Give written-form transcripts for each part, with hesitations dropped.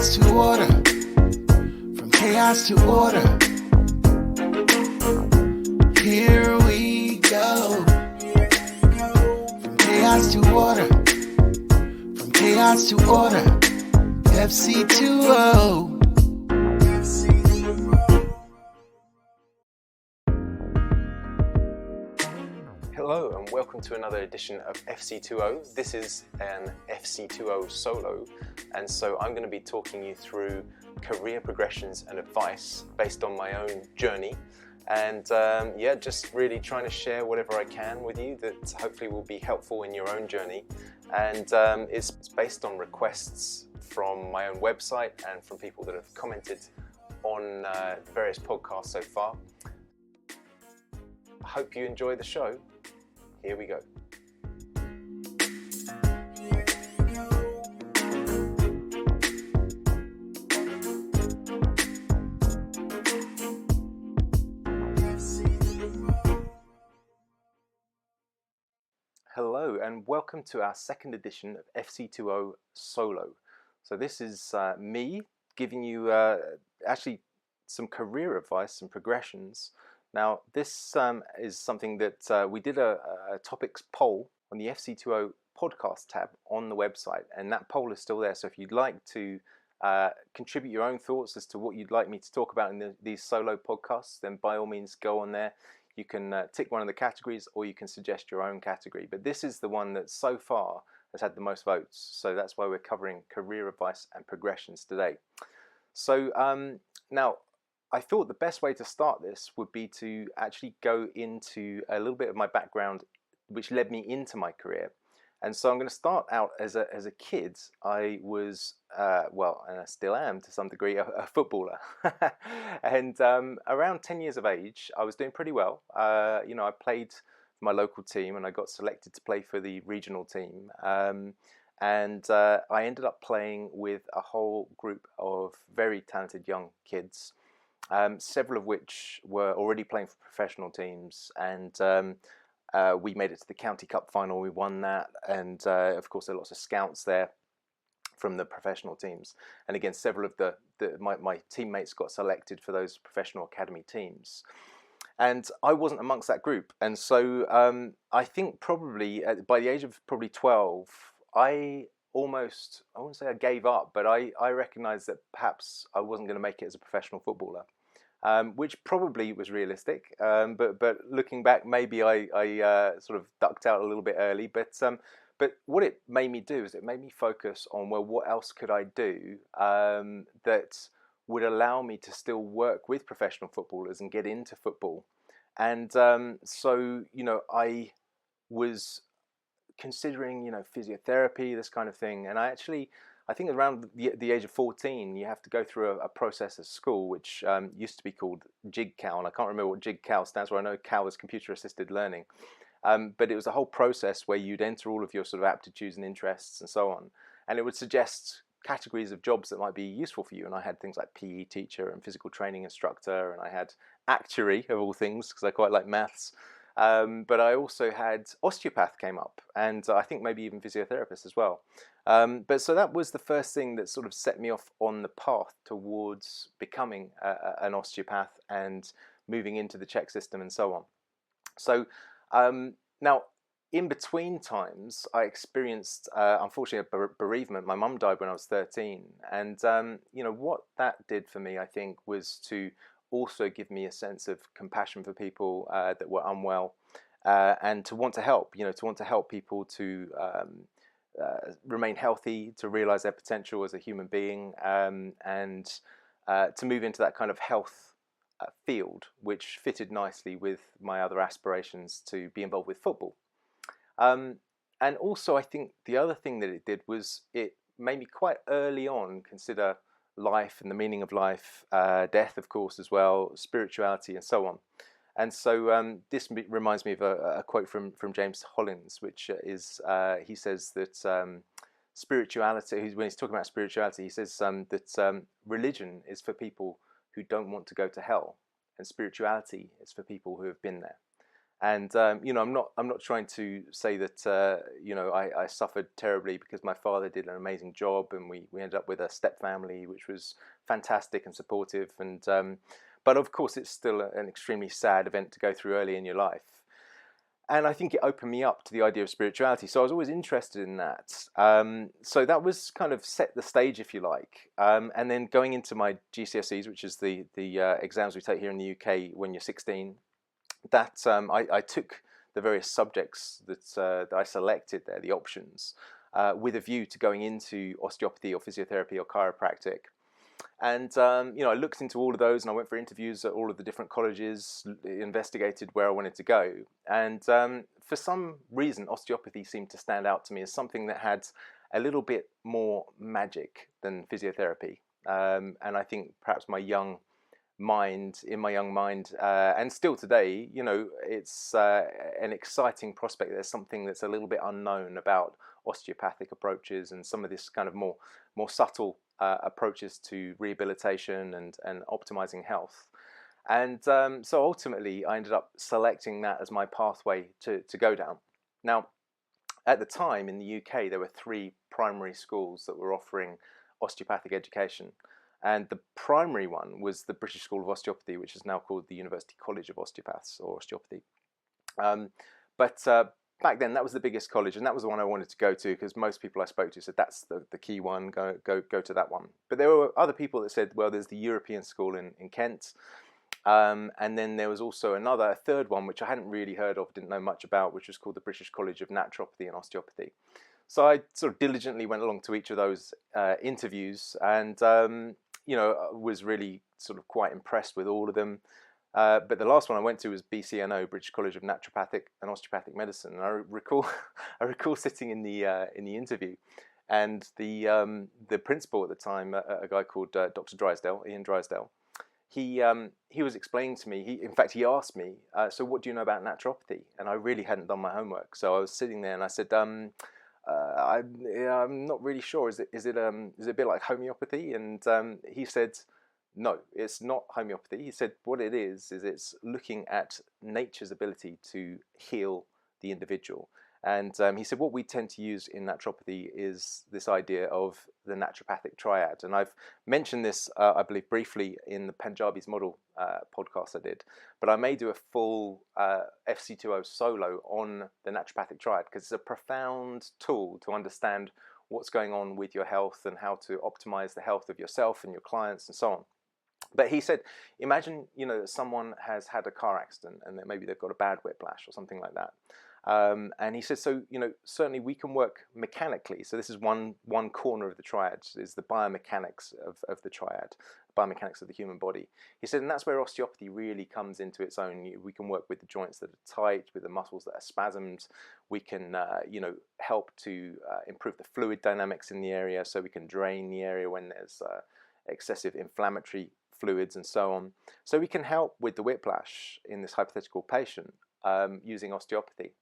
chaos to order. From chaos to order. Here we go. From chaos to order. From chaos to order. FC20. Hello and welcome to another edition of FC20. This is an FC20 solo, and so I'm going to be talking you through career progressions and advice based on my own journey, and just really trying to share whatever I can with you that hopefully will be helpful in your own journey. And it's based on requests from my own website and from people that have commented on various podcasts so far. I hope you enjoy the show. Here we go. Hello and welcome to our second edition of FC20 Solo. So this is me giving you actually some career advice, some progressions. Now this is something that we did a topics poll on the FC20 podcast tab on the website, and that poll is still there. So if you'd like to contribute your own thoughts as to what you'd like me to talk about in these solo podcasts, then by all means go on there. You can tick one of the categories, or you can suggest your own category. But this is the one that so far has had the most votes. So that's why we're covering career advice and progressions today. So now, I thought the best way to start this would be to actually go into a little bit of my background, which led me into my career. And so I'm going to start out as a kid. I was, and I still am to some degree, a footballer. And around 10 years of age, I was doing pretty well. I played for my local team and I got selected to play for the regional team. And I ended up playing with a whole group of very talented young kids. Several of which were already playing for professional teams, and we made it to the county cup final. We won that, and of course there are lots of scouts there from the professional teams, and again several of my teammates got selected for those professional academy teams, and I wasn't amongst that group. And so I think probably by the age of probably 12, I wouldn't say I gave up, but I recognized that perhaps I wasn't going to make it as a professional footballer, which probably was realistic. But looking back, maybe I sort of ducked out a little bit early. But what it made me do is it made me focus on, well, what else could I do that would allow me to still work with professional footballers and get into football. And so I was considering physiotherapy, this kind of thing, and I think around the age of 14 you have to go through a process at school which used to be called JIG-CAL, and I can't remember what JIG-CAL stands for. I know CAL is computer assisted learning, but it was a whole process where you'd enter all of your sort of aptitudes and interests and so on, and it would suggest categories of jobs that might be useful for you. And I had things like PE teacher and physical training instructor, and I had actuary of all things because I quite like maths. But I also had osteopath came up, and I think maybe even physiotherapist as well. But so that was the first thing that sort of set me off on the path towards becoming an osteopath and moving into the check system and so on. So now, in between times, I experienced, unfortunately, a bereavement. My mum died when I was 13, and what that did for me, I think, was to also give me a sense of compassion for people that were unwell, and to want to help, people to remain healthy, to realize their potential as a human being, and to move into that kind of health field, which fitted nicely with my other aspirations to be involved with football. And also, I think the other thing that it did was it made me quite early on consider life and the meaning of life, death, of course, as well, spirituality, and so on. And so this reminds me of a quote from James Hollins, which is, he says that spirituality, when he's talking about spirituality, he says that religion is for people who don't want to go to hell, and spirituality is for people who have been there. And you know, I'm not trying to say that you know, I suffered terribly, because my father did an amazing job, and we ended up with a step family which was fantastic and supportive. And but of course, it's still an extremely sad event to go through early in your life. And I think it opened me up to the idea of spirituality. So I was always interested in that. So that was kind of set the stage, if you like. And then going into my GCSEs, which is the exams we take here in the UK when you're 16, that I took the various subjects that I selected there, the options, with a view to going into osteopathy or physiotherapy or chiropractic. And you know, I looked into all of those, and I went for interviews at all of the different colleges, investigated where I wanted to go. And for some reason, osteopathy seemed to stand out to me as something that had a little bit more magic than physiotherapy. And I think perhaps in my young mind, and still today, you know, it's an exciting prospect. There's something that's a little bit unknown about osteopathic approaches and some of this kind of more subtle approaches to rehabilitation and optimizing health. And so ultimately, I ended up selecting that as my pathway to go down. Now, at the time in the UK, there were 3 primary schools that were offering osteopathic education. And the primary one was the British School of Osteopathy, which is now called the University College of Osteopaths, or Osteopathy. But back then, that was the biggest college, and that was the one I wanted to go to, because most people I spoke to said that's the key one, go to that one. But there were other people that said, well, there's the European School in Kent, and then there was also a third one, which I hadn't really heard of, didn't know much about, which was called the British College of Naturopathy and Osteopathy. So I sort of diligently went along to each of those interviews, and you know, was really sort of quite impressed with all of them. But the last one I went to was BCNO, British College of Naturopathic and Osteopathic Medicine. And I recall sitting in the interview, and the principal at the time, a guy called Dr. Drysdale, Ian Drysdale, he was explaining to me. In fact, he asked me, so what do you know about naturopathy? And I really hadn't done my homework, so I was sitting there and I said, I'm not really sure. Is it a bit like homeopathy? And he said, no, it's not homeopathy. He said what it is it's looking at nature's ability to heal the individual. And he said what we tend to use in naturopathy is this idea of the naturopathic triad. And I've mentioned this, I believe, briefly in the Punjabi's Model podcast I did. But I may do a full FC20 solo on the naturopathic triad, because it's a profound tool to understand what's going on with your health and how to optimize the health of yourself and your clients and so on. But he said, imagine, you know, that someone has had a car accident and that maybe they've got a bad whiplash or something like that. And he says, so, you know, certainly we can work mechanically. So this is one corner of the triad, is the biomechanics of the triad, biomechanics of the human body. He said, and that's where osteopathy really comes into its own. We can work with the joints that are tight, with the muscles that are spasmed. We can, you know, help to improve the fluid dynamics in the area, so we can drain the area when there's excessive inflammatory fluids and so on. So we can help with the whiplash in this hypothetical patient using osteopathy.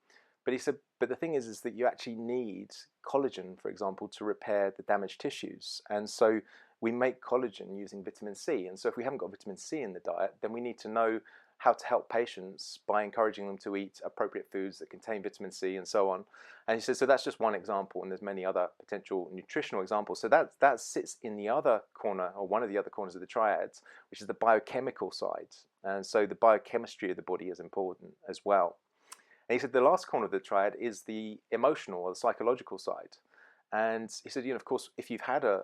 But he said, but the thing is that you actually need collagen, for example, to repair the damaged tissues. And so we make collagen using vitamin C. And so if we haven't got vitamin C in the diet, then we need to know how to help patients by encouraging them to eat appropriate foods that contain vitamin C and so on. And he says, so that's just one example, and there's many other potential nutritional examples. So that sits in the other corner, or one of the other corners of the triads, which is the biochemical side. And so the biochemistry of the body is important as well. And he said the last corner of the triad is the emotional or the psychological side. And he said, you know, of course, if you've had a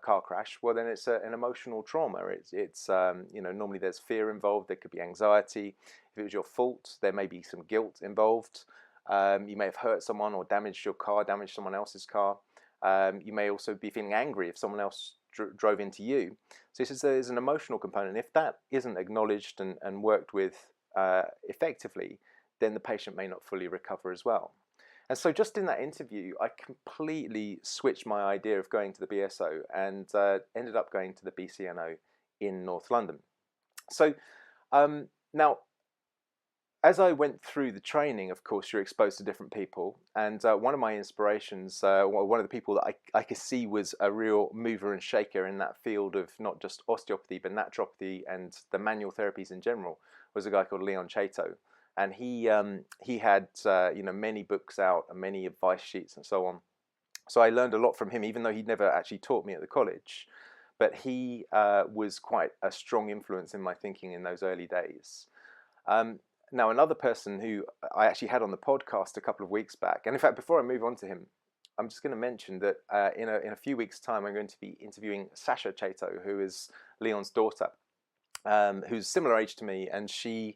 car crash, well, then it's an emotional trauma. It's you know, normally there's fear involved. There could be anxiety. If it was your fault, there may be some guilt involved. You may have hurt someone or damaged your car, damaged someone else's car. You may also be feeling angry if someone else drove into you. So he says there's an emotional component. If that isn't acknowledged and worked with effectively, then the patient may not fully recover as well. And so just in that interview, I completely switched my idea of going to the BSO and ended up going to the BCNO in North London. So now, as I went through the training, of course, you're exposed to different people. And one of my inspirations, one of the people that I could see was a real mover and shaker in that field of not just osteopathy, but naturopathy and the manual therapies in general, was a guy called Leon Chaito. and he had many books out and many advice sheets and so on. So I learned a lot from him, even though he'd never actually taught me at the college. But he was quite a strong influence in my thinking in those early days. Now, another person who I actually had on the podcast a couple of weeks back, and in fact, before I move on to him, I'm just going to mention that in a few weeks' time, I'm going to be interviewing Sasha Chato, who is Leon's daughter, who's similar age to me, and she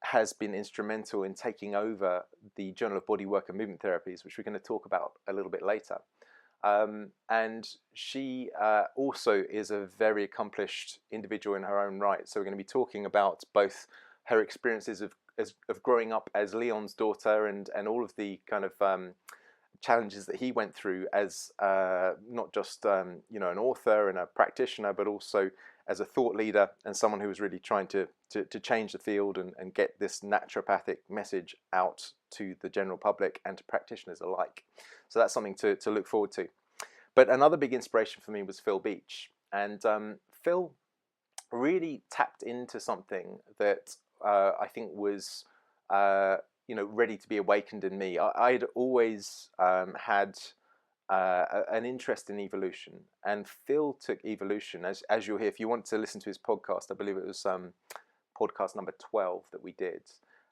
has been instrumental in taking over the Journal of Bodywork and Movement Therapies, which we're going to talk about a little bit later. And she also is a very accomplished individual in her own right. So we're going to be talking about both her experiences of growing up as Leon's daughter and all of the kind of challenges that he went through as not just an author and a practitioner, but also as a thought leader and someone who was really trying to change the field and get this naturopathic message out to the general public and to practitioners alike. So that's something to look forward to. But another big inspiration for me was Phil Beach. And Phil really tapped into something that I think was ready to be awakened in me. I'd always had an interest in evolution, and Phil took evolution, as you'll hear if you want to listen to his podcast. I believe it was podcast number 12 that we did.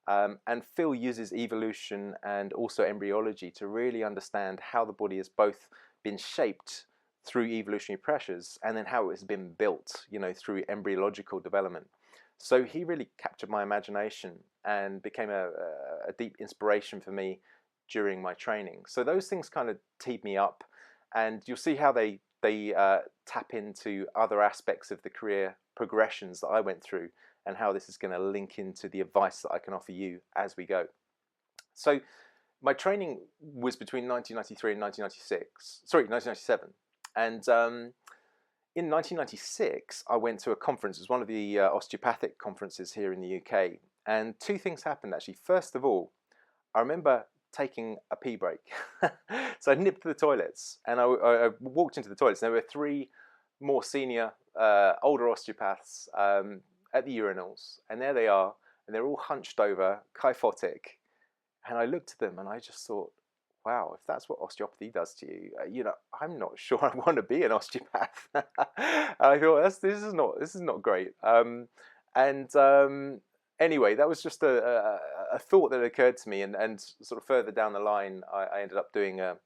And Phil uses evolution and also embryology to really understand how the body has both been shaped through evolutionary pressures and then how it has been built, through embryological development. So he really captured my imagination and became a deep inspiration for me during my training. So those things kind of teed me up, and you'll see how they tap into other aspects of the career progressions that I went through and how this is going to link into the advice that I can offer you as we go. So my training was between 1993 and 1997. And in 1996, I went to a conference. It was one of the osteopathic conferences here in the UK. And two things happened, actually. First of all, I remember taking a pee break. So I nipped to the toilets, and I walked into the toilets. And there were three more senior, older osteopaths at the urinals. And there they are, and they're all hunched over, kyphotic. And I looked at them, and I just thought, wow, if that's what osteopathy does to you, I'm not sure I want to be an osteopath. And I thought, this is not great. Anyway, that was just a thought that occurred to me, and sort of further down the line, I ended up doing a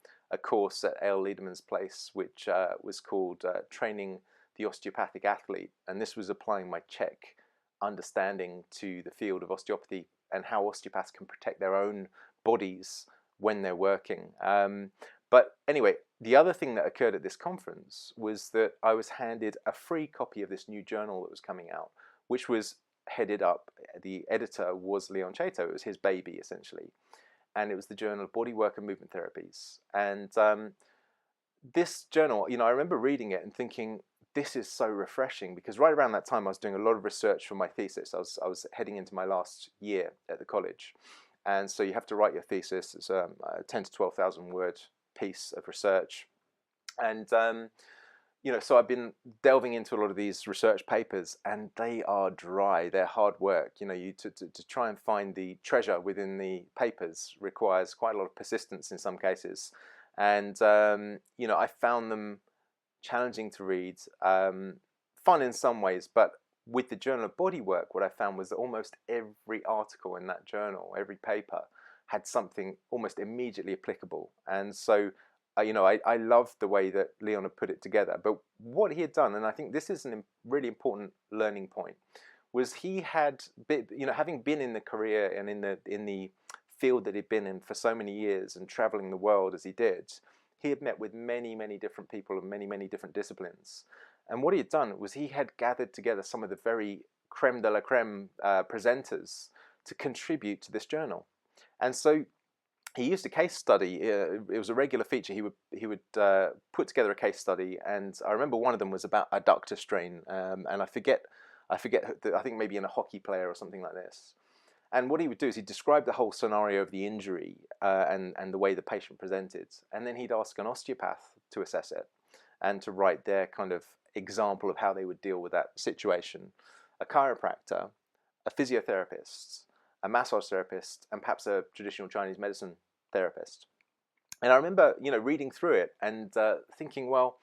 course at L. Liederman's place, which was called Training the Osteopathic Athlete, and this was applying my Czech understanding to the field of osteopathy and how osteopaths can protect their own bodies when they're working. But anyway, the other thing that occurred at this conference was that I was handed a free copy of this new journal that was coming out, which was headed up, the editor was Leon Chato. It was his baby, essentially. And it was the Journal of Bodywork and Movement Therapies. And this journal, I remember reading it and thinking, this is so refreshing, because right around that time I was doing a lot of research for my thesis. I was heading into my last year at the college. And so you have to write your thesis. It's a 10 to 12,000 word piece of research. And, so I've been delving into a lot of these research papers, and they are dry. They're hard work. To try and find the treasure within the papers requires quite a lot of persistence in some cases. And, I found them challenging to read, fun in some ways, but with the Journal of Bodywork, what I found was that almost every article in that journal, every paper, had something almost immediately applicable. And so, I loved the way that Leon had put it together. But what he had done, and I think this is a really important learning point, was he had, having been in the career and in the field that he'd been in for so many years and traveling the world as he did, he had met with many, many different people of many, many different disciplines. And what he had done was he had gathered together some of the very creme de la creme presenters to contribute to this journal. And so he used a case study. It was a regular feature. He would put together a case study, and I remember one of them was about adductor strain, and I forget. I think maybe in a hockey player or something like this. And what he would do is he'd describe the whole scenario of the injury and the way the patient presented, and then he'd ask an osteopath to assess it and to write their kind of example of how they would deal with that situation, a chiropractor, a physiotherapist, a massage therapist, and perhaps a traditional Chinese medicine therapist. And I remember, reading through it and thinking, well,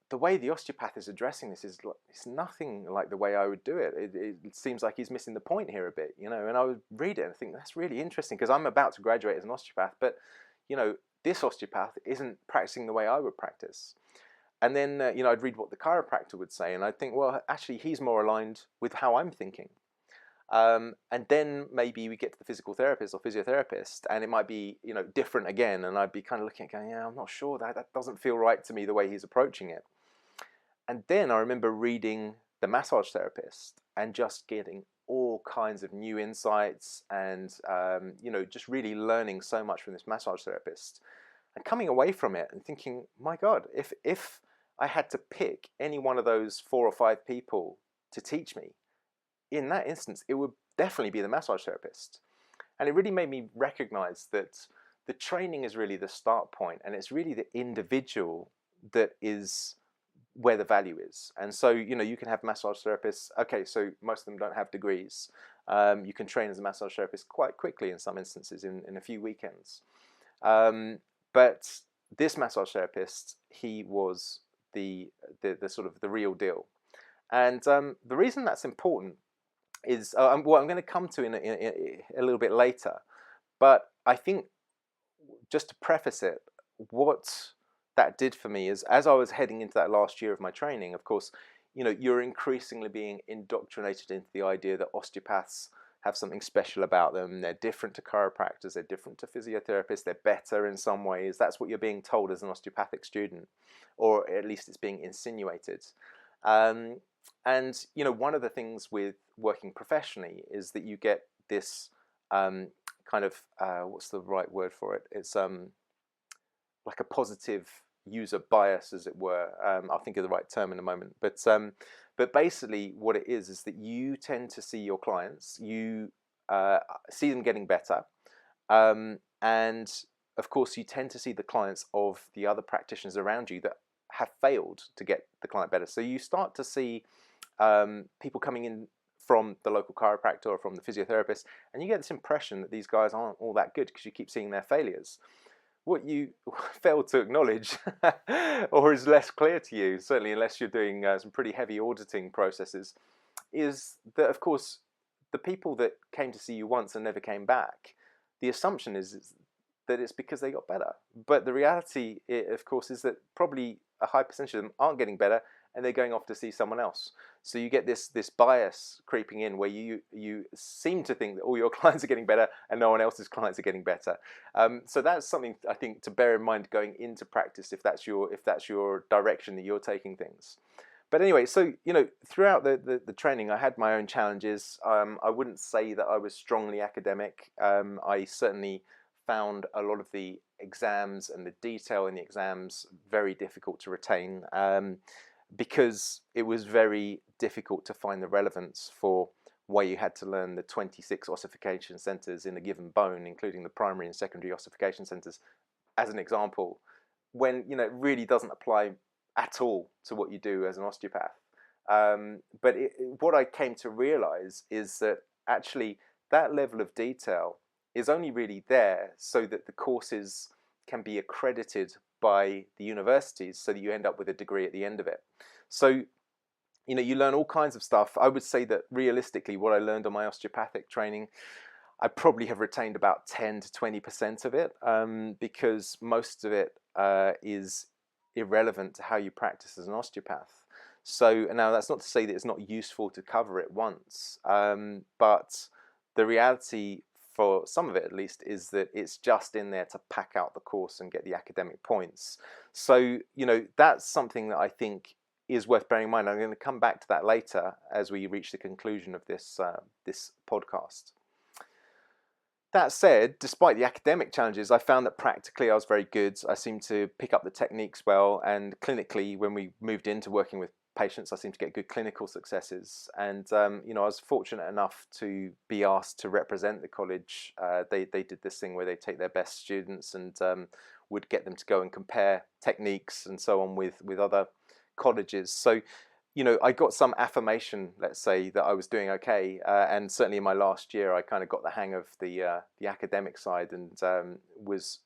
the way the osteopath is addressing this is it's nothing like the way I would do it. It seems like he's missing the point here a bit, And I would read it and think that's really interesting because I'm about to graduate as an osteopath, but this osteopath isn't practicing the way I would practice. And then I'd read what the chiropractor would say, and I'd think, well, actually, he's more aligned with how I'm thinking. And then maybe we get to the physical therapist or physiotherapist, and it might be different again, and I'd be kind of looking at going, yeah, I'm not sure, that doesn't feel right to me the way he's approaching it. And then I remember reading the massage therapist and just getting all kinds of new insights and just really learning so much from this massage therapist and coming away from it and thinking, my God, if I had to pick any one of those 4 or 5 people to teach me, in that instance, it would definitely be the massage therapist. And it really made me recognize that the training is really the start point, and it's really the individual that is where the value is. And so, you can have massage therapists. Okay, so most of them don't have degrees. You can train as a massage therapist quite quickly in some instances, in a few weekends. But this massage therapist, he was the sort of the real deal. And the reason that's important is what I'm going to come to in a little bit later. But I think, just to preface it, what that did for me is, as I was heading into that last year of my training, of course, you're increasingly being indoctrinated into the idea that osteopaths have something special about them. They're different to chiropractors, they're different to physiotherapists, they're better in some ways. That's what you're being told as an osteopathic student, or at least it's being insinuated. And one of the things with working professionally is that you get this kind of what's the right word for it? It's like a positive user bias, as it were. I'll think of the right term in a moment. But basically, what it is that you tend to see your clients, you see them getting better, and of course, you tend to see the clients of the other practitioners around you that have failed to get the client better. So you start to see people coming in from the local chiropractor or from the physiotherapist, and you get this impression that these guys aren't all that good because you keep seeing their failures. What you fail to acknowledge, or is less clear to you, certainly unless you're doing some pretty heavy auditing processes, is that, of course, the people that came to see you once and never came back, the assumption is that it's because they got better. But the reality, of course, is that probably a high percentage of them aren't getting better, and they're going off to see someone else. So you get this bias creeping in where you seem to think that all your clients are getting better and no one else's clients are getting better. So that's something I think to bear in mind going into practice if that's your direction that you're taking things. But anyway, so throughout the training, I had my own challenges. I wouldn't say that I was strongly academic. I certainly found a lot of the exams and the detail in the exams very difficult to retain. Because it was very difficult to find the relevance for why you had to learn the 26 ossification centers in a given bone, including the primary and secondary ossification centers, as an example, when it really doesn't apply at all to what you do as an osteopath. But what I came to realize is that actually that level of detail is only really there so that the courses can be accredited by the universities so that you end up with a degree at the end of it. So, you learn all kinds of stuff. I would say that realistically, what I learned on my osteopathic training, I probably have retained about 10 to 20% of it, because most of it is irrelevant to how you practice as an osteopath. So now that's not to say that it's not useful to cover it once, but the reality for some of it at least is that it's just in there to pack out the course and get the academic points. So that's something that I think is worth bearing in mind. I'm going to come back to that later as we reach the conclusion of this podcast. That said, despite the academic challenges, I found that practically I was very good. I seemed to pick up the techniques well, and clinically, when we moved into working with patients, I seemed to get good clinical successes. And I was fortunate enough to be asked to represent the college. They did this thing where they take their best students and would get them to go and compare techniques and so on with other colleges. So you know, I got some affirmation, let's say, that I was doing okay, and certainly in my last year, I kind of got the hang of the academic side, and was,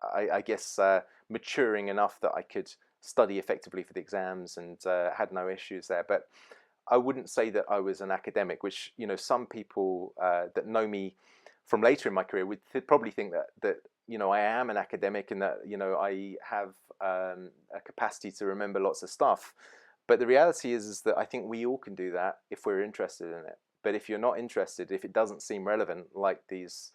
I guess, maturing enough that I could study effectively for the exams, and had no issues there. But I wouldn't say that I was an academic, which, you know, some people that know me from later in my career would probably think that you know, I am an academic, and that, you know, I have a capacity to remember lots of stuff. But the reality is that I think we all can do that if we're interested in it. But if you're not interested, if it doesn't seem relevant, like these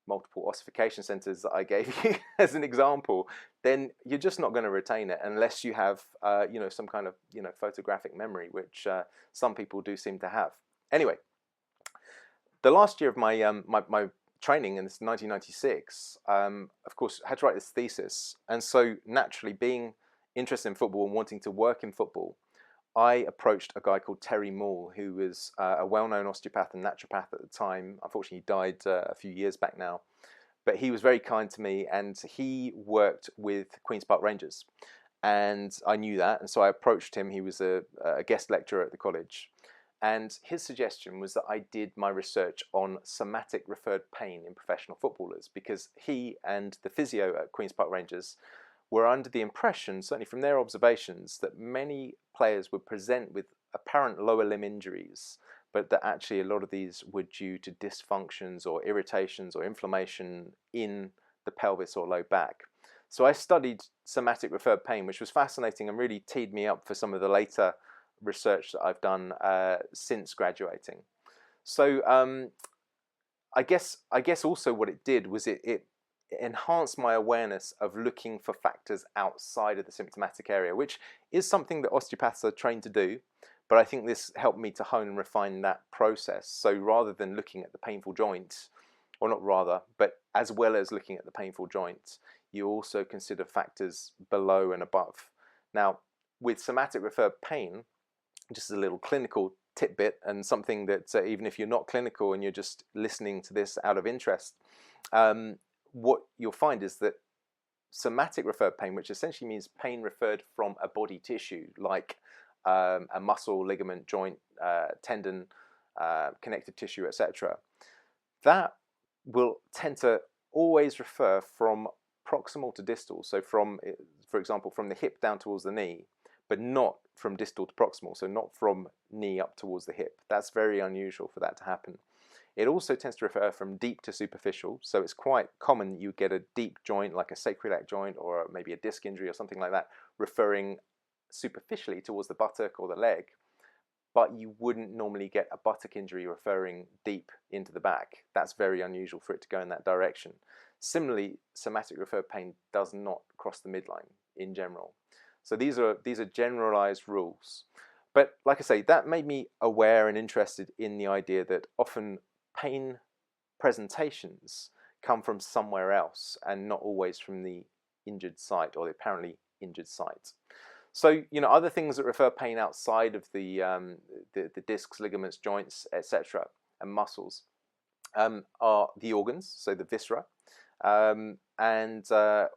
multiple ossification centers that I gave you as an example, then you're just not going to retain it unless you have, you know, some kind of, you know, photographic memory, which some people do seem to have. Anyway, the last year of my training, in this 1996, of course, I had to write this thesis, and so naturally, being interested in football and wanting to work in football, I approached a guy called Terry Moore, who was a well-known osteopath and naturopath at the time. Unfortunately, he died a few years back now. But he was very kind to me, and he worked with Queen's Park Rangers. And I knew that, and so I approached him. He was a guest lecturer at the college. And his suggestion was that I did my research on somatic referred pain in professional footballers, because he and the physio at Queen's Park Rangers were under the impression, certainly from their observations, that many players would present with apparent lower limb injuries, but that actually a lot of these were due to dysfunctions or irritations or inflammation in the pelvis or low back. So I studied somatic referred pain, which was fascinating and really teed me up for some of the later research that I've done since graduating. So I guess also what it did was it enhanced my awareness of looking for factors outside of the symptomatic area, which is something that osteopaths are trained to do. But I think this helped me to hone and refine that process. So rather than looking at the painful joint, or not rather, but as well as looking at the painful joint, you also consider factors below and above. Now, with somatic referred pain, just a little clinical tidbit, and something that even if you're not clinical and you're just listening to this out of interest, what you'll find is that somatic referred pain, which essentially means pain referred from a body tissue, like a muscle, ligament, joint, tendon, connective tissue, etc., that will tend to always refer from proximal to distal. So from, for example, from the hip down towards the knee, but not from distal to proximal, so not from knee up towards the hip. That's very unusual for that to happen. It also tends to refer from deep to superficial, so it's quite common you get a deep joint like a sacroiliac joint or maybe a disc injury or something like that referring superficially towards the buttock or the leg, but you wouldn't normally get a buttock injury referring deep into the back. That's very unusual for it to go in that direction. Similarly, somatic referred pain does not cross the midline in general. So these are generalized rules. But like I say, that made me aware and interested in the idea that often pain presentations come from somewhere else and not always from the injured site or the apparently injured site. So, you know, other things that refer pain outside of the discs, ligaments, joints, etc., and muscles are the organs, so the viscera, and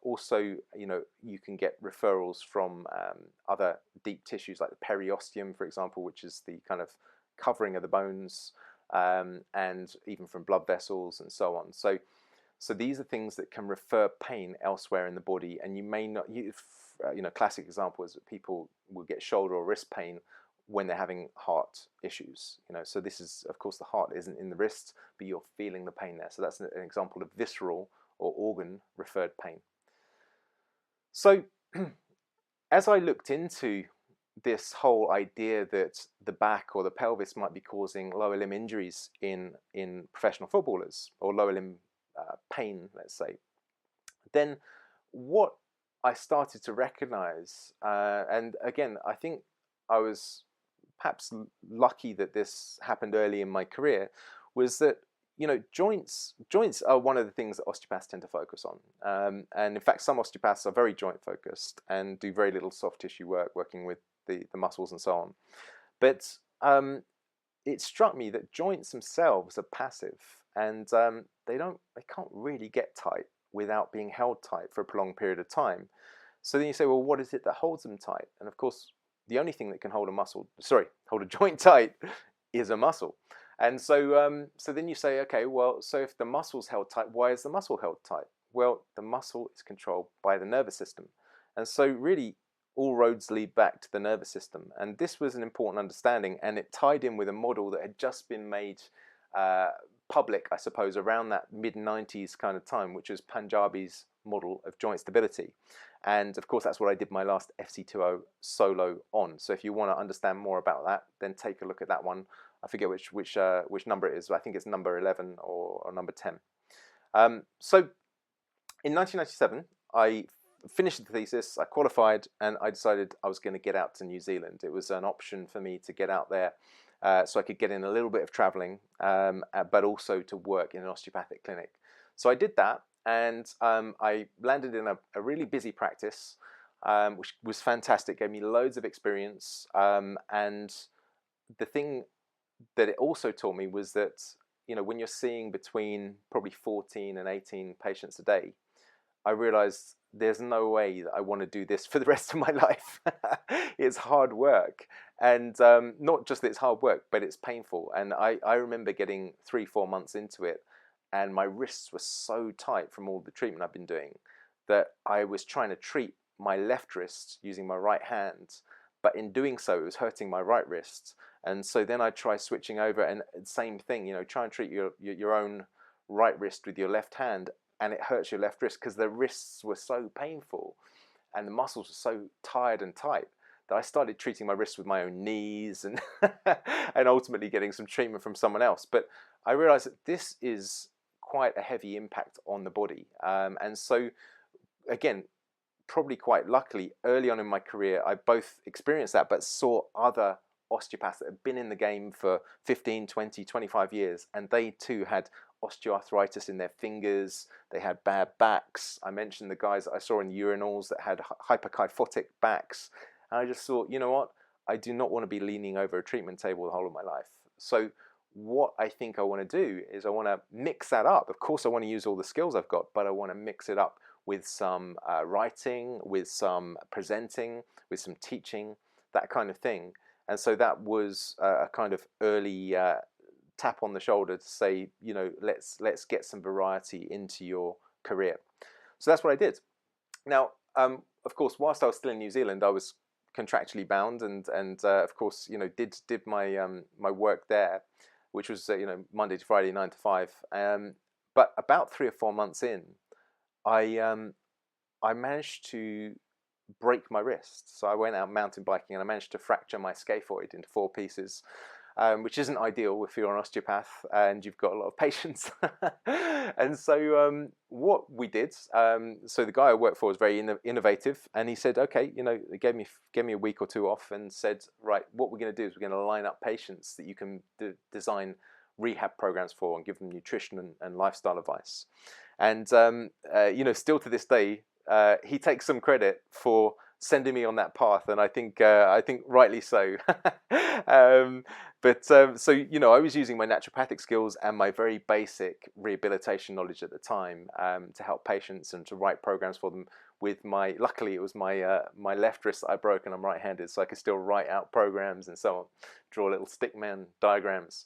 also, you know, you can get referrals from other deep tissues like the periosteum, for example, which is the kind of covering of the bones, and even from blood vessels and so on. So these are things that can refer pain elsewhere in the body, and you may not, you know, classic example is that people will get shoulder or wrist pain when they're having heart issues. You know, so this is, of course, the heart isn't in the wrist, but you're feeling the pain there. So that's an example of visceral or organ referred pain. So as I looked into this whole idea that the back or the pelvis might be causing lower limb injuries in professional footballers, or lower limb pain, let's say, then what I started to recognize, and again, I think I was perhaps lucky that this happened early in my career, was that, you know, joints are one of the things that osteopaths tend to focus on. And in fact, some osteopaths are very joint focused and do very little soft tissue work, working with the muscles and so on. But it struck me that joints themselves are passive, and they can't really get tight without being held tight for a prolonged period of time. So then you say, well, what is it that holds them tight? And of course, the only thing that can hold a joint tight is a muscle. And so, so then you say, okay, well, so if the muscle's held tight, why is the muscle held tight? Well, the muscle is controlled by the nervous system. And so really all roads lead back to the nervous system. And this was an important understanding, and it tied in with a model that had just been made public, I suppose, around that mid-90s kind of time, which was Punjabi's model of joint stability. And of course, that's what I did my last FC20 solo on. So if you want to understand more about that, then take a look at that one. I forget which number it is, but I think it's number 11 or number 10. So in 1997, I finished the thesis, I qualified, and I decided I was going to get out to New Zealand. It was an option for me to get out there so I could get in a little bit of traveling, but also to work in an osteopathic clinic. So I did that, and I landed in a really busy practice, which was fantastic, gave me loads of experience, and the thing that it also taught me was that, you know, when you're seeing between probably 14 and 18 patients a day, I realized there's no way that I want to do this for the rest of my life. It's hard work, and not just that it's hard work, but it's painful. And I remember getting 3-4 months into it, and my wrists were so tight from all the treatment I've been doing that I was trying to treat my left wrist using my right hand, but in doing so it was hurting my right wrist. And so then I tried switching over, and same thing, you know, try and treat your own right wrist with your left hand, and it hurts your left wrist because the wrists were so painful and the muscles were so tired and tight that I started treating my wrists with my own knees and and ultimately getting some treatment from someone else. But I realized that this is quite a heavy impact on the body. And so again, probably quite luckily, early on in my career, I both experienced that, but saw other osteopaths that had been in the game for 15, 20, 25 years, and they too had osteoarthritis in their fingers, they had bad backs. I mentioned the guys that I saw in the urinals that had hyperkyphotic backs, and I just thought, you know what, I do not want to be leaning over a treatment table the whole of my life. So what I think I want to do is I want to mix that up. Of course I want to use all the skills I've got, but I want to mix it up with some writing, with some presenting, with some teaching, that kind of thing. And so that was a kind of early tap on the shoulder to say, you know, let's get some variety into your career. So that's what I did. Now, of course, whilst I was still in New Zealand, I was contractually bound, and of course, you know, did my my work there, which was you know, Monday to Friday, 9 to 5. But about 3 or 4 months in, I managed to break my wrist. So I went out mountain biking and I managed to fracture my scaphoid into 4 pieces, which isn't ideal if you're an osteopath and you've got a lot of patience. And so what we did, so the guy I worked for was very innovative, and he said, okay, you know, they gave me a week or 2 off and said, right, what we're going to do is we're going to line up patients that you can design rehab programs for and give them nutrition and lifestyle advice. And you know, still to this day, he takes some credit for sending me on that path, and I think rightly so. So you know, I was using my naturopathic skills and my very basic rehabilitation knowledge at the time to help patients and to write programs for them. With my, luckily it was my my left wrist that I broke, and I'm right-handed, so I could still write out programs and so on, draw little stickman diagrams.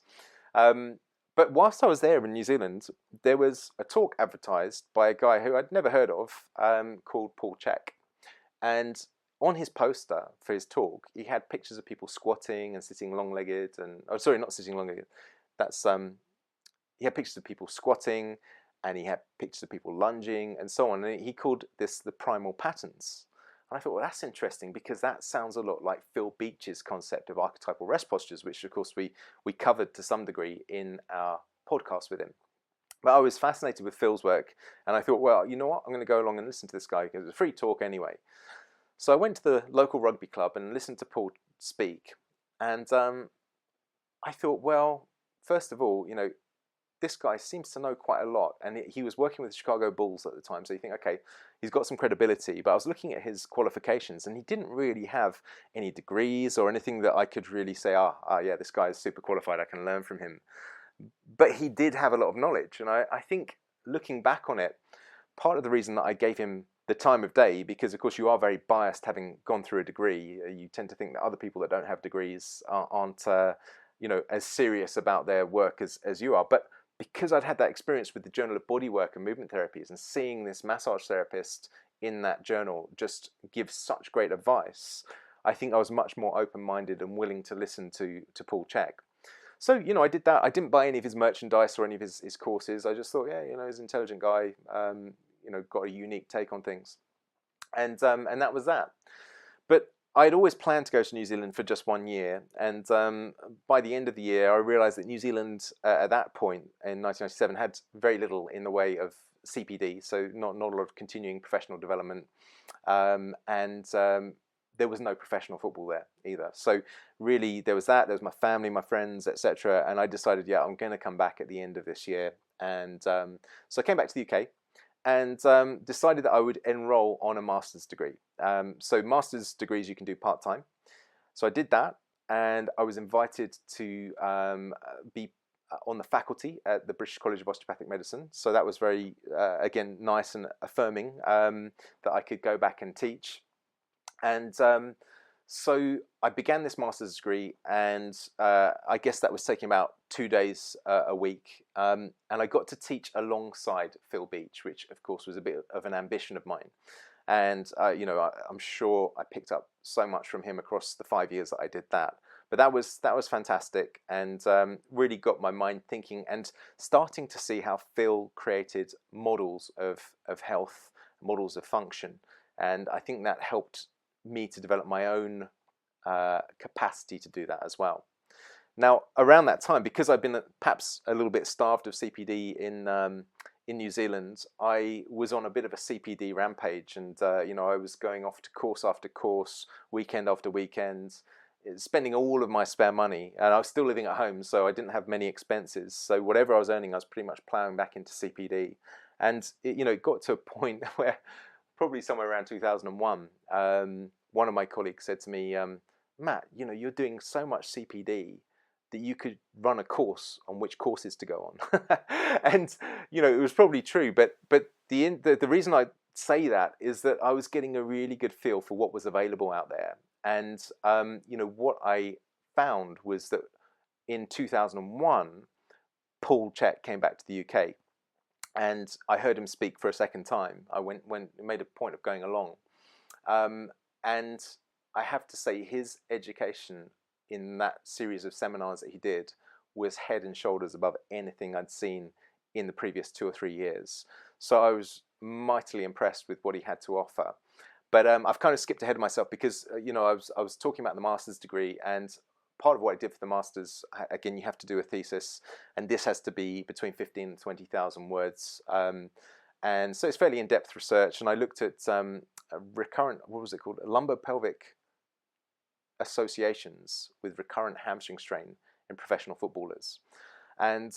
But whilst I was there in New Zealand, there was a talk advertised by a guy who I'd never heard of, called Paul Check. And on his poster for his talk, he had pictures of people squatting and sitting long-legged, and oh, sorry, not sitting long-legged. That's he had pictures of people squatting, and he had pictures of people lunging, and so on. And he called this the Primal patterns. And I thought, well, that's interesting, because that sounds a lot like Phil Beach's concept of archetypal rest postures, which of course we covered to some degree in our podcast with him. But I was fascinated with Phil's work, and I thought, well, you know what, I'm going to go along and listen to this guy, because it was a free talk anyway. So I went to the local rugby club and listened to Paul speak, and I thought, well, first of all, you know, this guy seems to know quite a lot, and he was working with the Chicago Bulls at the time, so you think, okay, he's got some credibility. But I was looking at his qualifications, and he didn't really have any degrees or anything that I could really say, yeah, this guy is super qualified, I can learn from him. But he did have a lot of knowledge, and I think, looking back on it, part of the reason that I gave him the time of day, because of course you are very biased having gone through a degree. You tend to think that other people that don't have degrees aren't as serious about their work as you are. But because I'd had that experience with the Journal of Bodywork and Movement Therapies, and seeing this massage therapist in that journal just give such great advice, I think I was much more open-minded and willing to listen to Paul Chek. So, I did that. I didn't buy any of his merchandise or any of his courses. I just thought, yeah, he's an intelligent guy, got a unique take on things. And that was that. But I'd always planned to go to New Zealand for just 1 year. And by the end of the year, I realized that New Zealand, at that point in 1997, had very little in the way of CPD, so not a lot of continuing professional development. There was no professional football there either. So really, there was my family, my friends, etc. And I decided, yeah, I'm going to come back at the end of this year. And so I came back to the UK and decided that I would enroll on a master's degree. So master's degrees you can do part-time. So I did that, and I was invited to be on the faculty at the British College of Osteopathic Medicine. So that was very, again, nice and affirming that I could go back and teach. And so I began this master's degree, and I guess that was taking about 2 days a week. And I got to teach alongside Phil Beach, which of course was a bit of an ambition of mine. And I'm sure I picked up so much from him across the 5 years that I did that. But that was fantastic, and really got my mind thinking and starting to see how Phil created models of health, models of function. And I think that helped me to develop my own capacity to do that as well. Now, around that time, because I've been perhaps a little bit starved of CPD in New Zealand, I was on a bit of a CPD rampage, and I was going off to course after course, weekend after weekend, spending all of my spare money, and I was still living at home, so I didn't have many expenses. So whatever I was earning, I was pretty much ploughing back into CPD, and it got to a point where, probably somewhere around 2001, one of my colleagues said to me, Matt, you're doing so much CPD that you could run a course on which courses to go on. And it was probably true, but the reason I say that is that I was getting a really good feel for what was available out there. And what I found was that in 2001, Paul Chek came back to the UK, and I heard him speak for a second time. I made a point of going along, and I have to say his education in that series of seminars that he did was head and shoulders above anything I'd seen in the previous 2 or 3 years. So I was mightily impressed with what he had to offer. But I've kind of skipped ahead of myself because I was talking about the master's degree, and part of what I did for the master's, again, you have to do a thesis, and this has to be between 15 and 20,000 words. And so it's fairly in-depth research, and I looked at recurrent, what was it called? Lumbar-pelvic associations with recurrent hamstring strain in professional footballers. And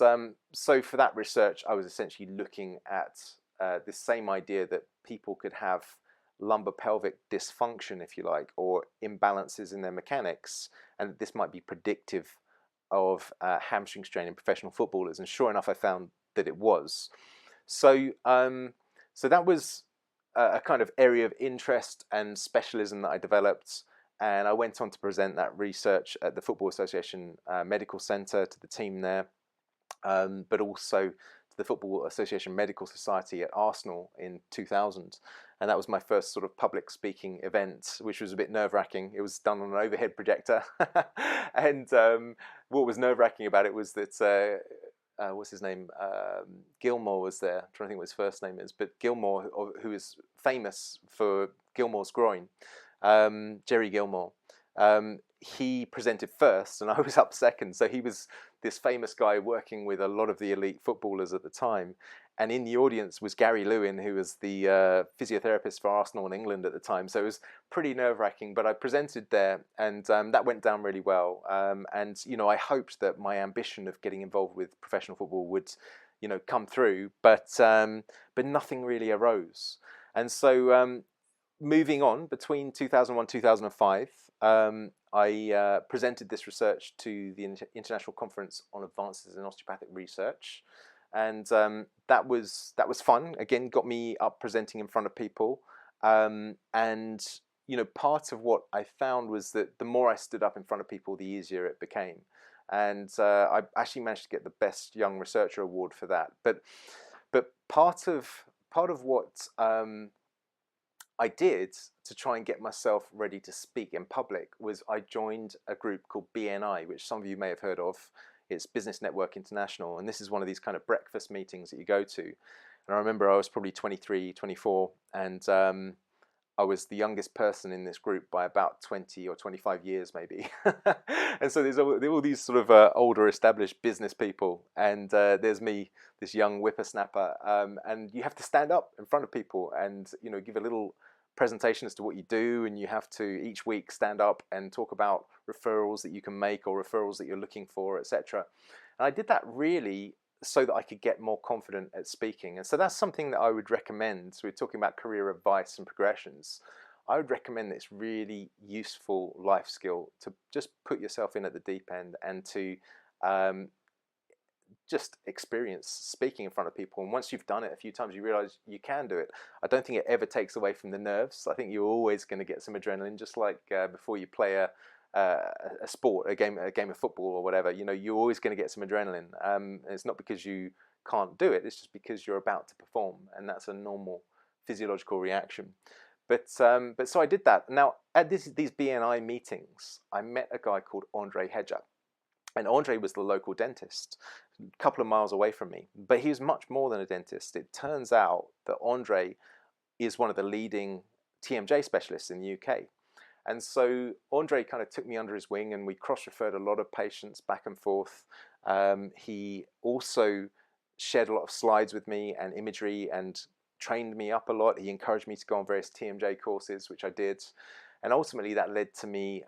so for that research, I was essentially looking at this same idea that people could have lumbar-pelvic dysfunction, if you like, or imbalances in their mechanics, and this might be predictive of hamstring strain in professional footballers. And sure enough, I found that it was. So that was a kind of area of interest and specialism that I developed, and I went on to present that research at the Football Association Medical Centre to the team there, but also to the Football Association Medical Society at Arsenal in 2000. And that was my first sort of public speaking event, which was a bit nerve-wracking. It was done on an overhead projector. And what was nerve-wracking about it was that, what's his name? Gilmore was there. I'm trying to think what his first name is. But Gilmore, who is famous for Gilmore's groin, Jerry Gilmore, he presented first and I was up second. So he was this famous guy working with a lot of the elite footballers at the time. And in the audience was Gary Lewin, who was the physiotherapist for Arsenal in England at the time. So it was pretty nerve-wracking, but I presented there, and that went down really well. And I hoped that my ambition of getting involved with professional football would, come through, but nothing really arose. And so moving on between 2001 and 2005, I presented this research to the International Conference on Advances in Osteopathic Research. And that was fun. Again, got me up presenting in front of people. And part of what I found was that the more I stood up in front of people, the easier it became. And I actually managed to get the Best Young Researcher award for that. But part of what I did to try and get myself ready to speak in public was I joined a group called BNI, which some of you may have heard of. It's Business Network International, and this is one of these kind of breakfast meetings that you go to. And I remember I was probably 23, 24, and I was the youngest person in this group by about 20 or 25 years maybe. And so there's all these sort of older established business people, and there's me, this young whippersnapper, and you have to stand up in front of people and give a little presentation as to what you do, and you have to each week stand up and talk about referrals that you can make or referrals that you're looking for, etc. And I did that really so that I could get more confident at speaking. And so that's something that I would recommend. So we're talking about career advice and progressions. I would recommend this really useful life skill to just put yourself in at the deep end and to just experience speaking in front of people. And once you've done it a few times, you realize you can do it. I don't think it ever takes away from the nerves. I think you're always going to get some adrenaline, just like before you play a sport, a game of football or whatever. You're always going to get some adrenaline. It's not because you can't do it, it's just because you're about to perform, and that's a normal physiological reaction. But so I did that. Now at these BNI meetings, I met a guy called Andre Hedger, and Andre was the local dentist, a couple of miles away from me. But he was much more than a dentist. It turns out that Andre is one of the leading TMJ specialists in the UK. And so Andre kind of took me under his wing, and we cross-referred a lot of patients back and forth. He also shared a lot of slides with me and imagery and trained me up a lot. He encouraged me to go on various TMJ courses, which I did. And ultimately that led to me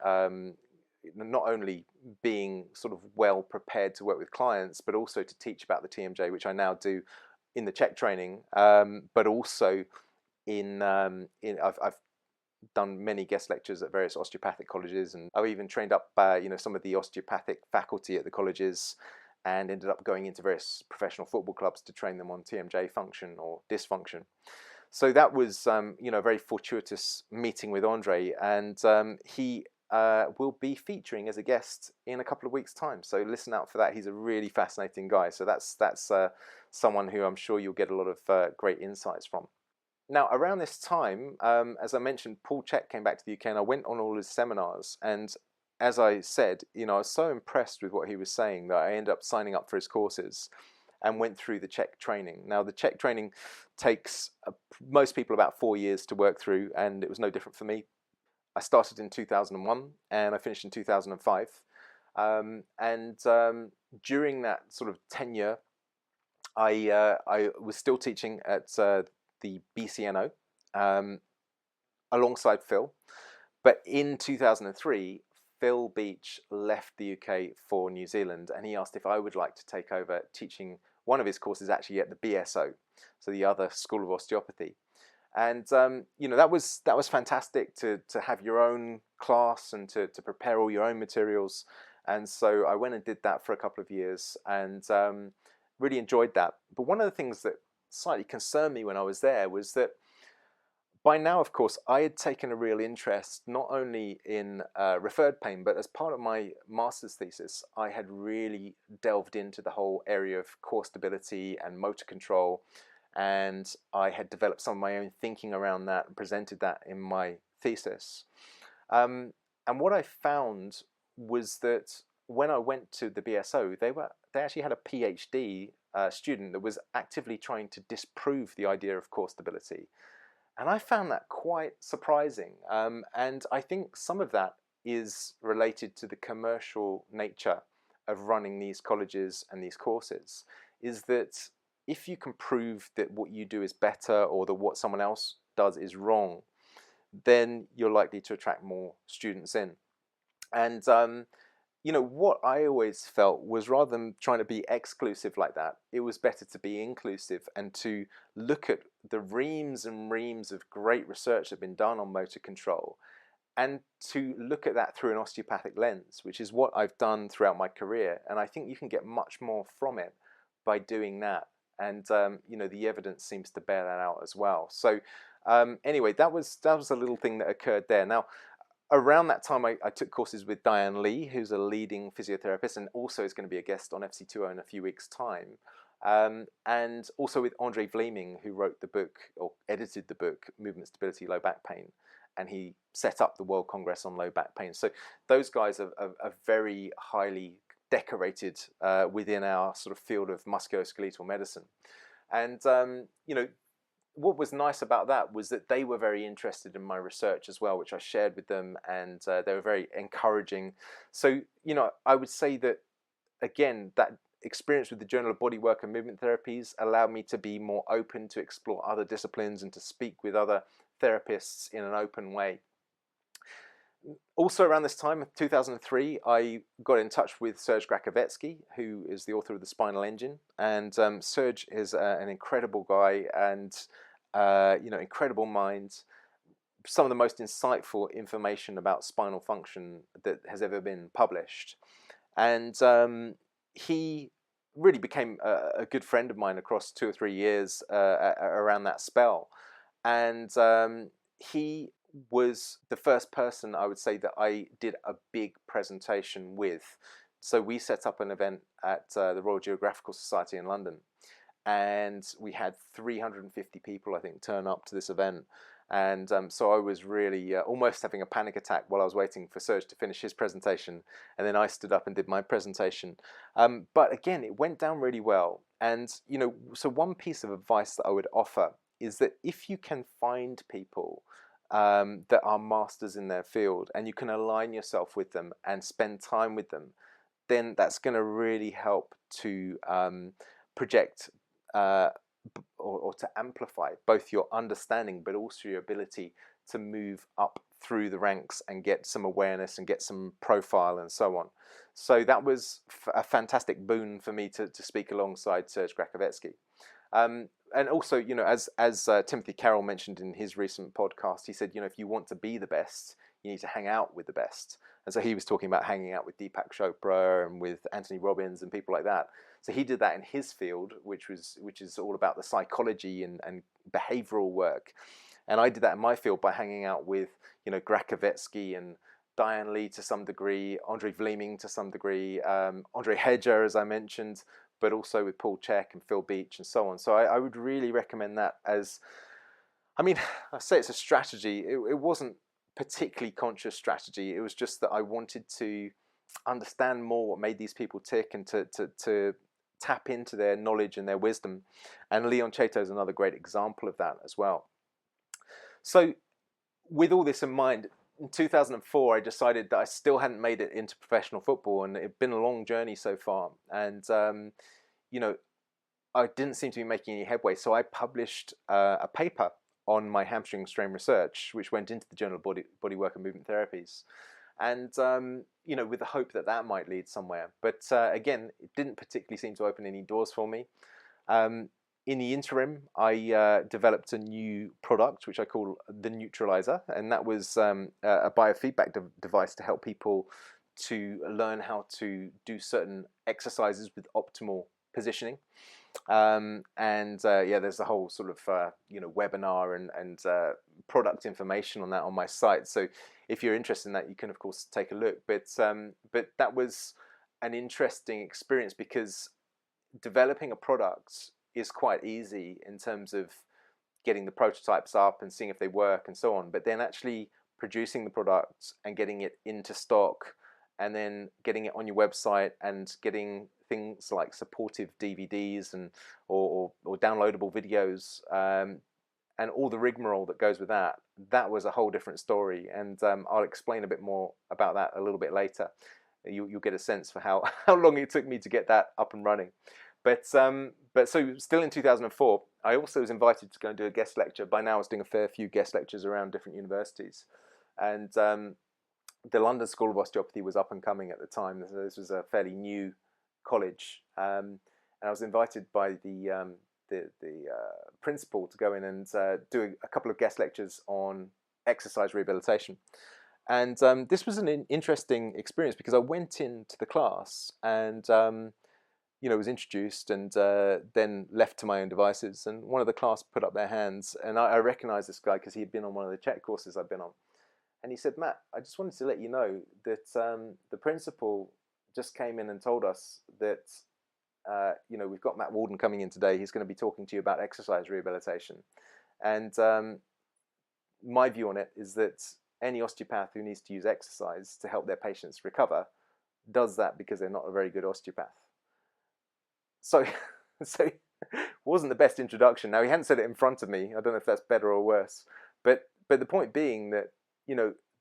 not only being sort of well prepared to work with clients, but also to teach about the TMJ, which I now do in the check training, but also I've done many guest lectures at various osteopathic colleges, and I've even trained up some of the osteopathic faculty at the colleges, and ended up going into various professional football clubs to train them on TMJ function or dysfunction. So that was a very fortuitous meeting with Andre, and he will be featuring as a guest in a couple of weeks' time. So listen out for that. He's a really fascinating guy. So that's someone who I'm sure you'll get a lot of great insights from. Now, around this time, as I mentioned, Paul Check came back to the UK, and I went on all his seminars. And as I said, I was so impressed with what he was saying that I ended up signing up for his courses and went through the Check training. Now, the Check training takes most people about 4 years to work through, and it was no different for me. I started in 2001 and I finished in 2005. During that sort of tenure, I was still teaching at the BCNO alongside Phil. But in 2003, Phil Beach left the UK for New Zealand, and he asked if I would like to take over teaching one of his courses actually at the BSO, so the other School of Osteopathy. And that was fantastic to have your own class and to prepare all your own materials. And so I went and did that for a couple of years, and really enjoyed that. But one of the things that slightly concerned me when I was there was that by now, of course, I had taken a real interest not only in referred pain, but as part of my master's thesis, I had really delved into the whole area of core stability and motor control, and I had developed some of my own thinking around that and presented that in my thesis. And what I found was that when I went to the BSO, they actually had a PhD student that was actively trying to disprove the idea of core stability. And I found that quite surprising. And I think some of that is related to the commercial nature of running these colleges and these courses, is that if you can prove that what you do is better or that what someone else does is wrong, then you're likely to attract more students in. And what I always felt was, rather than trying to be exclusive like that, it was better to be inclusive and to look at the reams and reams of great research that have been done on motor control, and to look at that through an osteopathic lens, which is what I've done throughout my career. And I think you can get much more from it by doing that. and you know, the evidence seems to bear that out as well. So anyway, that was a little thing that occurred there. Now, around that time, I took courses with Diane Lee, who's a leading physiotherapist and also is going to be a guest on FC20 in a few weeks' time. And also with Andre Vleming, who wrote the book, or edited the book, Movement Stability, Low Back Pain. And he set up the World Congress on Low Back Pain. So those guys are very highly decorated within our sort of field of musculoskeletal medicine. And, you know, what was nice about that was that they were very interested in my research as well, which I shared with them, and they were very encouraging. So, you know, I would say that, again, that experience with the Journal of Bodywork and Movement Therapies allowed me to be more open to explore other disciplines and to speak with other therapists in an open way. Also around this time, 2003, I got in touch with Serge Grakovetsky, who is the author of The Spinal Engine. And Serge is an incredible guy and, you know, incredible mind. Some of the most insightful information about spinal function that has ever been published. And he really became a good friend of mine across 2 or 3 years around that spell. And he was the first person, I would say, that I did a big presentation with. So we set up an event at the Royal Geographical Society in London, and we had 350 people, I think, turn up to this event. And so I was really almost having a panic attack while I was waiting for Serge to finish his presentation, and then I stood up and did my presentation. But again, it went down really well. And, you know, so one piece of advice that I would offer is that if you can find people that are masters in their field, and you can align yourself with them and spend time with them, then that's going to really help to project or to amplify both your understanding but also your ability to move up through the ranks and get some awareness and get some profile and so on. So that was a fantastic boon for me to speak alongside Serge Grakovetsky. And also, you know, as Timothy Carroll mentioned in his recent podcast, he said, you know, if you want to be the best, you need to hang out with the best. And so he was talking about hanging out with Deepak Chopra and with Anthony Robbins and people like that. So he did that in his field, which is all about the psychology and behavioral work. And I did that in my field by hanging out with, you know, Grakovetsky and Diane Lee to some degree, Andre Vleming to some degree, Andre Hedger, as I mentioned, but also with Paul Check and Phil Beach and so on. So I would really recommend that as, I mean, I say it's a strategy. It wasn't particularly conscious strategy. It was just that I wanted to understand more what made these people tick and to tap into their knowledge and their wisdom. And Leon Chaito is another great example of that as well. So with all this in mind, in 2004, I decided that I still hadn't made it into professional football, and it'd been a long journey so far. And, you know, I didn't seem to be making any headway. So I published a paper on my hamstring strain research, which went into the Journal of Bodywork and Movement Therapies. And, you know, with the hope that that might lead somewhere. But again, it didn't particularly seem to open any doors for me. In the interim, I developed a new product, which I call the Neutralizer, and that was a biofeedback device to help people to learn how to do certain exercises with optimal positioning. Yeah, there's a whole sort of you know, webinar and product information on that on my site. So if you're interested in that, you can of course take a look. But that was an interesting experience because developing a product is quite easy in terms of getting the prototypes up and seeing if they work and so on, but then actually producing the product and getting it into stock and then getting it on your website and getting things like supportive DVDs and or downloadable videos and all the rigmarole that goes with that, that was a whole different story. And I'll explain a bit more about that a little bit later. You'll get a sense for how long it took me to get that up and running. But so still in 2004, I also was invited to go and do a guest lecture. By now I was doing a fair few guest lectures around different universities. And the London School of Osteopathy was up and coming at the time. So this was a fairly new college. And I was invited by the principal to go in and do a couple of guest lectures on exercise rehabilitation. And this was an interesting experience because I went into the class and was introduced and then left to my own devices. And one of the class put up their hands, and I recognized this guy because he had been on one of the Czech courses I've been on. And he said, "Matt, I just wanted to let you know that the principal just came in and told us that we've got Matt Wallden coming in today. He's going to be talking to you about exercise rehabilitation. And my view on it is that any osteopath who needs to use exercise to help their patients recover does that because they're not a very good osteopath." So it wasn't the best introduction. Now, he hadn't said it in front of me. I don't know if that's better or worse. But the point being that,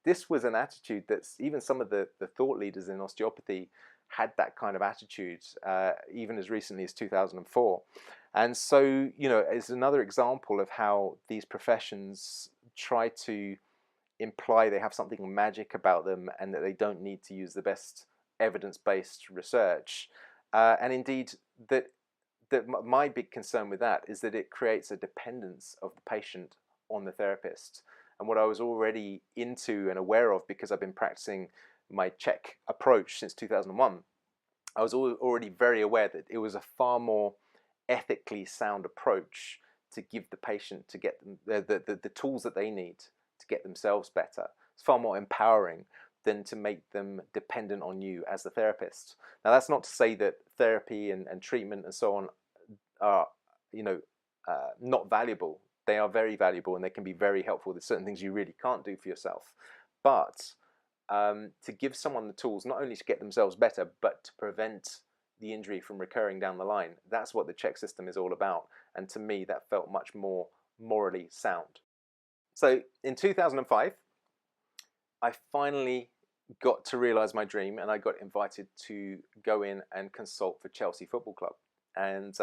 this was an attitude that's even some of the thought leaders in osteopathy had that kind of attitude, even as recently as 2004. And so, it's another example of how these professions try to imply they have something magic about them and that they don't need to use the best evidence-based research. And indeed, that my big concern with that is that it creates a dependence of the patient on the therapist. And what I was already into and aware of, because I've been practicing my Czech approach since 2001, I was already very aware that it was a far more ethically sound approach to give the patient to get them the tools that they need to get themselves better. It's far more empowering than to make them dependent on you as the therapist. Now, that's not to say that therapy and treatment and so on are, not valuable. They are very valuable and they can be very helpful. There's certain things you really can't do for yourself. But to give someone the tools, not only to get themselves better, but to prevent the injury from recurring down the line, that's what the Czech system is all about. And to me, that felt much more morally sound. So in 2005, I finally got to realize my dream, and I got invited to go in and consult for Chelsea Football Club. And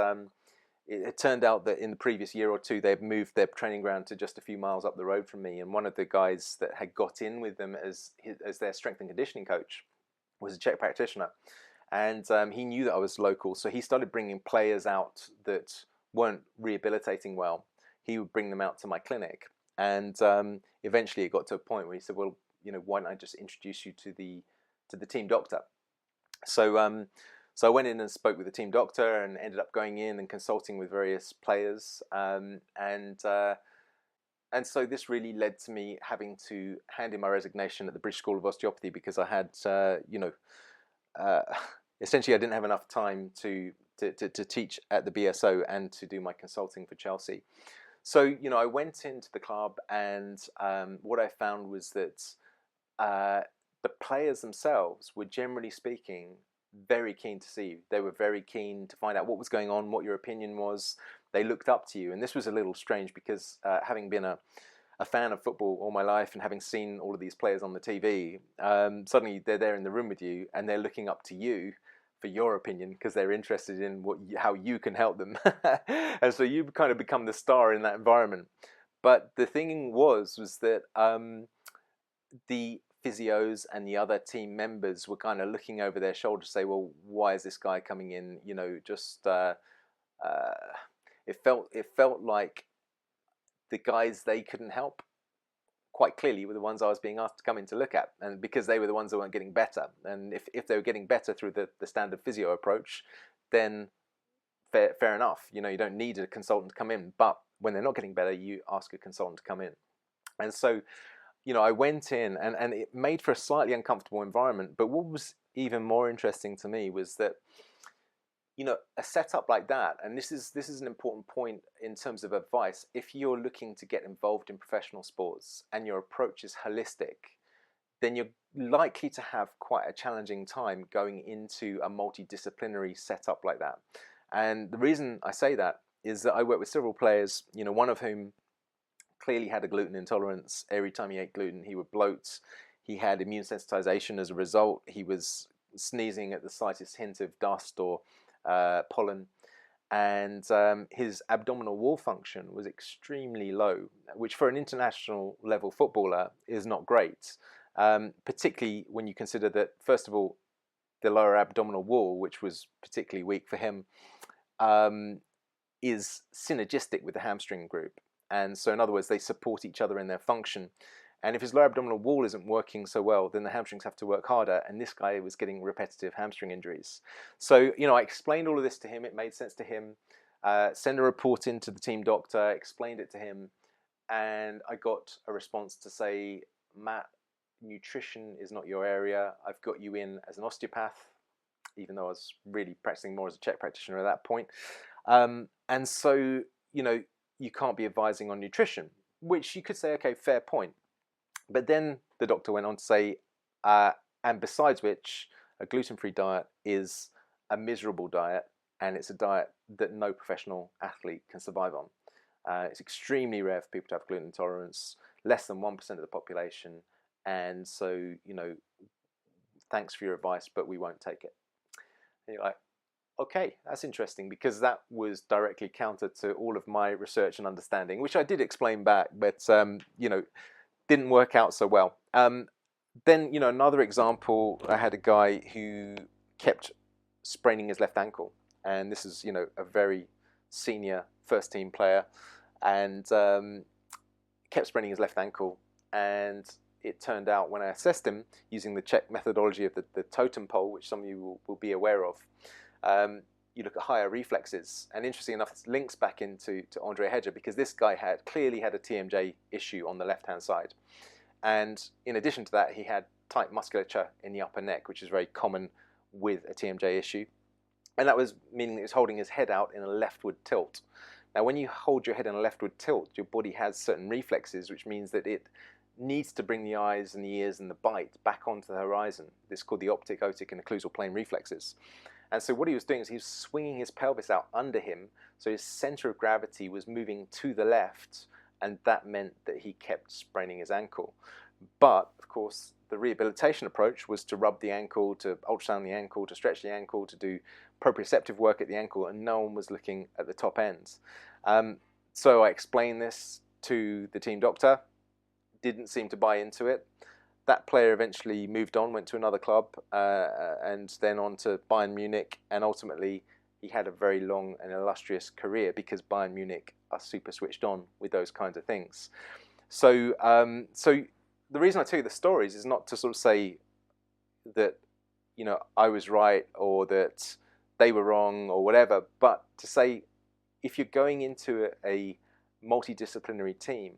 it turned out that in the previous year or two, they'd moved their training ground to just a few miles up the road from me. And one of the guys that had got in with them as their strength and conditioning coach was a Czech practitioner. And he knew that I was local, so he started bringing players out that weren't rehabilitating well. He would bring them out to my clinic. And eventually it got to a point where he said, "Well, why don't I just introduce you to the team doctor?" So I went in and spoke with the team doctor and ended up going in and consulting with various players. And so this really led to me having to hand in my resignation at the British School of Osteopathy, because I had, essentially I didn't have enough time to teach at the BSO and to do my consulting for Chelsea. So, I went into the club, and what I found was that the players themselves were, generally speaking, very keen to see you. They were very keen to find out what was going on, what your opinion was. They looked up to you. And this was a little strange because having been a fan of football all my life and having seen all of these players on the TV, suddenly they're there in the room with you and they're looking up to you for your opinion because they're interested in how you can help them. And so you kind of become the star in that environment. But the thing was that the physios and the other team members were kind of looking over their shoulder to say, "Well, why is this guy coming in?" It felt like the guys they couldn't help quite clearly were the ones I was being asked to come in to look at, and because they were the ones that weren't getting better. And if they were getting better through the standard physio approach, then fair enough. You don't need a consultant to come in. But when they're not getting better, you ask a consultant to come in. And so I went in, and it made for a slightly uncomfortable environment. But what was even more interesting to me was that, a setup like that, and this is an important point in terms of advice. If you're looking to get involved in professional sports and your approach is holistic, then you're likely to have quite a challenging time going into a multidisciplinary setup like that. And the reason I say that is that I work with several players, one of whom clearly had a gluten intolerance. Every time he ate gluten, he would bloat. He had immune sensitization as a result. He was sneezing at the slightest hint of dust or pollen. And his abdominal wall function was extremely low, which for an international level footballer is not great. Particularly when you consider that, first of all, the lower abdominal wall, which was particularly weak for him, is synergistic with the hamstring group. And so in other words, they support each other in their function. And if his lower abdominal wall isn't working so well, then the hamstrings have to work harder. And this guy was getting repetitive hamstring injuries. So, I explained all of this to him. It made sense to him. Send a report in to the team doctor, explained it to him. And I got a response to say, Matt, nutrition is not your area. I've got you in as an osteopath, even though I was really practicing more as a Czech practitioner at that point. And so, you can't be advising on nutrition, which you could say, okay, fair point. But then the doctor went on to say, and besides which, a gluten-free diet is a miserable diet, and it's a diet that no professional athlete can survive on. It's extremely rare for people to have gluten intolerance, less than 1% of the population, and so, thanks for your advice, but we won't take it. And you're like, okay, that's interesting, because that was directly counter to all of my research and understanding, which I did explain back, but didn't work out so well. Then, another example, I had a guy who kept spraining his left ankle, and this is, a very senior first team player, and kept spraining his left ankle. And it turned out, when I assessed him using the Czech methodology of the totem pole, which some of you will be aware of, you look at higher reflexes, and interesting enough, this links back into Andre Hedger, because this guy clearly had a TMJ issue on the left-hand side, and in addition to that, he had tight musculature in the upper neck, which is very common with a TMJ issue, and that was meaning that he was holding his head out in a leftward tilt. Now, when you hold your head in a leftward tilt, your body has certain reflexes, which means that it needs to bring the eyes and the ears and the bite back onto the horizon. This is called the optic, otic, and occlusal plane reflexes. And so what he was doing is he was swinging his pelvis out under him, so his center of gravity was moving to the left, and that meant that he kept spraining his ankle. But, of course, the rehabilitation approach was to rub the ankle, to ultrasound the ankle, to stretch the ankle, to do proprioceptive work at the ankle, and no one was looking at the top ends. So I explained this to the team doctor, didn't seem to buy into it. That player eventually moved on, went to another club, and then on to Bayern Munich, and ultimately he had a very long and illustrious career, because Bayern Munich are super switched on with those kinds of things. So, so the reason I tell you the stories is not to sort of say that, I was right or that they were wrong or whatever, but to say, if you're going into a multidisciplinary team,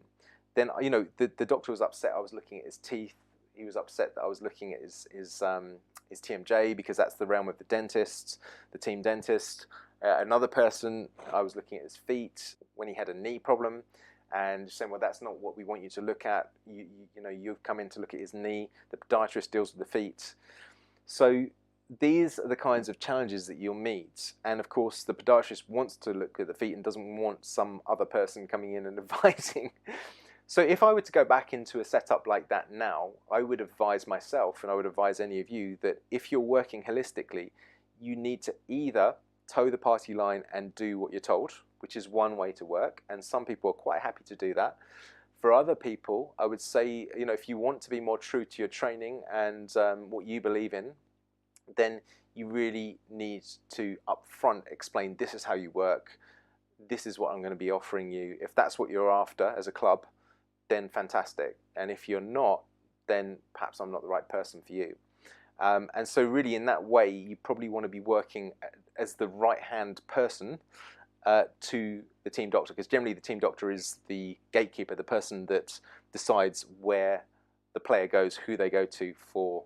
then, the doctor was upset I was looking at his teeth. He was upset that I was looking at his TMJ, because that's the realm of the dentist, the team dentist. Another person, I was looking at his feet when he had a knee problem, and saying, well, that's not what we want you to look at. You've come in to look at his knee. The podiatrist deals with the feet. So these are the kinds of challenges that you'll meet. And of course, the podiatrist wants to look at the feet and doesn't want some other person coming in and advising. So if I were to go back into a setup like that now, I would advise myself, and I would advise any of you, that if you're working holistically, you need to either toe the party line and do what you're told, which is one way to work, and some people are quite happy to do that. For other people, I would say, if you want to be more true to your training and what you believe in, then you really need to upfront explain, this is how you work, this is what I'm going to be offering you. If that's what you're after as a club, then fantastic. And if you're not, then perhaps I'm not the right person for you. And so really in that way, you probably want to be working as the right-hand person to the team doctor, because generally the team doctor is the gatekeeper, the person that decides where the player goes, who they go to for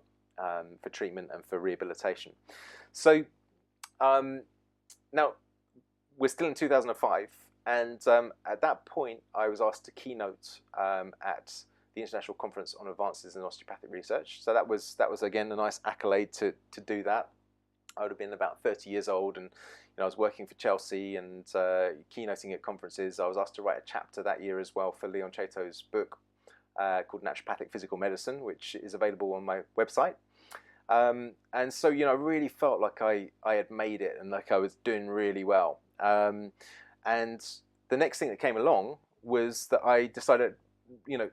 treatment and for rehabilitation. So now we're still in 2005. And at that point, I was asked to keynote at the International Conference on Advances in Osteopathic Research. So that was again a nice accolade to do that. I would have been about 30 years old, and I was working for Chelsea and keynoting at conferences. I was asked to write a chapter that year as well for Leon Chato's book called Naturopathic Physical Medicine, which is available on my website. And so I really felt like I had made it and like I was doing really well. And the next thing that came along was that I decided,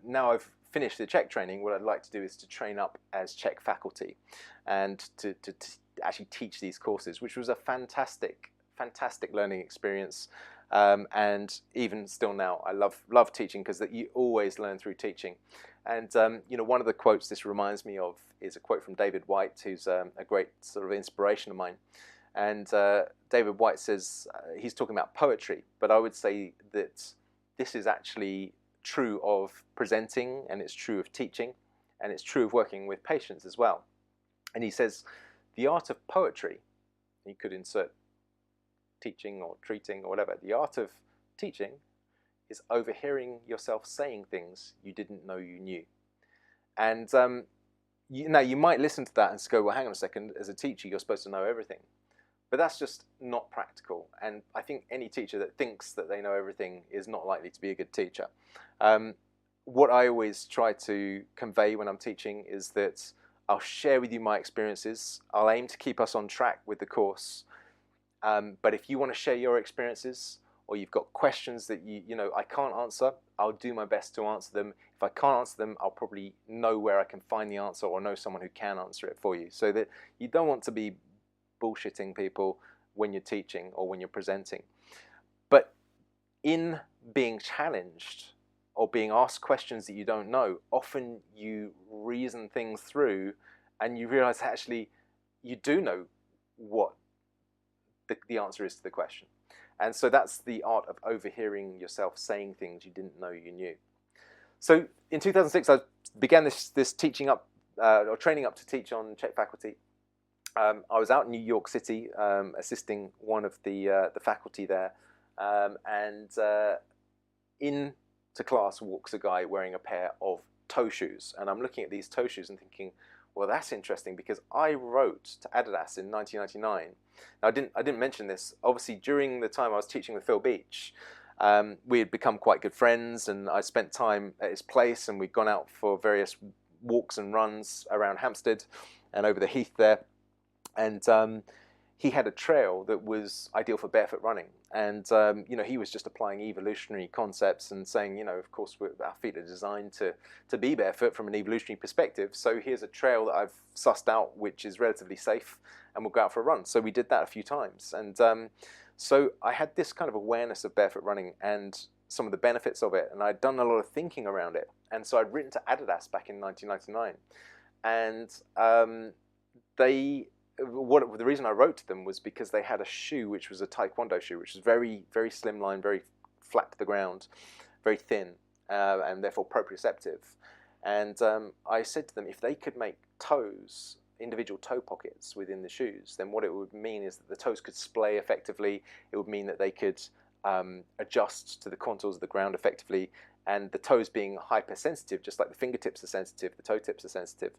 now I've finished the Czech training, what I'd like to do is to train up as Czech faculty and to actually teach these courses, which was a fantastic learning experience. And even still now, I love teaching because that you always learn through teaching. And one of the quotes this reminds me of is a quote from David White, who's a great sort of inspiration of mine. And David White says, he's talking about poetry, but I would say that this is actually true of presenting, and it's true of teaching, and it's true of working with patients as well. And he says, the art of poetry, you could insert teaching or treating or whatever, the art of teaching is overhearing yourself saying things you didn't know you knew. And now you might listen to that and go, well, hang on a second, as a teacher, you're supposed to know everything. But that's just not practical. And I think any teacher that thinks that they know everything is not likely to be a good teacher. What I always try to convey when I'm teaching is that I'll share with you my experiences. I'll aim to keep us on track with the course. But if you want to share your experiences, or you've got questions that I can't answer, I'll do my best to answer them. If I can't answer them, I'll probably know where I can find the answer, or know someone who can answer it for you. So that you don't want to be bullshitting people when you're teaching or when you're presenting. But in being challenged or being asked questions that you don't know, often you reason things through and you realize actually you do know what the answer is to the question. And so that's the art of overhearing yourself saying things you didn't know you knew. So in 2006, I began this teaching up or training up to teach on Czech faculty. I was out in New York City assisting one of the faculty there, and into class walks a guy wearing a pair of toe shoes, and I'm looking at these toe shoes and thinking, well, that's interesting because I wrote to Adidas in 1999. Now, I didn't mention this. Obviously, during the time I was teaching with Phil Beach, we had become quite good friends, and I spent time at his place, and we'd gone out for various walks and runs around Hampstead and over the heath there. And he had a trail that was ideal for barefoot running. And he was just applying evolutionary concepts and saying, of course, our feet are designed to be barefoot from an evolutionary perspective. So here's a trail that I've sussed out, which is relatively safe, and we'll go out for a run. So we did that a few times. And so I had this kind of awareness of barefoot running and some of the benefits of it. And I'd done a lot of thinking around it. And so I'd written to Adidas back in 1999. And the reason I wrote to them was because they had a shoe which was a taekwondo shoe, which was very, very slimline, very flat to the ground, very thin, and therefore proprioceptive. And I said to them, if they could make toes, individual toe pockets within the shoes, then what it would mean is that the toes could splay effectively. It would mean that they could adjust to the contours of the ground effectively. And the toes being hypersensitive, just like the fingertips are sensitive, the toe tips are sensitive,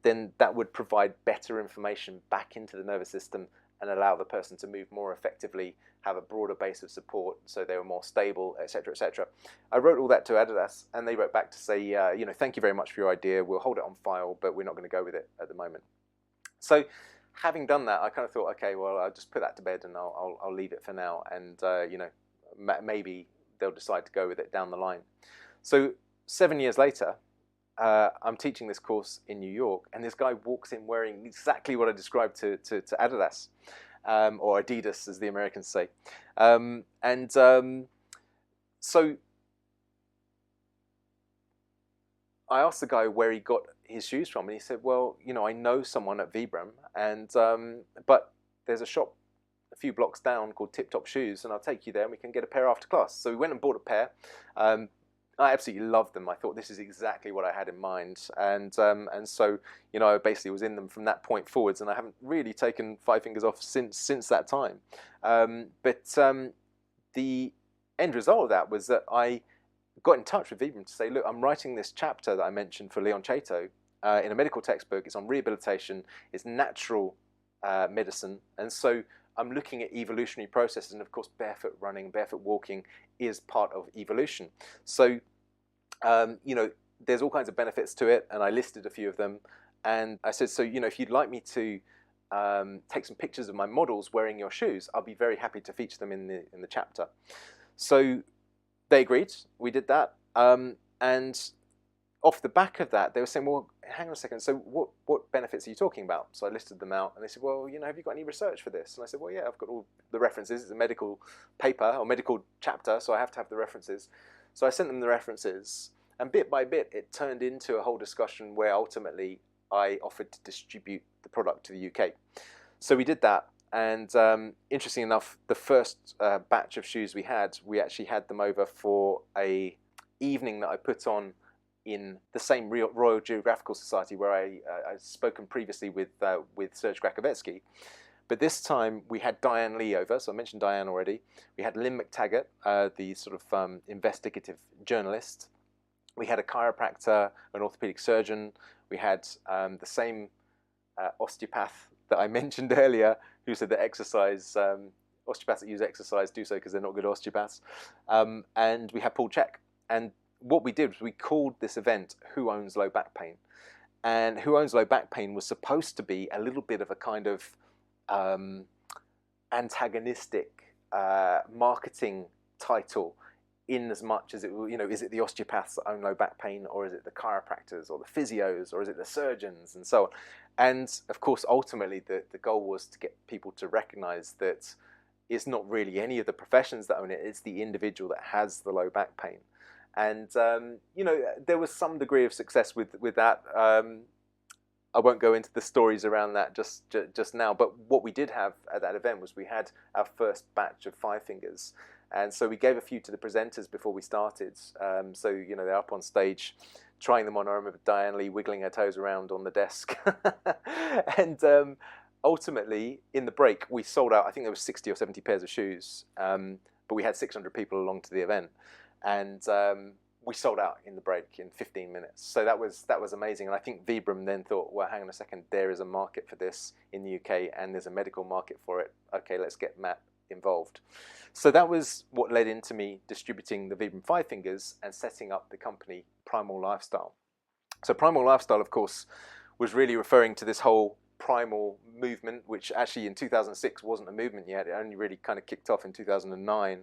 then that would provide better information back into the nervous system and allow the person to move more effectively, have a broader base of support, so they were more stable, etc., etc. I wrote all that to Adidas, and they wrote back to say, thank you very much for your idea. We'll hold it on file, but we're not going to go with it at the moment. So, having done that, I kind of thought, okay, well, I'll just put that to bed and I'll leave it for now, and maybe they'll decide to go with it down the line. So 7 years later, I'm teaching this course in New York, and this guy walks in wearing exactly what I described to Adidas, or Adidas, as the Americans say. So I asked the guy where he got his shoes from, and he said, well, I know someone at Vibram, and but there's a shop a few blocks down called Tip Top Shoes, and I'll take you there and we can get a pair after class. So we went and bought a pair. I absolutely loved them. I thought this is exactly what I had in mind, and so I basically was in them from that point forwards, and I haven't really taken five fingers off since that time. But the end result of that was that I got in touch with Vibram to say, look, I'm writing this chapter that I mentioned for Leon Chaito in a medical textbook. It's on rehabilitation. It's natural medicine, and so I'm looking at evolutionary processes, and of course barefoot running, barefoot walking is part of evolution. So there's all kinds of benefits to it, and I listed a few of them, and I said, so if you'd like me to take some pictures of my models wearing your shoes, I'll be very happy to feature them in the chapter. So they agreed. We did that, and off the back of that, they were saying, well, hang on a second, so what benefits are you talking about? So I listed them out, and they said, well, have you got any research for this? And I said, well, yeah, I've got all the references. It's a medical paper or medical chapter, so I have to have the references. So I sent them the references, and bit by bit, it turned into a whole discussion where ultimately I offered to distribute the product to the UK. So we did that, and interesting enough, the first batch of shoes we actually had them over for a evening that I put on in the same Royal Geographical Society where I'd spoken previously with Serge Grakovetsky. But this time we had Diane Lee over, so I mentioned Diane already. We had Lynn McTaggart, the sort of investigative journalist. We had a chiropractor, an orthopedic surgeon. We had the same osteopath that I mentioned earlier, who said that exercise, osteopaths that use exercise do so because they're not good osteopaths. And we had Paul Check. And what we did was we called this event Who Owns Low Back Pain? And Who Owns Low Back Pain was supposed to be a little bit of a kind of antagonistic marketing title, in as much as it, is it the osteopaths that own low back pain, or is it the chiropractors or the physios, or is it the surgeons, and so on. And of course, ultimately the goal was to get people to recognize that it's not really any of the professions that own it, it's the individual that has the low back pain. And there was some degree of success with that. I won't go into the stories around that just now, but what we did have at that event was we had our first batch of 5 fingers, and so we gave a few to the presenters before we started. So they're up on stage trying them on. I remember Diane Lee wiggling her toes around on the desk, and ultimately in the break we sold out. I think there was 60 or 70 pairs of shoes, but we had 600 people along to the event. And we sold out in the break in 15 minutes. So that was amazing. And I think Vibram then thought, well, hang on a second, there is a market for this in the UK, and there's a medical market for it. Okay, let's get Matt involved. So that was what led into me distributing the Vibram 5 fingers and setting up the company Primal Lifestyle. So Primal Lifestyle, of course, was really referring to this whole primal movement, which actually in 2006 wasn't a movement yet. It only really kind of kicked off in 2009.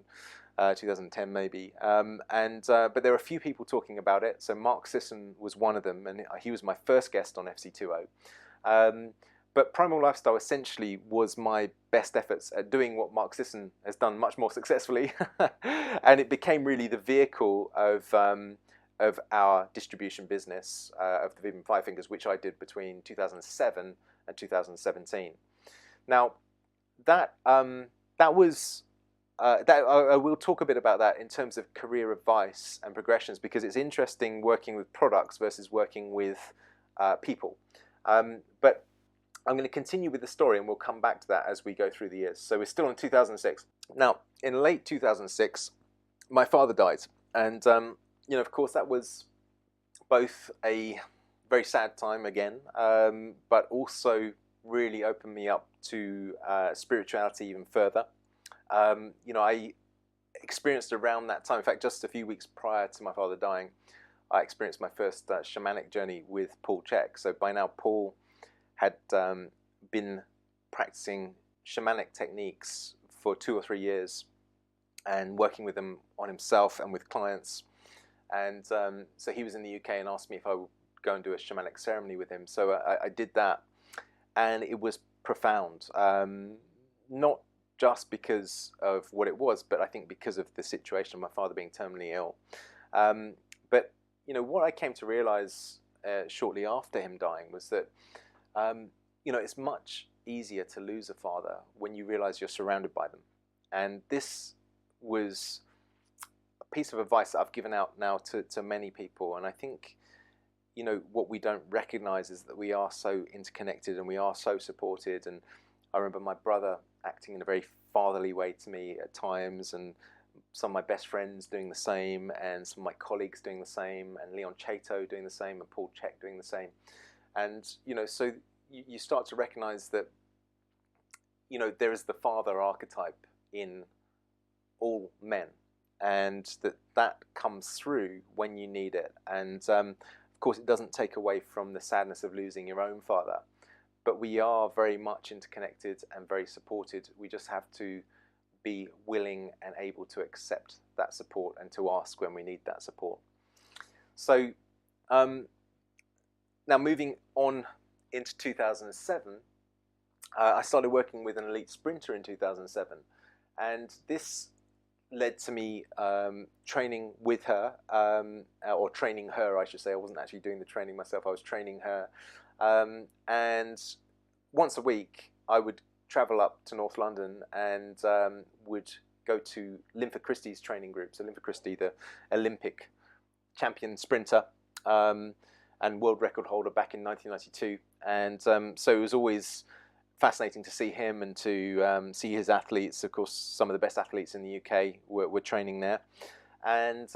2010 maybe, but there were a few people talking about it. So Mark Sisson was one of them, and he was my first guest on FC20. But Primal Lifestyle essentially was my best efforts at doing what Mark Sisson has done much more successfully, and it became really the vehicle of our distribution business of the Vibram 5 fingers, which I did between 2007 and 2017. Now, that was. I will talk a bit about that in terms of career advice and progressions, because it's interesting working with products versus working with people. But I'm going to continue with the story, and we'll come back to that as we go through the years. So we're still in 2006. Now, in late 2006, my father died. And, of course, that was both a very sad time again, but also really opened me up to spirituality even further. I experienced around that time, in fact, just a few weeks prior to my father dying, I experienced my first shamanic journey with Paul Check. So by now, Paul had been practicing shamanic techniques for 2 or 3 years and working with them on himself and with clients. And so he was in the UK and asked me if I would go and do a shamanic ceremony with him. So I did that, and it was profound. Not just because of what it was, but I think because of the situation of my father being terminally ill. But what I came to realize shortly after him dying was that it's much easier to lose a father when you realize you're surrounded by them. And this was a piece of advice that I've given out now to many people. And I think what we don't recognize is that we are so interconnected and we are so supported. And I remember my brother acting in a very fatherly way to me at times, and some of my best friends doing the same, and some of my colleagues doing the same, and Leon Chato doing the same, and Paul Check doing the same. And so you start to recognize that there is the father archetype in all men, and that comes through when you need it. And of course, it doesn't take away from the sadness of losing your own father. But we are very much interconnected and very supported. We just have to be willing and able to accept that support and to ask when we need that support. So Now moving on into 2007, I started working with an elite sprinter in 2007, and this led to me training with her, or training her, I should say. I wasn't actually doing the training myself, I was training her. And once a week, I would travel up to North London and would go to Linford Christie's training group. So Linford Christie, the Olympic champion sprinter and world record holder back in 1992. And so it was always fascinating to see him and to see his athletes. Of course, some of the best athletes in the UK were training there. And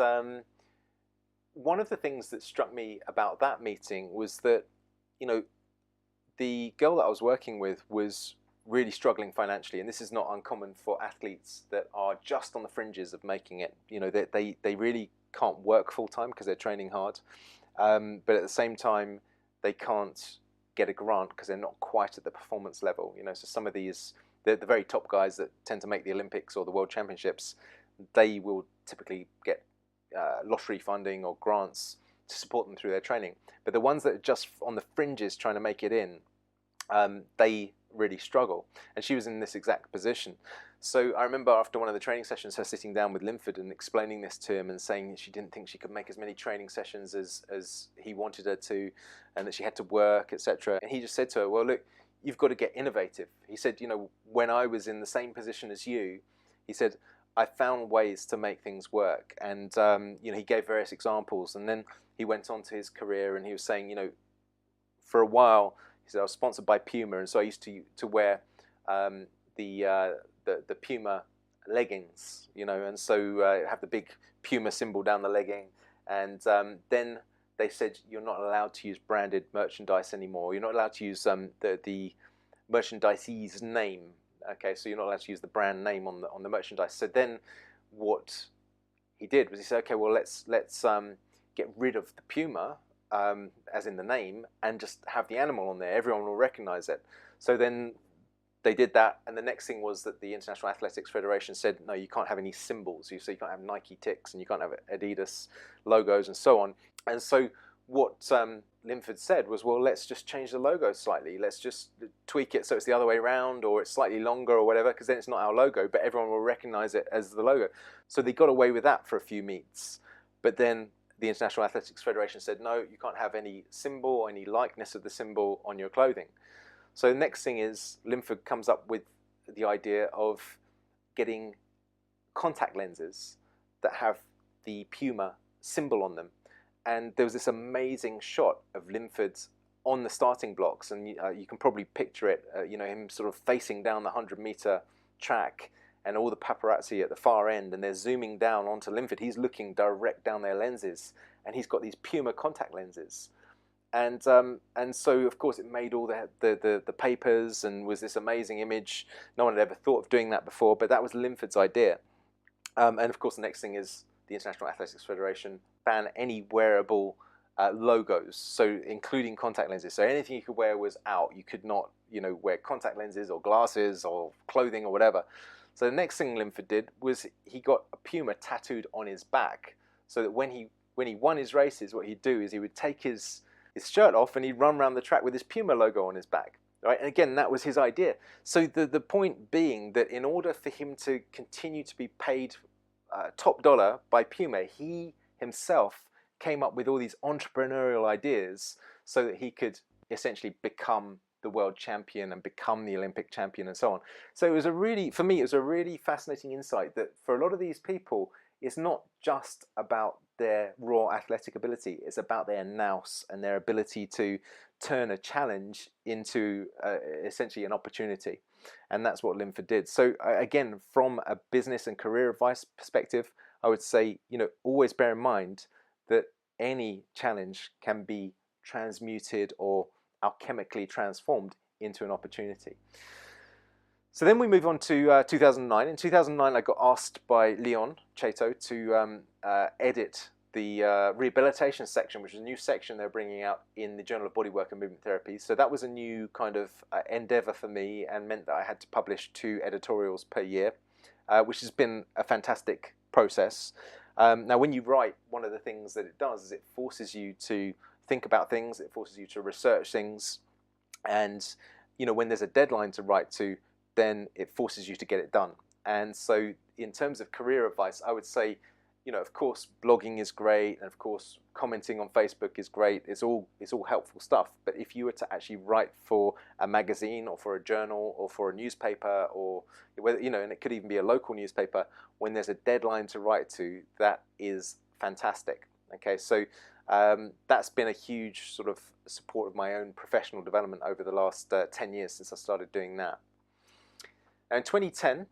one of the things that struck me about that meeting was that, you know, the girl that I was working with was really struggling financially, and this is not uncommon for athletes that are just on the fringes of making it. You know, they really can't work full time because they're training hard, but at the same time they can't get a grant because they're not quite at the performance level. You know, so some of these, the very top guys that tend to make the Olympics or the World Championships, they will typically get lottery funding or grants to support them through their training. But the ones that are just on the fringes trying to make it in, they really struggle. And she was in this exact position. So I remember after one of the training sessions, her sitting down with Linford and explaining this to him and saying that she didn't think she could make as many training sessions as he wanted her to, and that she had to work, etc. And he just said to her, well, look, you've got to get innovative. He said, you know, when I was in the same position as you, he said, I found ways to make things work. And, you know, he gave various examples. And then he went on to his career and he was saying, you know, for a while, he said, I was sponsored by Puma. And so I used to wear the Puma leggings, you know, and so have the big Puma symbol down the legging. And then they said, you're not allowed to use branded merchandise anymore. You're not allowed to use the merchandisee's name. Okay, so you're not allowed to use the brand name on the merchandise. So then what he did was he said, okay, well, let's get rid of the Puma, as in the name, and just have the animal on there. Everyone will recognize it. So then they did that, and the next thing was that the International Athletics Federation said, no, you can't have any symbols. So you can't have Nike ticks, and you can't have Adidas logos, and so on. And so what Linford said was, well, let's just change the logo slightly. Let's just tweak it so it's the other way around, or it's slightly longer or whatever, because then it's not our logo, but everyone will recognize it as the logo. So they got away with that for a few meets. But then the International Athletics Federation said, no, you can't have any symbol or any likeness of the symbol on your clothing. So the next thing is Linford comes up with the idea of getting contact lenses that have the Puma symbol on them. And there was this amazing shot of Linford on the starting blocks, and you can probably picture it, you know, him sort of facing down the 100-meter track, and all the paparazzi at the far end, and they're zooming down onto Linford. He's looking direct down their lenses, and he's got these Puma contact lenses. And so, of course, it made all the papers and was this amazing image. No one had ever thought of doing that before, but that was Linford's idea. And, of course, the next thing is the International Athletics Federation ban any wearable logos, so including contact lenses. So anything you could wear was out. You could not, you know, wear contact lenses or glasses or clothing or whatever. So the next thing Linford did was he got a Puma tattooed on his back, so that when he won his races, what he'd do is he would take his shirt off and he'd run around the track with his Puma logo on his back. Right? And again, that was his idea. So the point being that in order for him to continue to be paid top dollar by Puma, he himself came up with all these entrepreneurial ideas so that he could essentially become the world champion and become the Olympic champion and so on. So it was for me, it was a really fascinating insight that for a lot of these people, it's not just about their raw athletic ability, it's about their nous and their ability to turn a challenge into essentially an opportunity. And that's what Linford did. So again, from a business and career advice perspective, I would say, you know, always bear in mind that any challenge can be transmuted or alchemically transformed into an opportunity. So then we move on to 2009. In 2009, I got asked by Leon Chateau to edit the rehabilitation section, which is a new section they're bringing out in the Journal of Bodywork and Movement Therapy. So that was a new kind of endeavor for me, and meant that I had to publish 2 editorials per year, which has been a fantastic process. Now, when you write, one of the things that it does is it forces you to think about things, it forces you to research things, and when there's a deadline to write to, then it forces you to get it done. And so in terms of career advice, I would say, of course blogging is great, and of course commenting on Facebook is great. It's all helpful stuff. But if you were to actually write for a magazine or for a journal or for a newspaper, or whether and it could even be a local newspaper, when there's a deadline to write to, that is fantastic. Okay, so that's been a huge sort of support of my own professional development over the last 10 years since I started doing that. Now in 2010,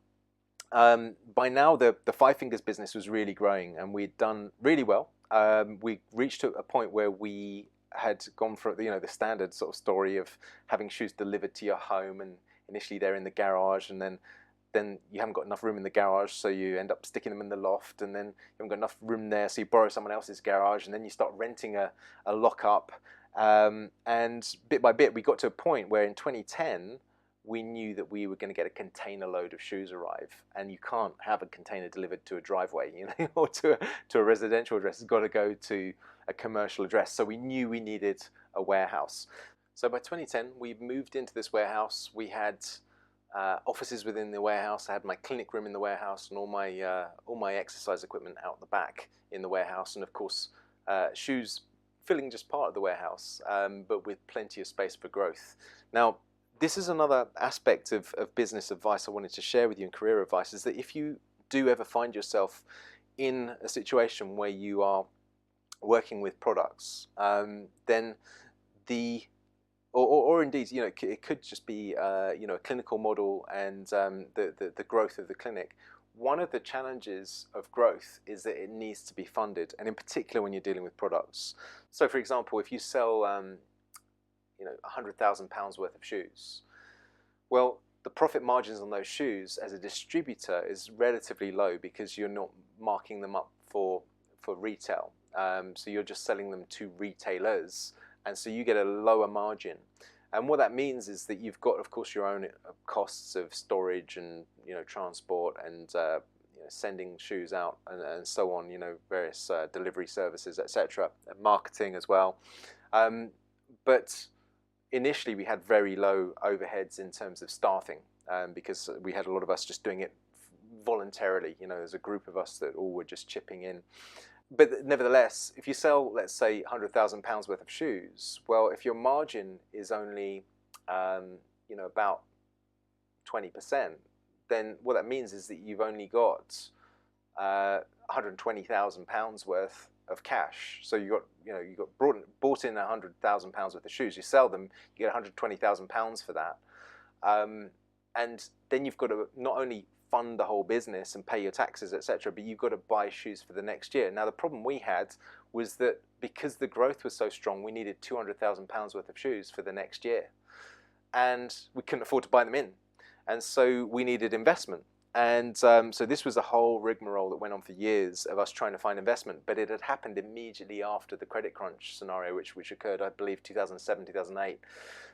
by now the Five Fingers business was really growing, and we'd done really well. We reached a point where we had gone for the standard sort of story of having shoes delivered to your home, and initially they're in the garage, and then you haven't got enough room in the garage, so you end up sticking them in the loft, and then you haven't got enough room there, so you borrow someone else's garage, and then you start renting a lock-up. And bit by bit, we got to a point where in 2010, we knew that we were going to get a container load of shoes arrive, and you can't have a container delivered to a driveway, or to a residential address. It's got to go to a commercial address. So we knew we needed a warehouse. So by 2010, we moved into this warehouse. We had offices within the warehouse. I had my clinic room in the warehouse, and all my exercise equipment out the back in the warehouse, and of course shoes filling just part of the warehouse, but with plenty of space for growth. Now, this is another aspect of business advice I wanted to share with you, and career advice, is that if you do ever find yourself in a situation where you are working with products, then or indeed, it could just be a clinical model and the growth of the clinic. One of the challenges of growth is that it needs to be funded, and in particular when you're dealing with products. So, for example, if you sell £100,000 worth of shoes, well, the profit margins on those shoes as a distributor is relatively low, because you're not marking them up for retail. So you're just selling them to retailers, and so you get a lower margin. And what that means is that you've got, of course, your own costs of storage and transport and sending shoes out and so on. Various delivery services, etc., and marketing as well. But initially, we had very low overheads in terms of staffing, because we had a lot of us just doing it voluntarily. There's a group of us that all were just chipping in. But nevertheless, if you sell, let's say, £100,000 worth of shoes, well, if your margin is only, about 20%, then what that means is that you've only got £120,000 worth of cash. So you got bought in £100,000 worth of shoes. You sell them, you get £120,000 for that, and then you've got to not only fund the whole business and pay your taxes, etc., but you've got to buy shoes for the next year. Now, the problem we had was that because the growth was so strong, we needed £200,000 worth of shoes for the next year, and we couldn't afford to buy them in, and so we needed investment. And so this was a whole rigmarole that went on for years of us trying to find investment, but it had happened immediately after the credit crunch scenario, which occurred, I believe, 2007, 2008.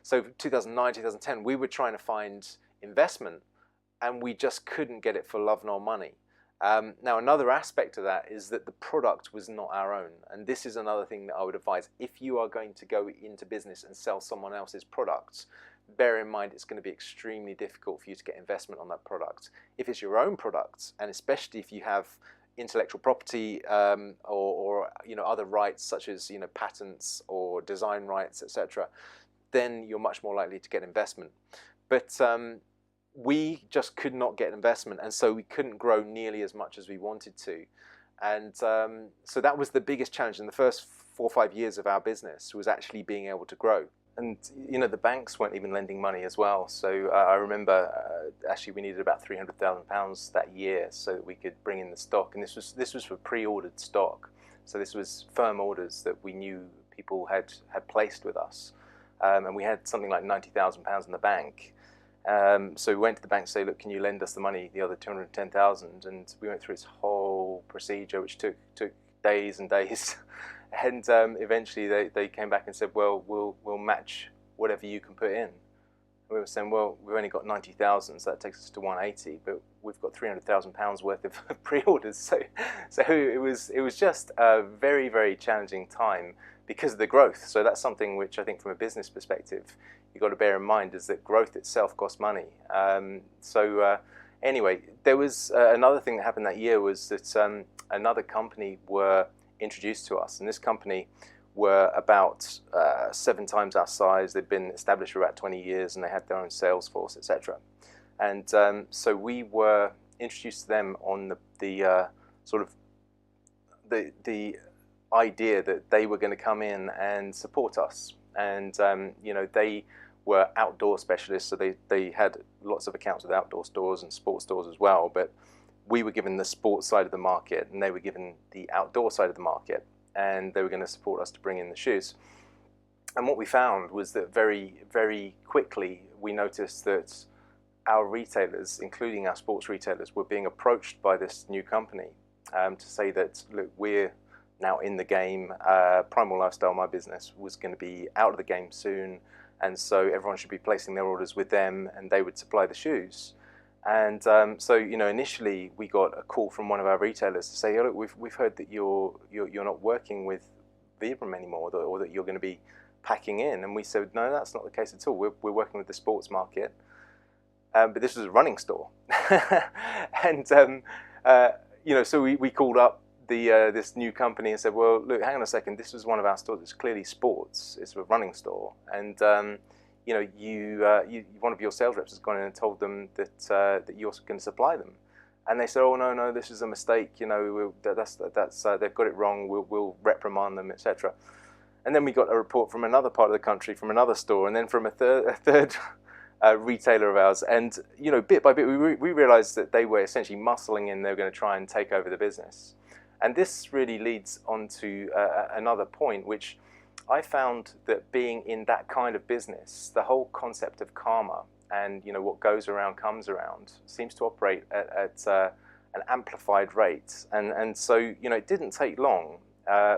So 2009, 2010, we were trying to find investment, and we just couldn't get it for love nor money. Now, another aspect of that is that the product was not our own, and this is another thing that I would advise. If you are going to go into business and sell someone else's products, bear in mind it's going to be extremely difficult for you to get investment on that product. If it's your own product, and especially if you have intellectual property or other rights such as patents or design rights, etc., then you're much more likely to get investment. But we just could not get investment, and so we couldn't grow nearly as much as we wanted to. And so that was the biggest challenge in the first 4 or 5 years of our business, was actually being able to grow. And the banks weren't even lending money as well. So I remember actually we needed about £300,000 that year so that we could bring in the stock. And this was for pre-ordered stock. So this was firm orders that we knew people had placed with us. And we had something like £90,000 in the bank. So we went to the bank to say, look, can you lend us the money, the other 210,000? And we went through this whole procedure, which took days and days. And eventually they came back and said, well, we'll match whatever you can put in. We were saying, well, we've only got 90,000, so that takes us to 180, but we've got £300,000 worth of pre-orders. So it was just a very, very challenging time because of the growth. So that's something which I think from a business perspective, you've got to bear in mind, is that growth itself costs money. Anyway, there was another thing that happened that year was that another company were introduced to us, and this company were about 7 times our size. They'd been established for about 20 years and they had their own sales force, etc. And so we were introduced to them on the sort of the idea that they were going to come in and support us. And you know, they were outdoor specialists, so they had lots of accounts with outdoor stores and sports stores as well. But we were given the sports side of the market and they were given the outdoor side of the market, and they were going to support us to bring in the shoes. And what we found was that very, very quickly we noticed that our retailers, including our sports retailers, were being approached by this new company to say that, look, we're now in the game. Primal Lifestyle, my business, was going to be out of the game soon, and so everyone should be placing their orders with them and they would supply the shoes. And so, you know, initially we got a call from one of our retailers to say, oh, look, we've heard that you're not working with Vibram anymore, or that you're going to be packing in. And we said, no, that's not the case at all. We're working with the sports market. But this was a running store. And, you know, so we called up this new company and said, well, look, hang on a second. This was one of our stores. It's clearly sports. It's a running store. And, you know, one of your sales reps has gone in and told them that you're going to supply them, and they said, "Oh no, this is a mistake. You know, that's they've got it wrong. We'll reprimand them, etc." And then we got a report from another part of the country, from another store, and then from a third retailer of ours. And you know, bit by bit, we realised that they were essentially muscling in. They were going to try and take over the business, and this really leads on to another point, which I found that being in that kind of business, the whole concept of karma and, you know, what goes around comes around seems to operate at an amplified rate. And so, you know, it didn't take long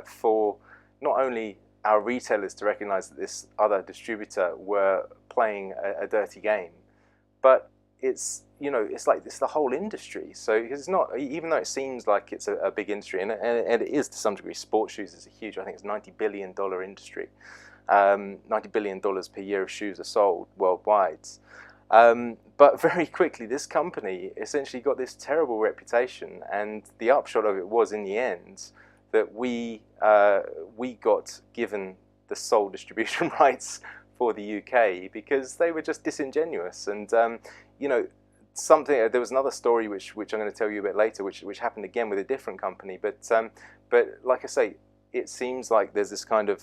for not only our retailers to recognize that this other distributor were playing a dirty game, but it's, you know, it's like it's the whole industry. So it's not, even though it seems like it's a big industry, and it is to some degree. Sports shoes is a huge, I think it's $90 billion industry. $90 billion per year of shoes are sold worldwide. But very quickly, this company essentially got this terrible reputation, and the upshot of it was, in the end, that we got given the sole distribution rights for the UK because they were just disingenuous. And you know, there was another story which I'm going to tell you a bit later, which happened again with a different company. But like I say, it seems like there's this kind of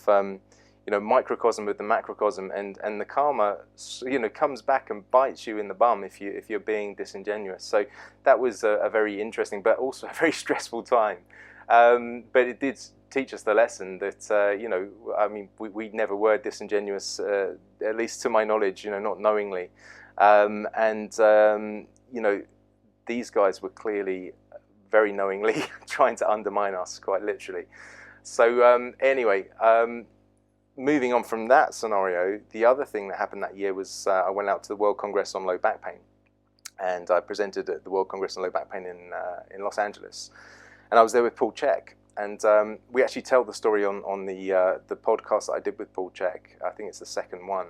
you know, microcosm of the macrocosm, and the karma, you know, comes back and bites you in the bum if you're being disingenuous. So that was a very interesting, but also a very stressful time. But it did teach us the lesson that you know, I mean, we never were disingenuous, at least to my knowledge, you know, not knowingly. You know, these guys were clearly very knowingly trying to undermine us, quite literally. So anyway, moving on from that scenario, the other thing that happened that year was I went out to the World Congress on Low Back Pain, and I presented at the World Congress on Low Back Pain in Los Angeles, and I was there with Paul Check. And we actually tell the story on the podcast that I did with Paul Check. I think it's the second one.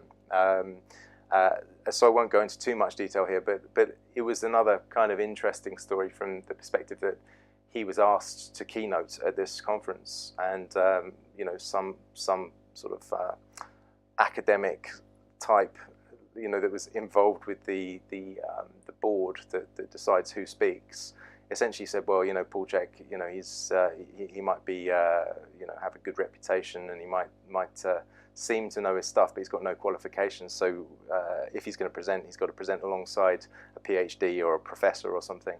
So I won't go into too much detail here, but it was another kind of interesting story from the perspective that he was asked to keynote at this conference, and you know, some sort of academic type, you know, that was involved with the board that decides who speaks, essentially said, well, you know, Paul Check, you know, he might be, you know, have a good reputation, and he might seem to know his stuff, but he's got no qualifications. So if he's going to present, he's got to present alongside a PhD or a professor or something.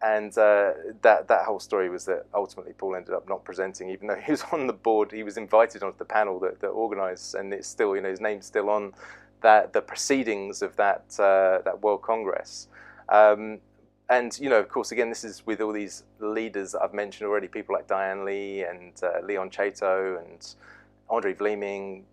And that whole story was that ultimately Paul ended up not presenting, even though he was on the board. He was invited onto the panel that organised, and it's still, you know, his name's still on the proceedings of that World Congress. And, you know, of course, again, this is with all these leaders that I've mentioned already, people like Diane Lee and Leon Chaito Andre Vleeming,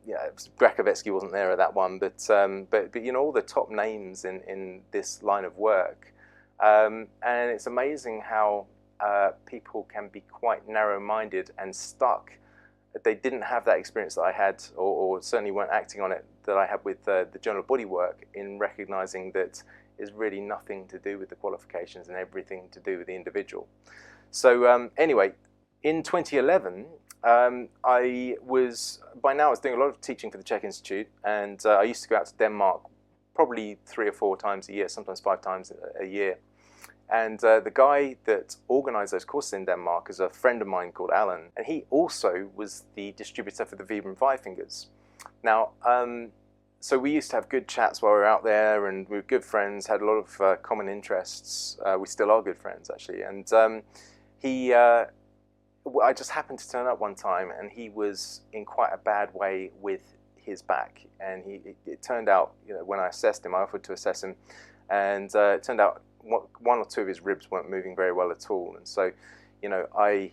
Grakovetsky wasn't there at that one, but all the top names in this line of work, and it's amazing how people can be quite narrow-minded and stuck. They didn't have that experience that I had, or certainly weren't acting on it that I had with the general body work, in recognizing that it's really nothing to do with the qualifications and everything to do with the individual. So anyway, in 2011, I was doing a lot of teaching for the Czech Institute, and I used to go out to Denmark probably 3 or 4 times a year, sometimes 5 times a year. And the guy that organised those courses in Denmark is a friend of mine called Alan, and he also was the distributor for the Vibram Five Fingers. Now, so we used to have good chats while we were out there, and we were good friends, had a lot of common interests. We still are good friends, actually. And I just happened to turn up one time, and he was in quite a bad way with his back. And it turned out, when I assessed him, I offered to assess him, and it turned out 1 or 2 of his ribs weren't moving very well at all. And so, I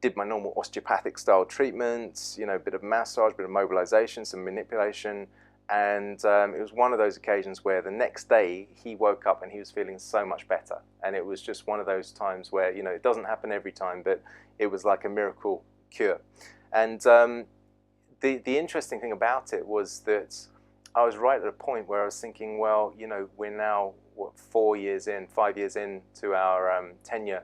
did my normal osteopathic style treatments, a bit of massage, a bit of mobilization, some manipulation. And it was one of those occasions where the next day he woke up and he was feeling so much better. And it was just one of those times where, it doesn't happen every time, but it was like a miracle cure. And the interesting thing about it was that I was right at a point where I was thinking, well, we're now, 5 years into our tenure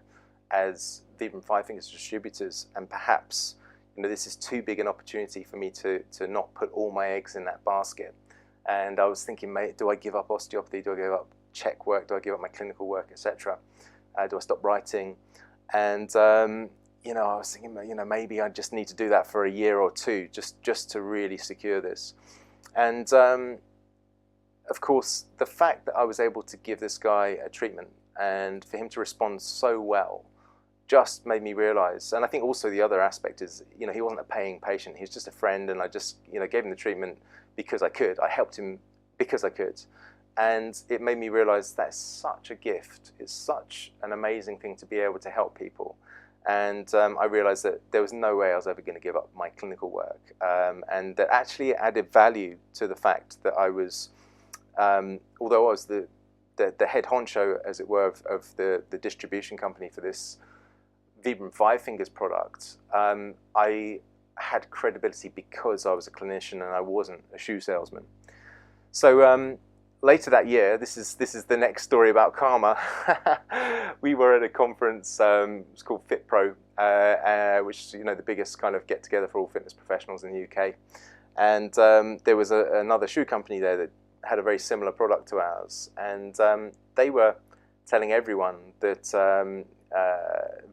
as Vibram Five Fingers distributors, and perhaps this is too big an opportunity for me to not put all my eggs in that basket. And I was thinking, mate, do I give up osteopathy? Do I give up Czech work? Do I give up my clinical work, etc.? Do I stop writing? And I was thinking, maybe I just need to do that for a year or 2, just to really secure this. And of course, the fact that I was able to give this guy a treatment and for him to respond so well just made me realize, and I think also the other aspect is, he wasn't a paying patient. He was just a friend, and I just, gave him the treatment because I could. I helped him because I could. And it made me realize that's such a gift. It's such an amazing thing to be able to help people. And I realized that there was no way I was ever going to give up my clinical work. And that actually it added value to the fact that I was, although I was the head honcho, as it were, of the distribution company for this Vibram Five Fingers product, I had credibility because I was a clinician and I wasn't a shoe salesman. So later that year, this is the next story about karma. We were at a conference, it's called FitPro, which is the biggest kind of get together for all fitness professionals in the UK. And there was another shoe company there that had a very similar product to ours, and they were telling everyone that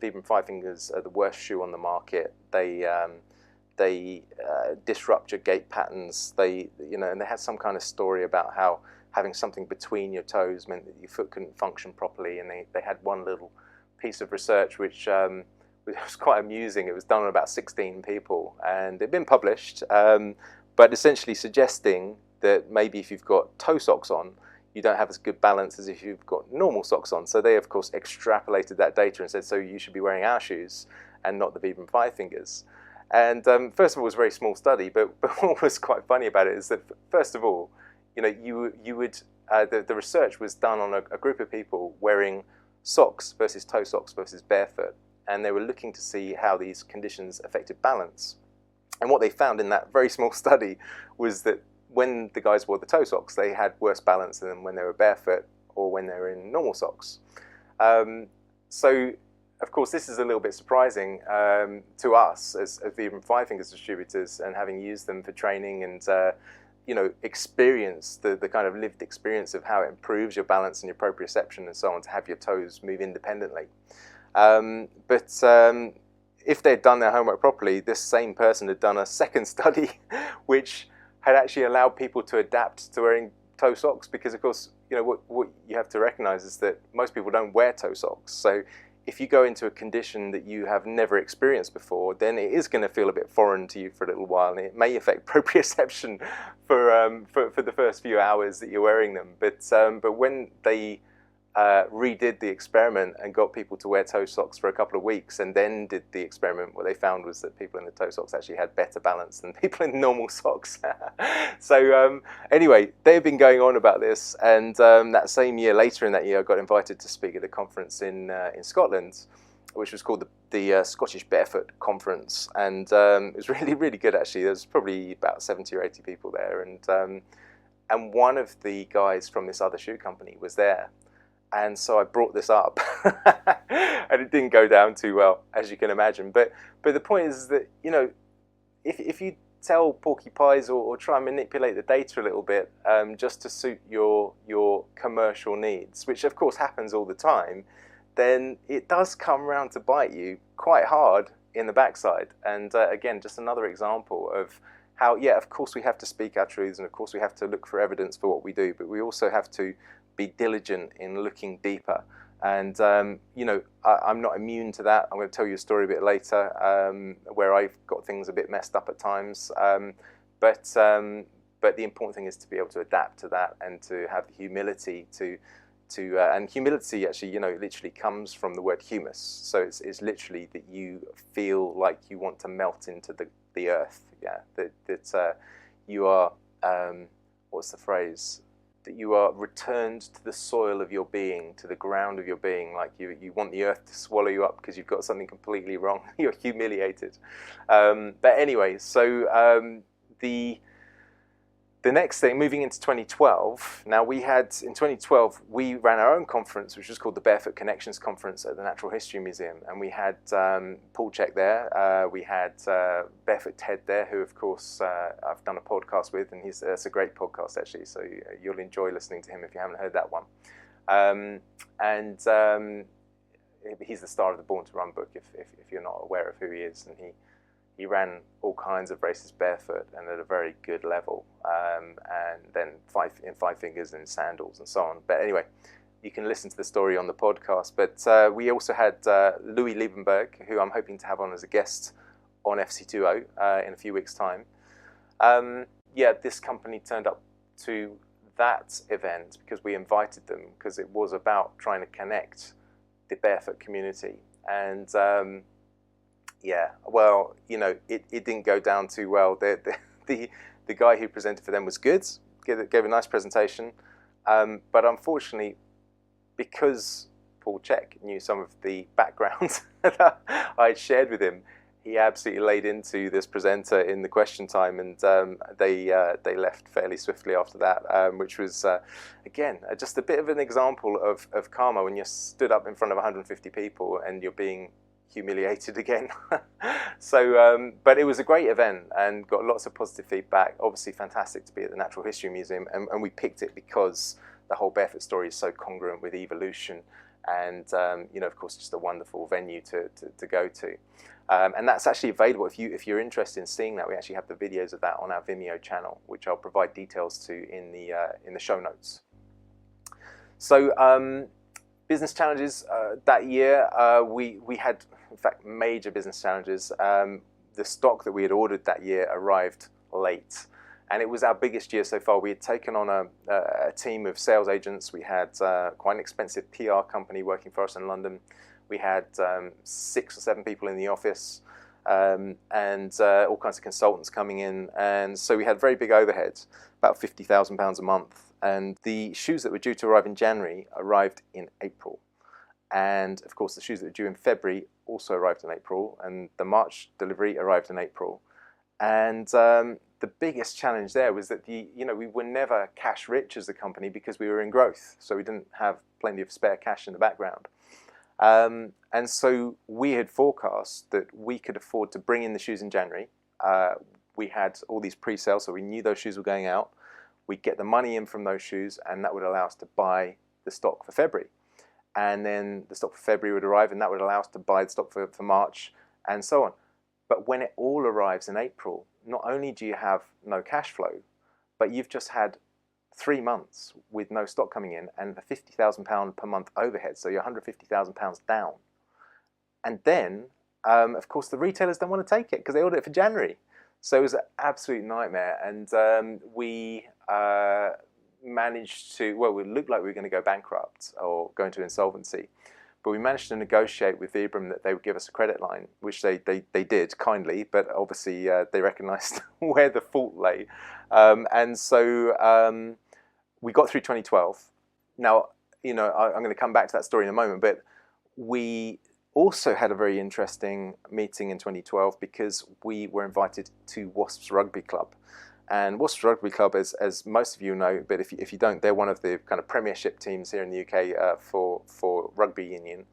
Vibram Five Fingers are the worst shoe on the market. They disrupt your gait patterns. And they had some kind of story about how having something between your toes meant that your foot couldn't function properly. And they had one little piece of research which was quite amusing. It was done on about 16 people, and it'd been published, but essentially suggesting that maybe if you've got toe socks on, you don't have as good balance as if you've got normal socks on. So they, of course, extrapolated that data and said, so you should be wearing our shoes and not the Vibram Five Fingers. And first of all, it was a very small study, but what was quite funny about it is that, first of all, you would, the research was done on a group of people wearing socks versus toe socks versus barefoot, and they were looking to see how these conditions affected balance. And what they found in that very small study was that when the guys wore the toe socks, they had worse balance than when they were barefoot or when they were in normal socks. So, of course, this is a little bit surprising to us as Vibram Five Fingers distributors, and having used them for training and experience the kind of lived experience of how it improves your balance and your proprioception and so on, to have your toes move independently. But if they'd done their homework properly, this same person had done a second study which had actually allowed people to adapt to wearing toe socks, because, of course, what you have to recognize is that most people don't wear toe socks. So if you go into a condition that you have never experienced before, then it is going to feel a bit foreign to you for a little while, and it may affect proprioception for the first few hours that you're wearing them. But when they redid the experiment and got people to wear toe socks for a couple of weeks, and then did the experiment. What they found was that people in the toe socks actually had better balance than people in normal socks. So anyway, they've been going on about this, and that same year, later in that year, I got invited to speak at a conference in Scotland, which was called the Scottish Barefoot Conference, and it was really, really good actually. There was probably about 70 or 80 people there, and one of the guys from this other shoe company was there. And so I brought this up, and it didn't go down too well, as you can imagine. But the point is that, you know, if you tell porcupines or try and manipulate the data a little bit just to suit your commercial needs, which of course happens all the time, then it does come around to bite you quite hard in the backside. And again, just another example of how, yeah, of course we have to speak our truths, and of course we have to look for evidence for what we do, but we also have to be diligent in looking deeper. And you know, I'm not immune to that. I'm going to tell you a story a bit later where I've got things a bit messed up at times. But the important thing is to be able to adapt to that and to have the humility and humility actually, you know, literally comes from the word humus. So it's literally that you feel like you want to melt into the earth. Yeah, that you are, what's the phrase? That you are returned to the soil of your being, to the ground of your being, like you want the earth to swallow you up because you've got something completely wrong. You're humiliated. But anyway, so the next thing, moving into 2012, now in 2012, we ran our own conference, which was called the Barefoot Connections Conference at the Natural History Museum. And we had Paul Check there, we had Barefoot Ted there, who of course I've done a podcast with, and it's a great podcast actually, so you'll enjoy listening to him if you haven't heard that one. He's the star of the Born to Run book, if you're not aware of who he is, and he ran all kinds of races barefoot and at a very good level, and then in five fingers and sandals and so on. But anyway, you can listen to the story on the podcast. But we also had Louis Liebenberg, who I'm hoping to have on as a guest on FC20 in a few weeks' time. Yeah, this company turned up to that event because we invited them, because it was about trying to connect the barefoot community. And yeah, well, you know, it didn't go down too well. The guy who presented for them was good, gave a nice presentation, but unfortunately, because Paul Check knew some of the background that I had shared with him, he absolutely laid into this presenter in the question time, and they left fairly swiftly after that, which was, again, just a bit of an example of karma when you're stood up in front of 150 people and you're being humiliated again. So, but it was a great event and got lots of positive feedback. Obviously fantastic to be at the Natural History Museum, and we picked it because the whole barefoot story is so congruent with evolution, and you know, of course, just a wonderful venue to go to. And that's actually available if you're interested in seeing that. We actually have the videos of that on our Vimeo channel, which I'll provide details to in the show notes. So business challenges that year, we had, in fact, major business challenges. The stock that we had ordered that year arrived late, and it was our biggest year so far. We had taken on a team of sales agents. We had quite an expensive PR company working for us in London. We had 6 or 7 people in the office, and all kinds of consultants coming in, and so we had very big overheads, about £50,000 a month. And the shoes that were due to arrive in January arrived in April. And of course, the shoes that were due in February also arrived in April, and the March delivery arrived in April. And the biggest challenge there was that we were never cash rich as a company because we were in growth, so we didn't have plenty of spare cash in the background. And so we had forecast that we could afford to bring in the shoes in January. We had all these pre-sales, so we knew those shoes were going out. We'd get the money in from those shoes, and that would allow us to buy the stock for February. And then the stock for February would arrive, and that would allow us to buy the stock for March, and so on. But when it all arrives in April, not only do you have no cash flow, but you've just had 3 months with no stock coming in and a £50,000 per month overhead, so you're £150,000 down. And then, of course, the retailers don't want to take it because they ordered it for January. So it was an absolute nightmare, and we managed to, well, it looked like we were going to go bankrupt or go into insolvency. But we managed to negotiate with Vibram that they would give us a credit line, which they did kindly, but obviously they recognised where the fault lay. And so we got through 2012. Now, I'm going to come back to that story in a moment, but we also had a very interesting meeting in 2012 because we were invited to Wasp's Rugby Club. And Wasp's Rugby Club, as most of you know, but if you don't, they're one of the kind of premiership teams here in the UK for rugby union,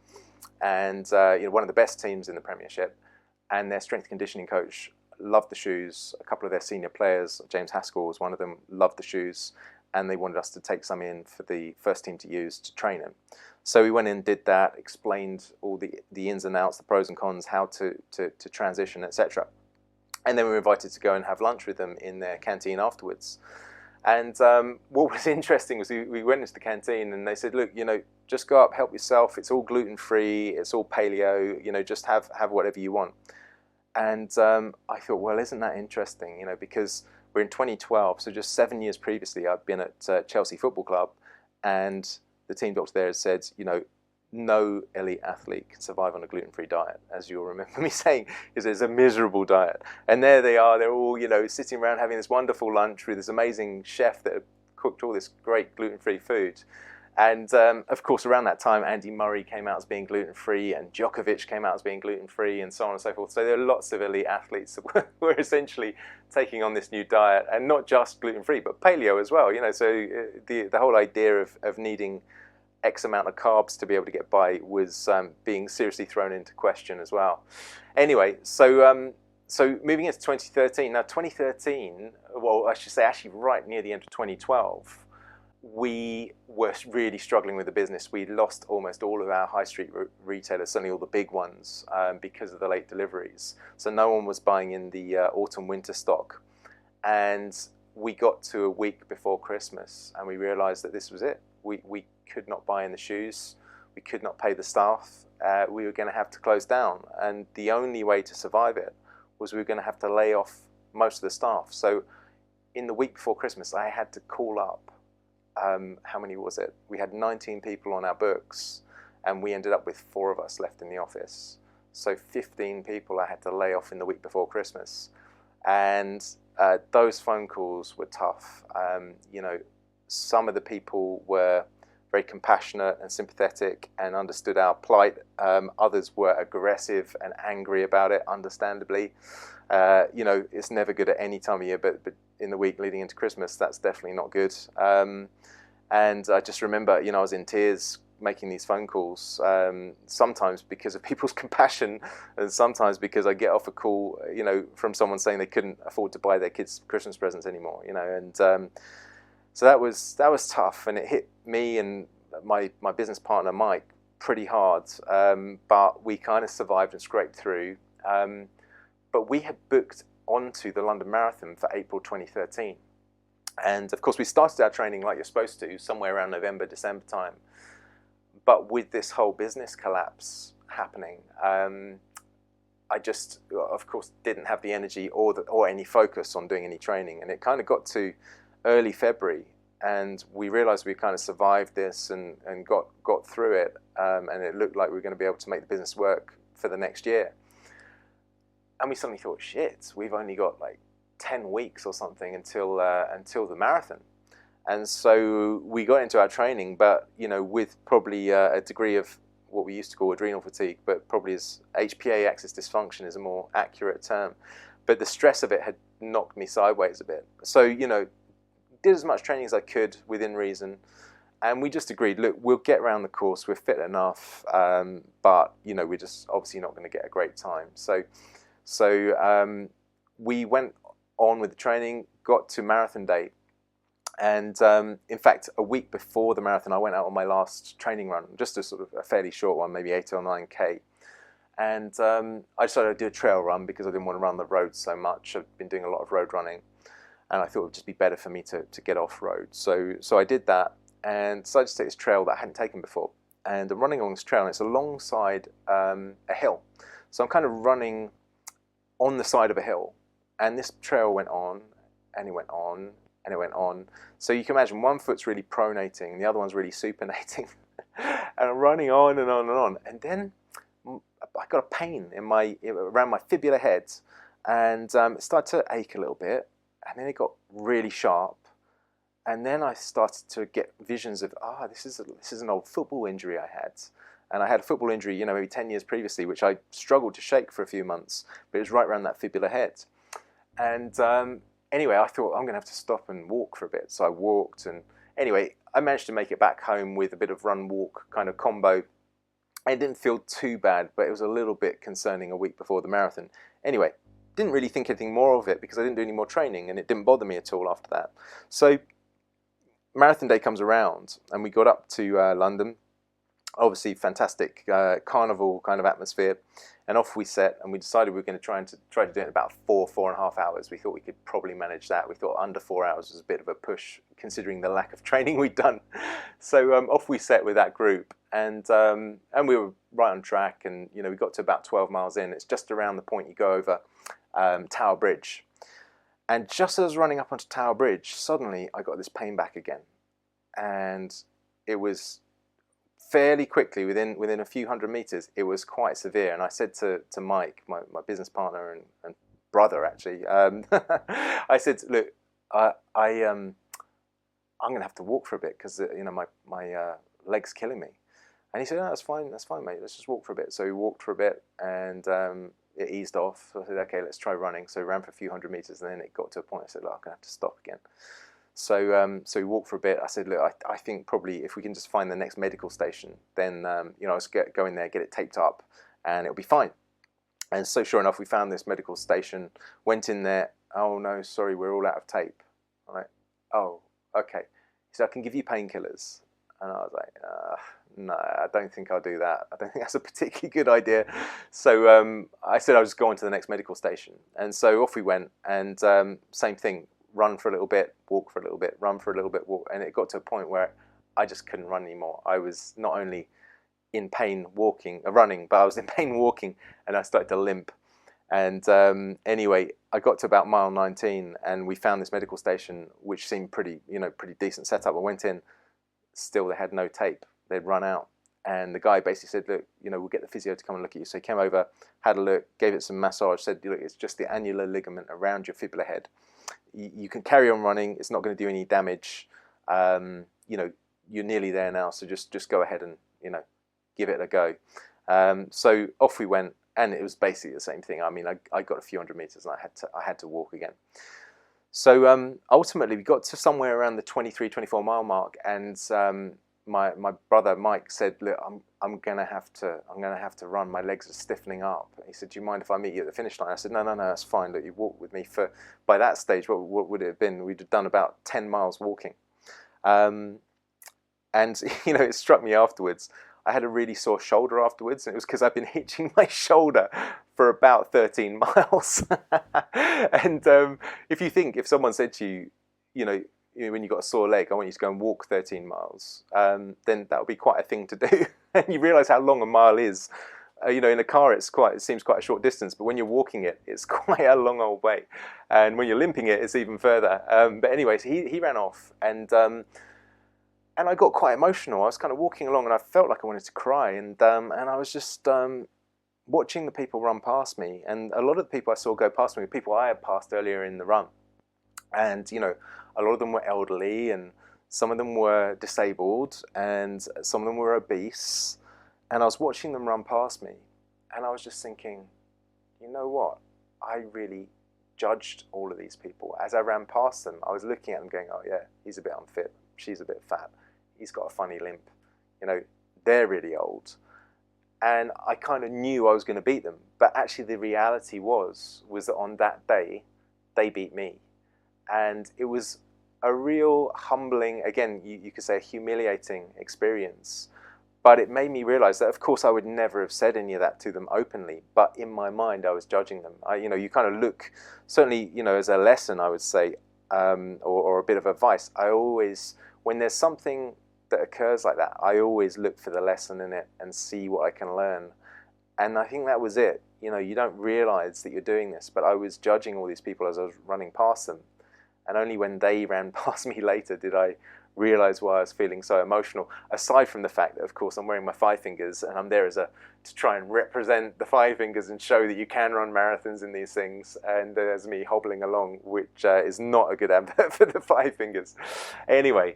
and one of the best teams in the premiership. And their strength conditioning coach loved the shoes. A couple of their senior players, James Haskell was one of them, loved the shoes, and they wanted us to take some in for the first team to use to train them. So we went in, did that, explained all the ins and outs, the pros and cons, how to transition, etc. And then we were invited to go and have lunch with them in their canteen afterwards. And what was interesting was we went into the canteen and they said, look, just go up, help yourself. It's all gluten-free. It's all paleo. Just have whatever you want. And I thought, well, isn't that interesting? Because we're in 2012, so just 7 years previously, I'd been at Chelsea Football Club, and the team doctor there had said, no elite athlete can survive on a gluten-free diet, as you'll remember me saying, is it's a miserable diet. And there they are, they're all, sitting around having this wonderful lunch with this amazing chef that had cooked all this great gluten-free food. And of course, around that time, Andy Murray came out as being gluten-free, and Djokovic came out as being gluten-free, and so on and so forth. So there are lots of elite athletes that were essentially taking on this new diet, and not just gluten-free, but paleo as well. So the whole idea of needing X amount of carbs to be able to get by was being seriously thrown into question as well. Anyway, so moving into 2013. Now, 2013, well, I should say actually right near the end of 2012, we were really struggling with the business. We'd lost almost all of our high street retailers, certainly all the big ones, because of the late deliveries. So no one was buying in the autumn-winter stock. And we got to a week before Christmas and we realized that this was it. We could not buy in the shoes. We could not pay the staff. We were going to have to close down. And the only way to survive it was we were going to have to lay off most of the staff. So in the week before Christmas, I had to call up, how many was it? We had 19 people on our books, and we ended up with 4 of us left in the office. So 15 people I had to lay off in the week before Christmas. And those phone calls were tough. Some of the people were very compassionate and sympathetic and understood our plight. Others were aggressive and angry about it, understandably. It's never good at any time of year, but in the week leading into Christmas, that's definitely not good. And I just remember, I was in tears making these phone calls, sometimes because of people's compassion, and sometimes because I get off a call, from someone saying they couldn't afford to buy their kids Christmas presents anymore, and so that was tough, and it hit me and my business partner Mike pretty hard, but we kind of survived and scraped through. But we had booked onto the London Marathon for April 2013, and of course we started our training like you're supposed to, somewhere around November, December time. But with this whole business collapse happening, I just, of course, didn't have the energy or any focus on doing any training, and it kind of got to early February, and we realized we kind of survived this and got through it, and it looked like we were going to be able to make the business work for the next year. And we suddenly thought, shit, we've only got like 10 weeks or something until the marathon. And so we got into our training, but with probably a degree of what we used to call adrenal fatigue, but probably as HPA axis dysfunction is a more accurate term. But the stress of it had knocked me sideways a bit. So did as much training as I could within reason, and we just agreed, look, we'll get around the course, we're fit enough, but we're just obviously not going to get a great time. So we went on with the training, got to marathon day, and in fact a week before the marathon I went out on my last training run, just a sort of a fairly short one, maybe 8 or 9k, and I decided I'd do a trail run because I didn't want to run the road so much. I've been doing a lot of road running, and I thought it would just be better for me to get off road. So I did that and decided to take this trail that I hadn't taken before. And I'm running along this trail, and it's alongside a hill. So I'm kind of running on the side of a hill. And this trail went on, and it went on, and it went on. So you can imagine one foot's really pronating and the other one's really supinating. And I'm running on and on and on. And then I got a pain around my fibula head, and it started to ache a little bit, and then it got really sharp. And then I started to get visions of, this is an old football injury I had. And I had a football injury, maybe 10 years previously, which I struggled to shake for a few months, but it was right around that fibula head. And anyway, I thought, I'm going to have to stop and walk for a bit. So I walked, and anyway, I managed to make it back home with a bit of run-walk kind of combo. It didn't feel too bad, but it was a little bit concerning a week before the marathon. Anyway, didn't really think anything more of it because I didn't do any more training, and it didn't bother me at all after that. So marathon day comes around, and we got up to London. Obviously, fantastic carnival kind of atmosphere, and off we set. And we decided we were going to try to do it in about 4.5 hours. We thought we could probably manage that. We thought under 4 hours was a bit of a push, considering the lack of training we'd done. So off we set with that group, and we were right on track. And we got to about 12 miles in. It's just around the point you go over Tower Bridge. And just as I was running up onto Tower Bridge, suddenly I got this pain back again. And it was fairly quickly, within a few hundred meters, it was quite severe. And I said to Mike, my business partner and brother, actually, I said, look, I'm going to have to walk for a bit because my leg's killing me. And he said, no, that's fine, mate. Let's just walk for a bit. So we walked for a bit, and it eased off. So I said, okay, let's try running. So we ran for a few hundred meters, and then it got to a point I said, look, I'm going to have to stop again. So we walked for a bit. I said, look, I think probably if we can just find the next medical station, then let's go in there, get it taped up, and it'll be fine. And so sure enough, we found this medical station, went in there. Oh no, sorry, we're all out of tape. I'm like, oh, okay. He said, I can give you painkillers. And I was like, no, I don't think I'll do that. I don't think that's a particularly good idea. So I said I'll just go on to the next medical station. And so off we went, and same thing, run for a little bit, walk for a little bit, run for a little bit, walk. And it got to a point where I just couldn't run anymore. I was not only in pain running, but I was in pain walking, and I started to limp. And anyway, I got to about mile 19, and we found this medical station, which seemed pretty decent setup. I went in, still they had no tape. They'd run out. And the guy basically said, look, we'll get the physio to come and look at you. So he came over, had a look, gave it some massage, said, look, it's just the annular ligament around your fibula head. You can carry on running. It's not going to do any damage. You're nearly there now, so just go ahead and give it a go. So off we went, and it was basically the same thing. I mean, I got a few hundred meters, and I had to walk again. So ultimately, we got to somewhere around the 23, 24 mile mark, and my brother Mike said, look, I'm gonna have to run. My legs are stiffening up. He said, do you mind if I meet you at the finish line? I said, no, that's fine. Look, you walked with me for, by that stage, what would it have been? We'd have done about 10 miles walking. And it struck me afterwards. I had a really sore shoulder afterwards, and it was because I've been hitching my shoulder for about 13 miles. And if someone said to you, when you've got a sore leg, I want you to go and walk 13 miles, then that would be quite a thing to do. And you realise how long a mile is. In a car, it seems quite a short distance, but when you're walking it, it's quite a long old way. And when you're limping it, it's even further. But anyway, so he ran off, and I got quite emotional. I was kind of walking along, and I felt like I wanted to cry. And I was just watching the people run past me. And a lot of the people I saw go past me were people I had passed earlier in the run. And, a lot of them were elderly, and some of them were disabled, and some of them were obese. And I was watching them run past me, and I was just thinking, you know what? I really judged all of these people. As I ran past them, I was looking at them going, oh yeah, he's a bit unfit. She's a bit fat. He's got a funny limp. They're really old. And I kind of knew I was going to beat them. But actually the reality was that on that day, they beat me. And it was a real humbling, again, you could say a humiliating experience. But it made me realize that, of course, I would never have said any of that to them openly. But in my mind, I was judging them. You kind of look, certainly, as a lesson, I would say, or a bit of advice, I always, when there's something that occurs like that, I always look for the lesson in it and see what I can learn. And I think that was it. You don't realize that you're doing this, but I was judging all these people as I was running past them. And only when they ran past me later did I realize why I was feeling so emotional, aside from the fact that, of course, I'm wearing my 5 fingers and I'm there to try and represent the 5 fingers and show that you can run marathons in these things. And there's me hobbling along, which is not a good advert for the 5 fingers. Anyway.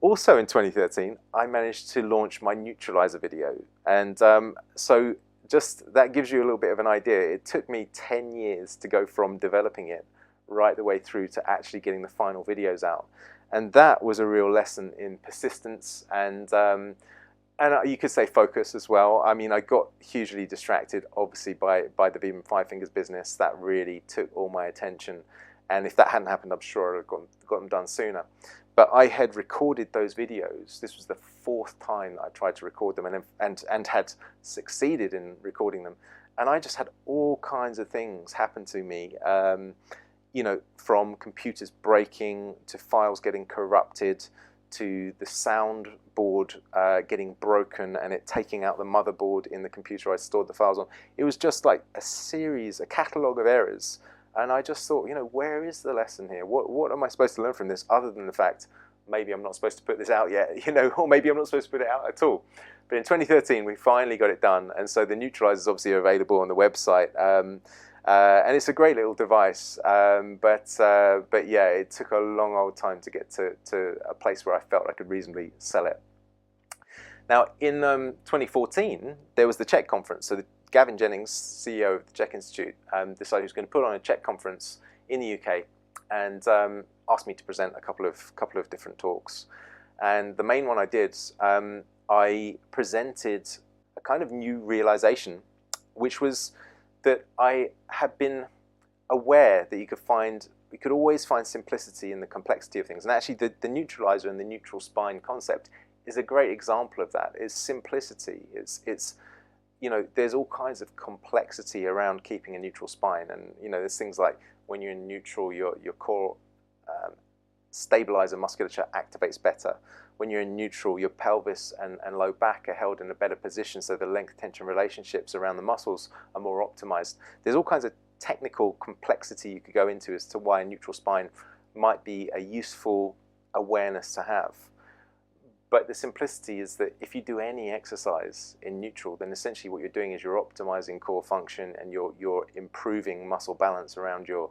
Also in 2013, I managed to launch my neutralizer video. And so just that gives you a little bit of an idea. It took me 10 years to go from developing it right the way through to actually getting the final videos out. And that was a real lesson in persistence and you could say focus as well. I mean, I got hugely distracted, obviously, by the Vibram 5 fingers business. That really took all my attention. And if that hadn't happened, I'm sure I'd have got them done sooner. But I had recorded those videos. This was the 4th time I tried to record them and had succeeded in recording them. And I just had all kinds of things happen to me. You know, from computers breaking to files getting corrupted to the soundboard getting broken and it taking out the motherboard in the computer I stored the files on. It was just like a catalogue of errors. And I just thought, you know, where is the lesson here? What am I supposed to learn from this other than the fact maybe I'm not supposed to put this out yet, you know, or maybe I'm not supposed to put it out at all. But in 2013, we finally got it done. And so the neutralizers obviously are available on the website. And it's a great little device, but yeah, it took a long old time to get to a place where I felt I could reasonably sell it. Now, in 2014, there was the CHEK conference. So Gavin Jennings, CEO of the CHEK Institute, decided he was going to put on a CHEK conference in the UK and asked me to present a couple of different talks. And the main one I did, I presented a kind of new realization, which was that I had been aware that you could always find simplicity in the complexity of things. And actually the neutralizer and the neutral spine concept is a great example of that. It's simplicity. It's you know, there's all kinds of complexity around keeping a neutral spine. And, you know, there's things like when you're in neutral, your core stabilizer musculature activates better. When you're in neutral, your pelvis and low back are held in a better position, so the length-tension relationships around the muscles are more optimized. There's all kinds of technical complexity you could go into as to why a neutral spine might be a useful awareness to have. But the simplicity is that if you do any exercise in neutral, then essentially what you're doing is you're optimizing core function and you're improving muscle balance around your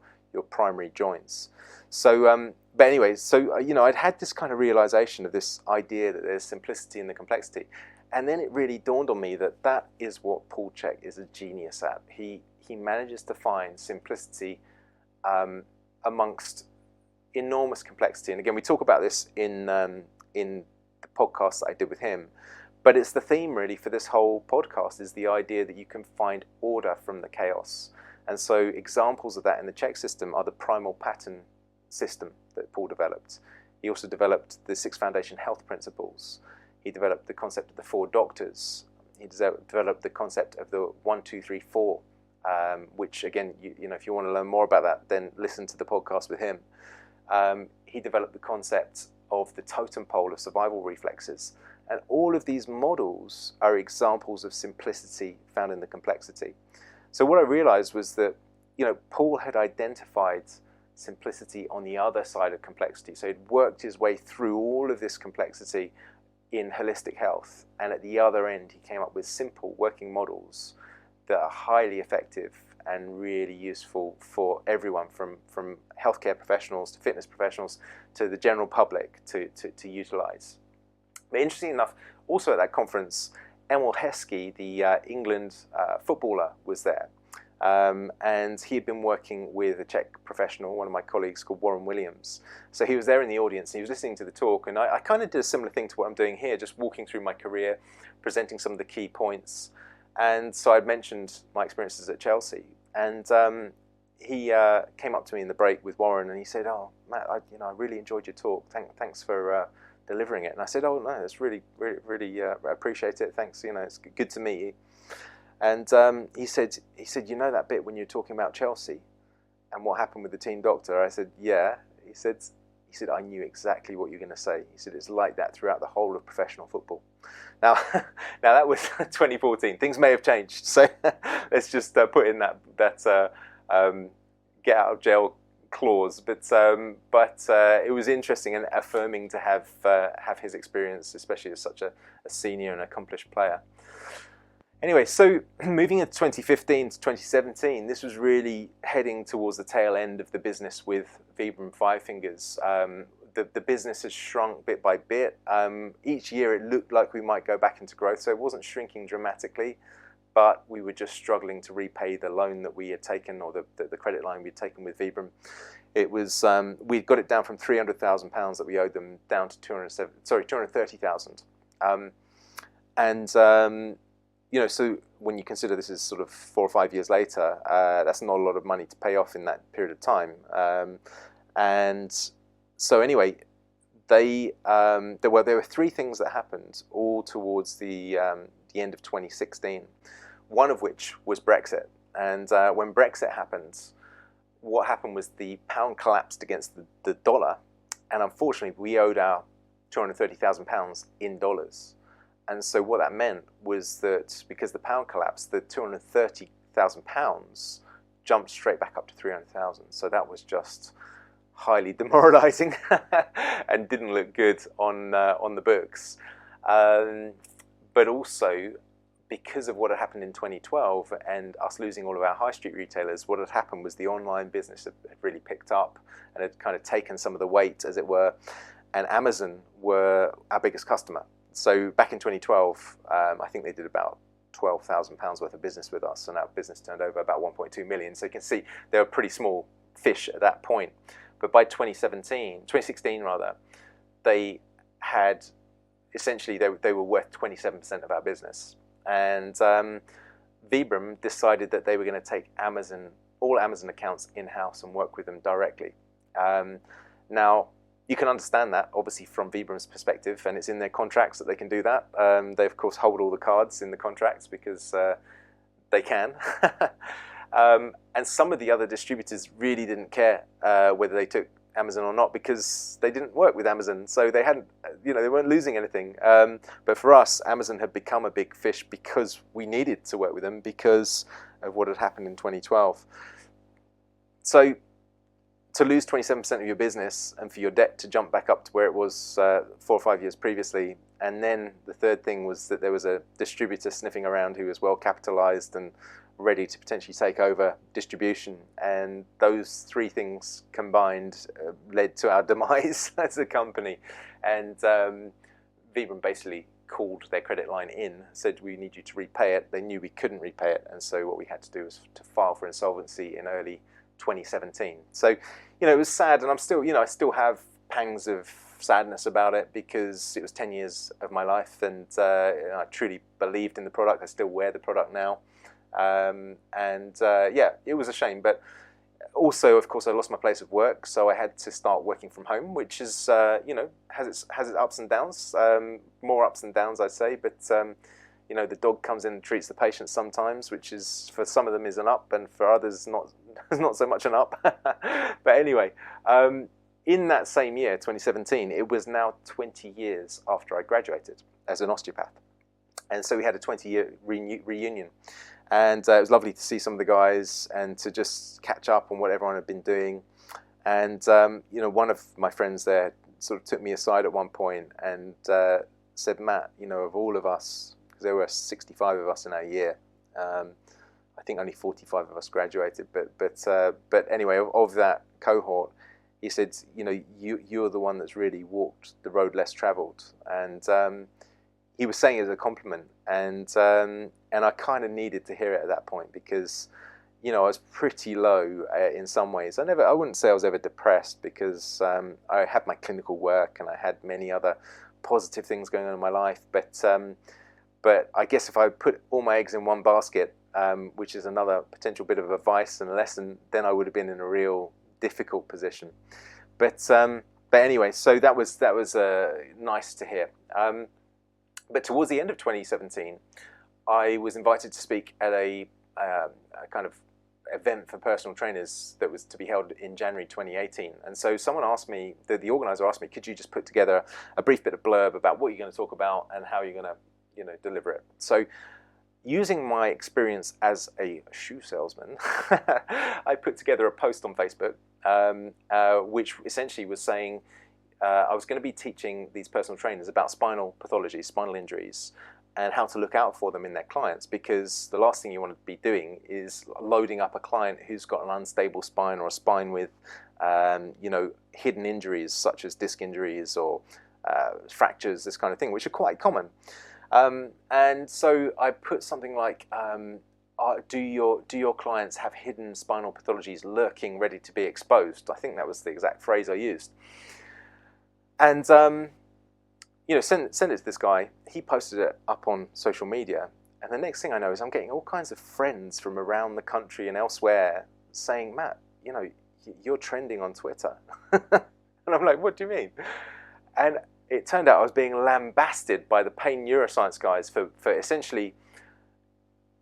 primary joints. So, but anyway, so you know, I'd had this kind of realization of this idea that there's simplicity in the complexity, and then it really dawned on me that that is what Paul Chek is a genius at. He manages to find simplicity amongst enormous complexity. And again, we talk about this in the podcast that I did with him. But it's the theme really for this whole podcast, is the idea that you can find order from the chaos. And so examples of that in the CHEK system are the Primal pattern system that Paul developed. He also developed the 6 foundation health principles. He developed the concept of the 4 doctors. He developed the concept of the 1, 2, 3, 4, which again, you know, if you want to learn more about that, then listen to the podcast with him. He developed the concept of the totem pole of survival reflexes. And all of these models are examples of simplicity found in the complexity. So what I realized was that, you know, Paul had identified simplicity on the other side of complexity. So he'd worked his way through all of this complexity in holistic health. And at the other end, he came up with simple working models that are highly effective and really useful for everyone, from healthcare professionals to fitness professionals to the general public to utilize. But interestingly enough, also at that conference, Emil Heskey, the England footballer, was there. And he had been working with a CHEK professional, one of my colleagues called Warren Williams. So he was there in the audience and he was listening to the talk, and I kind of did a similar thing to what I'm doing here, just walking through my career, presenting some of the key points. And so I'd mentioned my experiences at Chelsea, and he came up to me in the break with Warren and he said, "Oh, Matt, I really enjoyed your talk. Thanks for delivering it." And I said, "Oh no, it's really appreciate it. Thanks. You know, it's good to meet you." And he said, "You know that bit when you're talking about Chelsea and what happened with the team doctor?" I said, "Yeah." He said, "I knew exactly what you're going to say." He said, "It's like that throughout the whole of professional football." Now that was 2014. Things may have changed, so let's just put in that get out of jail clause, but it was interesting and affirming to have his experience, especially as such a senior and accomplished player. Anyway, so moving into 2015 to 2017, this was really heading towards the tail end of the business with Vibram Five Fingers. The business has shrunk bit by bit. Each year it looked like we might go back into growth, so it wasn't shrinking dramatically, but we were just struggling to repay the loan that we had taken, or the credit line we'd taken with Vibram. It was we'd got it down from £300,000 that we owed them down to 230,000, you know, so when you consider this is sort of 4 or 5 years later, that's not a lot of money to pay off in that period of time. And so anyway, there were 3 things that happened all towards the end of 2016. One of which was Brexit. And when Brexit happened, what happened was the pound collapsed against the dollar, and unfortunately we owed our £230,000 in dollars. And so what that meant was that because the pound collapsed, the £230,000 jumped straight back up to 300,000. So that was just highly demoralising and didn't look good on the books. But also, because of what had happened in 2012 and us losing all of our high street retailers, what had happened was the online business had really picked up and had kind of taken some of the weight, as it were. And Amazon were our biggest customer. So back in 2012, I think they did about £12,000 worth of business with us, and our business turned over about 1.2 million. So you can see they were pretty small fish at that point. But by 2016 rather, they had essentially they were worth 27% of our business. And Vibram decided that they were going to take all Amazon accounts in-house and work with them directly. Now, you can understand that, obviously, from Vibram's perspective, and it's in their contracts that they can do that. They, of course, hold all the cards in the contracts because they can. And some of the other distributors really didn't care whether they took Amazon or not, because they didn't work with Amazon, so they hadn't, you know, they weren't losing anything. But for us, Amazon had become a big fish because we needed to work with them because of what had happened in 2012. So to lose 27% of your business and for your debt to jump back up to where it was 4 or 5 years previously, and then the third thing was that there was a distributor sniffing around who was well capitalized and ready to potentially take over distribution, and those 3 things combined led to our demise as a company. And Vibram basically called their credit line in, said, we need you to repay it. They knew we couldn't repay it, and so what we had to do was to file for insolvency in early 2017. So, you know, it was sad, and I'm still, you know, I still have pangs of sadness about it because it was 10 years of my life, and I truly believed in the product. I still wear the product now. Yeah, it was a shame, but also, of course, I lost my place of work, so I had to start working from home, which is, you know, has its ups and downs, more ups and downs, I'd say. But you know, the dog comes in and treats the patient sometimes, which is, for some of them, is an up, and for others, not so much an up. But anyway, in that same year, 2017, it was now 20 years after I graduated as an osteopath, and so we had a 20-year reunion. And it was lovely to see some of the guys and to just catch up on what everyone had been doing. And you know, one of my friends there sort of took me aside at one point and said, Matt, you know, of all of us, because there were 65 of us in our year, I think only 45 of us graduated, but anyway, of that cohort, he said, you know, you're the one that's really walked the road less traveled. And he was saying it as a compliment, and I kind of needed to hear it at that point, because, you know, I was pretty low in some ways. I wouldn't say I was ever depressed, because I had my clinical work and I had many other positive things going on in my life. But I guess if I put all my eggs in one basket, which is another potential bit of advice and a lesson, then I would have been in a real difficult position. But anyway, so that was nice to hear. But towards the end of 2017, I was invited to speak at a kind of event for personal trainers that was to be held in January 2018. And so someone asked me, the organizer asked me, could you just put together a brief bit of blurb about what you're going to talk about and how you're going to, you know, deliver it. So using my experience as a shoe salesman, I put together a post on Facebook which essentially was saying I was going to be teaching these personal trainers about spinal pathology, spinal injuries, and how to look out for them in their clients, because the last thing you want to be doing is loading up a client who's got an unstable spine, or a spine with hidden injuries such as disc injuries or fractures, this kind of thing, which are quite common. And so I put something like, do your clients have hidden spinal pathologies lurking, ready to be exposed? I think that was the exact phrase I used. And send it to this guy. He posted it up on social media, and the next thing I know is I'm getting all kinds of friends from around the country and elsewhere saying, Matt, you're trending on Twitter. And I'm like, what do you mean? And it turned out I was being lambasted by the pain neuroscience guys for essentially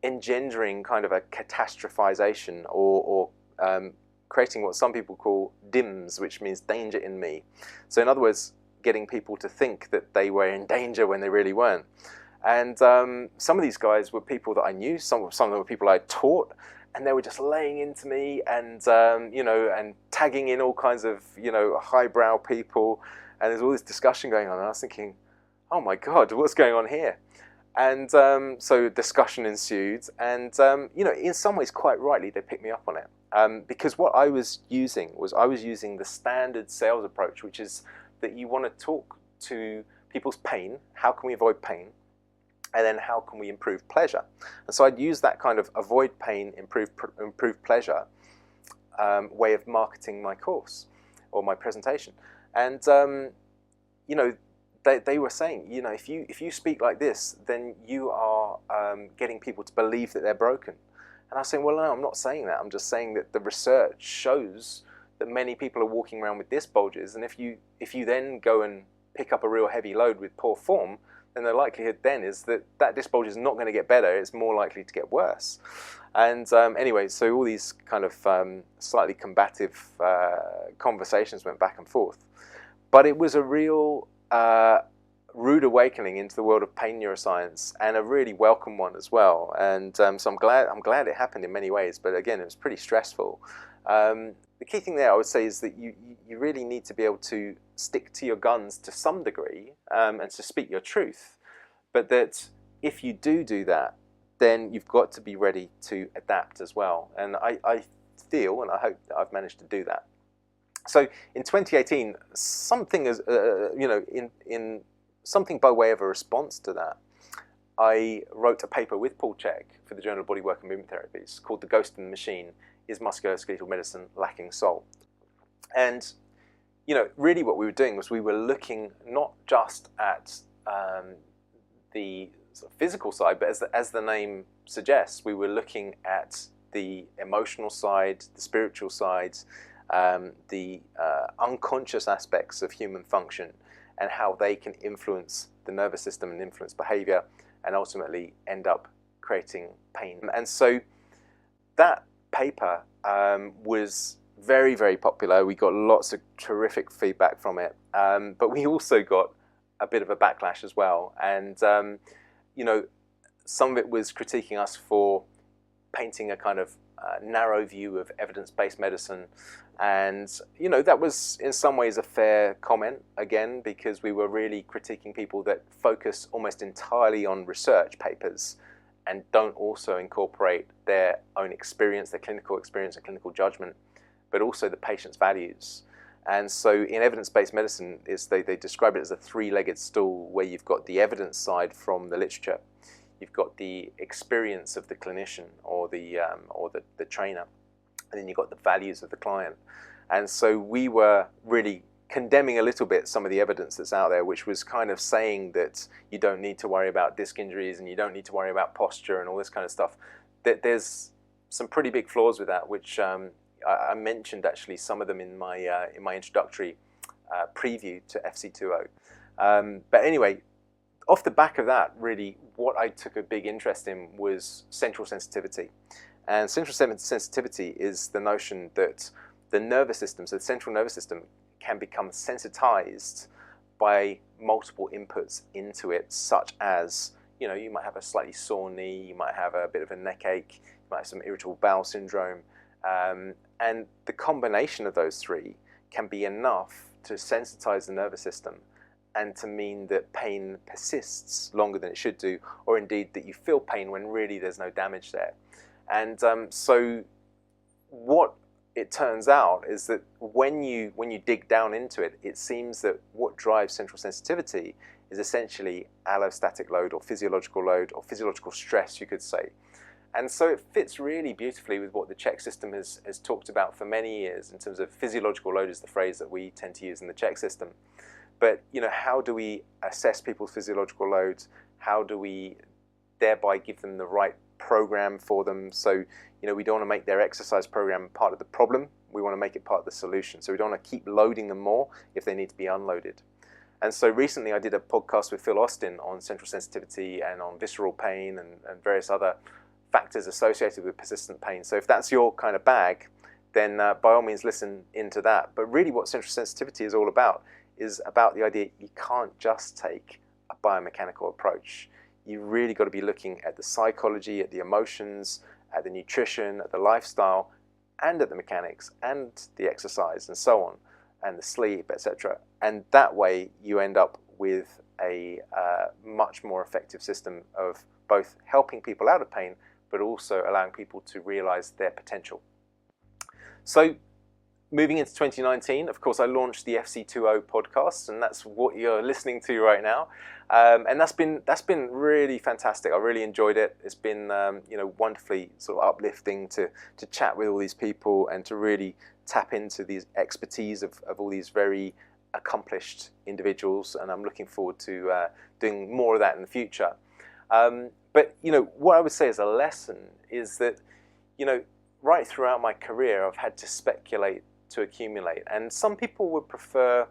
engendering kind of a catastrophization, or creating what some people call DIMS, which means danger in me. So in other words, getting people to think that they were in danger when they really weren't. And some of these guys were people that I knew, some of them were people I taught, and they were just laying into me and and tagging in all kinds of highbrow people, and there's all this discussion going on, and I was thinking, oh my God, what's going on here? And so discussion ensued, and in some ways quite rightly they picked me up on it, because what I was using the standard sales approach, which is that you want to talk to people's pain, how can we avoid pain, and then how can we improve pleasure. And so I'd use that kind of avoid pain, improve pleasure way of marketing my course or my presentation. And they were saying, if you speak like this, then you are getting people to believe that they're broken. And I was saying, well, no, I'm not saying that. I'm just saying that the research shows that many people are walking around with disc bulges, and if you then go and pick up a real heavy load with poor form, then the likelihood then is that disc bulge is not going to get better, it's more likely to get worse. And anyway, so all these kind of slightly combative conversations went back and forth. But it was a real rude awakening into the world of pain neuroscience, and a really welcome one as well. And so I'm glad it happened in many ways, but again, it was pretty stressful. The key thing there, I would say, is that you really need to be able to stick to your guns to some degree, and to speak your truth. But that if you do that, then you've got to be ready to adapt as well. And I feel, and I hope that I've managed to do that. So in 2018, something as in something by way of a response to that, I wrote a paper with Paul Chek for the Journal of Bodywork and Movement Therapies called "The Ghost in the Machine: Is Musculoskeletal Medicine Lacking Soul?" And really what we were doing was we were looking not just at the sort of physical side, but as the name suggests, we were looking at the emotional side, the spiritual side, the unconscious aspects of human function, and how they can influence the nervous system and influence behavior, and ultimately end up creating pain. And so that paper was very, very popular. We got lots of terrific feedback from it, but we also got a bit of a backlash as well. And some of it was critiquing us for painting a kind of narrow view of evidence-based medicine. And that was in some ways a fair comment, again, because we were really critiquing people that focus almost entirely on research papers and don't also incorporate their own experience, their clinical experience and clinical judgment, but also the patient's values. And so in evidence-based medicine, they describe it as a three-legged stool, where you've got the evidence side from the literature, you've got the experience of the clinician or the trainer, and then you've got the values of the client. And so we were really condemning a little bit some of the evidence that's out there, which was kind of saying that you don't need to worry about disc injuries and you don't need to worry about posture and all this kind of stuff. That there's some pretty big flaws with that, which I mentioned actually some of them in my introductory preview to FC20. But anyway, off the back of that, really, what I took a big interest in was central sensitivity. And central sensitivity is the notion that the nervous system, so the central nervous system, can become sensitized by multiple inputs into it, such as, you might have a slightly sore knee, you might have a bit of a neck ache, you might have some irritable bowel syndrome, And the combination of those three can be enough to sensitize the nervous system and to mean that pain persists longer than it should do, or indeed that you feel pain when really there's no damage there. And so what it turns out is that when you dig down into it, it seems that what drives central sensitivity is essentially allostatic load or physiological stress, you could say. And so it fits really beautifully with what the Czech system has talked about for many years in terms of physiological load is the phrase that we tend to use in the Czech system. But how do we assess people's physiological loads? How do we thereby give them the right program for them? So we don't want to make their exercise program part of the problem. We want to make it part of the solution. So we don't want to keep loading them more if they need to be unloaded. And so recently I did a podcast with Phil Austin on central sensitivity and on visceral pain and various other factors associated with persistent pain. So if that's your kind of bag, then by all means listen into that. But really what central sensitivity is all about is about the idea you can't just take a biomechanical approach. You really got to be looking at the psychology, at the emotions, at the nutrition, at the lifestyle, and at the mechanics, and the exercise, and so on, and the sleep, etc. And that way you end up with a much more effective system of both helping people out of pain, but also allowing people to realize their potential. So moving into 2019, of course, I launched the FC20 podcast, and that's what you're listening to right now. And that's been really fantastic. I really enjoyed it. It's been wonderfully sort of uplifting to chat with all these people and to really tap into these expertise of all these very accomplished individuals. And I'm looking forward to doing more of that in the future. But what I would say as a lesson is that right throughout my career I've had to speculate to accumulate, and some people would prefer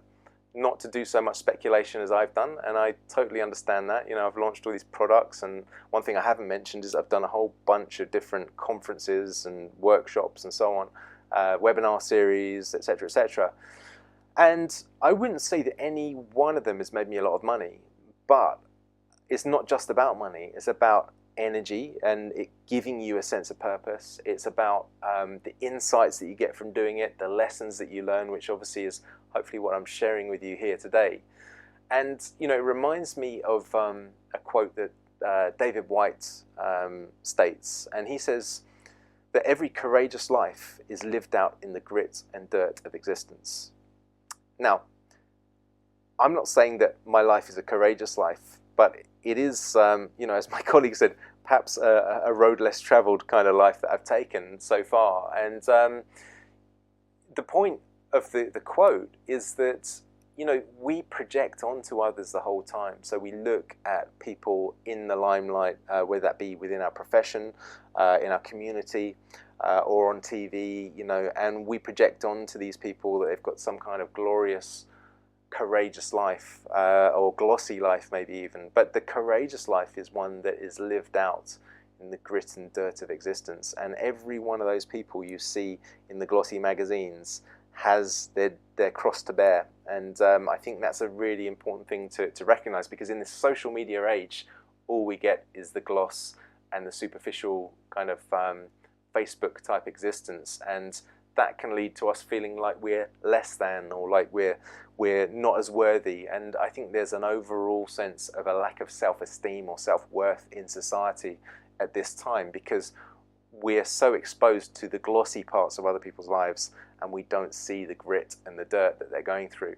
not to do so much speculation as I've done, and I totally understand that. I've launched all these products, and one thing I haven't mentioned is I've done a whole bunch of different conferences and workshops and so on, webinar series, etc., etc. And I wouldn't say that any one of them has made me a lot of money, but it's not just about money. It's about energy and it giving you a sense of purpose. It's about the insights that you get from doing it, the lessons that you learn, which obviously is hopefully what I'm sharing with you here today. And it reminds me of a quote that David White states, and he says that every courageous life is lived out in the grit and dirt of existence. Now, I'm not saying that my life is a courageous life, but it is, as my colleague said, perhaps a road less traveled kind of life that I've taken so far. And the point of the quote is that, we project onto others the whole time. So we look at people in the limelight, whether that be within our profession, in our community, or on TV, and we project onto these people that they've got some kind of glorious, courageous life, or glossy life maybe even. But the courageous life is one that is lived out in the grit and dirt of existence. And every one of those people you see in the glossy magazines has their cross to bear. And I think that's a really important thing to recognize, because in this social media age, all we get is the gloss and the superficial kind of Facebook type existence. And that can lead to us feeling like we're less than, or like we're not as worthy. And I think there's an overall sense of a lack of self-esteem or self-worth in society at this time, because we're so exposed to the glossy parts of other people's lives and we don't see the grit and the dirt that they're going through.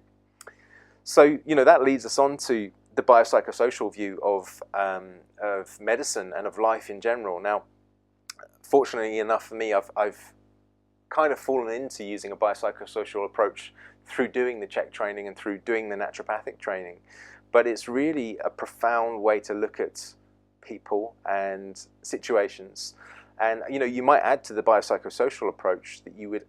So, that leads us on to the biopsychosocial view of medicine and of life in general. Now, fortunately enough for me, I've kind of fallen into using a biopsychosocial approach through doing the Czech training and through doing the naturopathic training. But it's really a profound way to look at people and situations. And you might add to the biopsychosocial approach that you would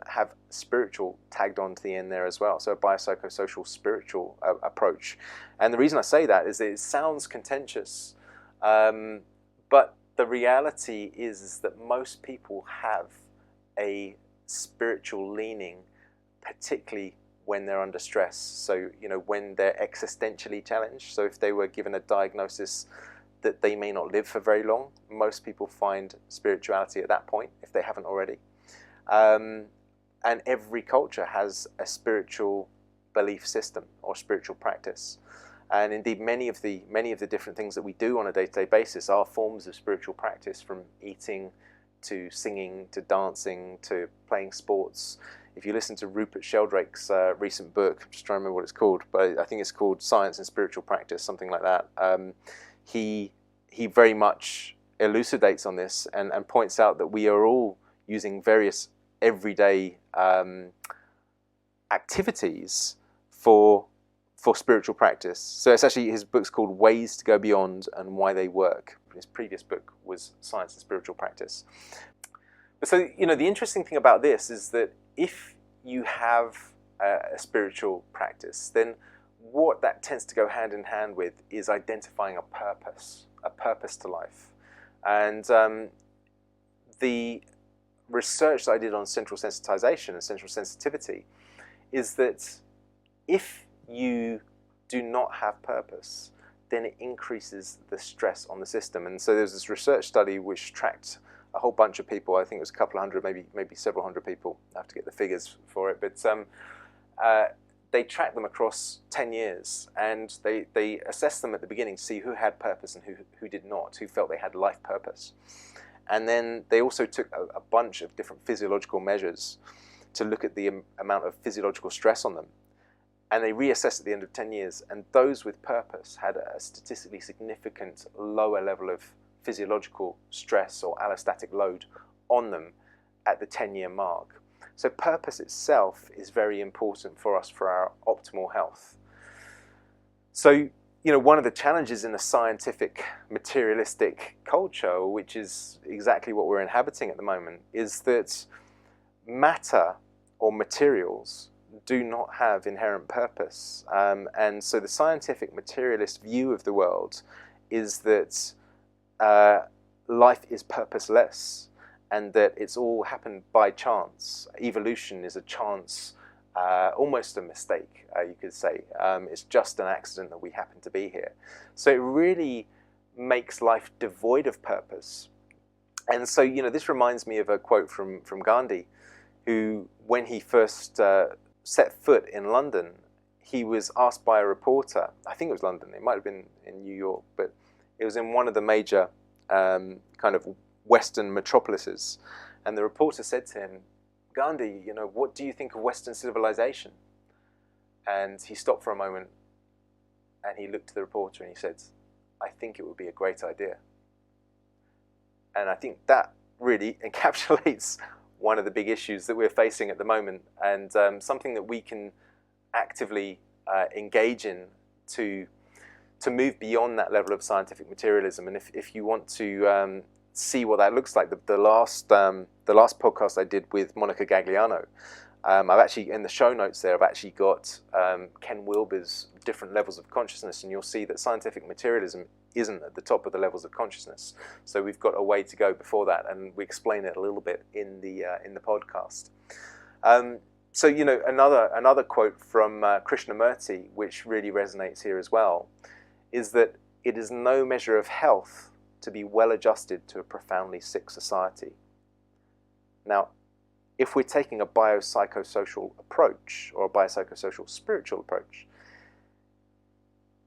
have spiritual tagged onto the end there as well. So a biopsychosocial spiritual approach. And the reason I say that is that it sounds contentious, but the reality is that most people have a spiritual leaning, particularly when they're under stress. So, when they're existentially challenged. So if they were given a diagnosis that they may not live for very long, most people find spirituality at that point, if they haven't already. And every culture has a spiritual belief system or spiritual practice. And indeed, many of the different things that we do on a day-to-day basis are forms of spiritual practice, from eating to singing to dancing to playing sports. If you listen to Rupert Sheldrake's recent book, I'm just trying to remember what it's called, but I think it's called Science and Spiritual Practice, something like that. He very much elucidates on this and points out that we are all using various everyday activities for spiritual practice. So it's actually, his book's called Ways to Go Beyond and Why They Work. His previous book was Science and Spiritual Practice. But so, the interesting thing about this is that if you have a spiritual practice, then what that tends to go hand in hand with is identifying a purpose to life. And the research that I did on central sensitization and central sensitivity is that if you do not have purpose, then it increases the stress on the system. And so there's this research study which tracked a whole bunch of people. I think it was a couple of hundred, maybe several hundred people. I have to get the figures for it. But they tracked them across 10 years, and they assessed them at the beginning to see who had purpose and who did not, who felt they had life purpose. And then they also took a bunch of different physiological measures to look at the amount of physiological stress on them. And they reassessed at the end of 10 years, and those with purpose had a statistically significant lower level of physiological stress or allostatic load on them at the 10-year mark. So purpose itself is very important for us for our optimal health. So, one of the challenges in a scientific, materialistic culture, which is exactly what we're inhabiting at the moment, is that matter or materials do not have inherent purpose. And so the scientific materialist view of the world is that life is purposeless and that it's all happened by chance. Evolution is a chance, almost a mistake, you could say. It's just an accident that we happen to be here. So it really makes life devoid of purpose. And so, this reminds me of a quote from Gandhi, who, when he first set foot in London, he was asked by a reporter, I think it was London, it might have been in New York, but it was in one of the major kind of Western metropolises. And the reporter said to him, Gandhi, what do you think of Western civilization? And he stopped for a moment and he looked to the reporter and he said, I think it would be a great idea. And I think that really encapsulates one of the big issues that we're facing at the moment, and something that we can actively engage in to move beyond that level of scientific materialism. And if you want to see what that looks like, the last podcast I did with Monica Gagliano, I've actually, in the show notes there, I've actually got Ken Wilber's different levels of consciousness, and you'll see that scientific materialism isn't at the top of the levels of consciousness. So we've got a way to go before that, and we explain it a little bit in the podcast. So another quote from Krishnamurti, which really resonates here as well, is that it is no measure of health to be well adjusted to a profoundly sick society. Now, if we're taking a biopsychosocial approach or a biopsychosocial spiritual approach,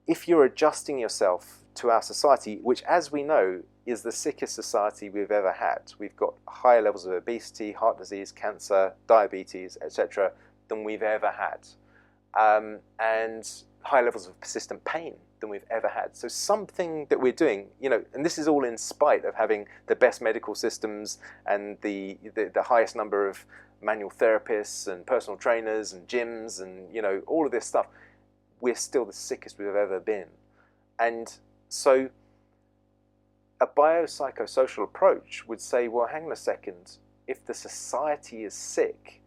if you're adjusting yourself to our society, which, as we know, is the sickest society we've ever had. We've got higher levels of obesity, heart disease, cancer, diabetes, etc. than we've ever had. And higher levels of persistent pain than we've ever had. So something that we're doing, and this is all in spite of having the best medical systems and the highest number of manual therapists and personal trainers and gyms and, all of this stuff. We're still the sickest we've ever been. And so a biopsychosocial approach would say, well, hang on a second, if the society is sick,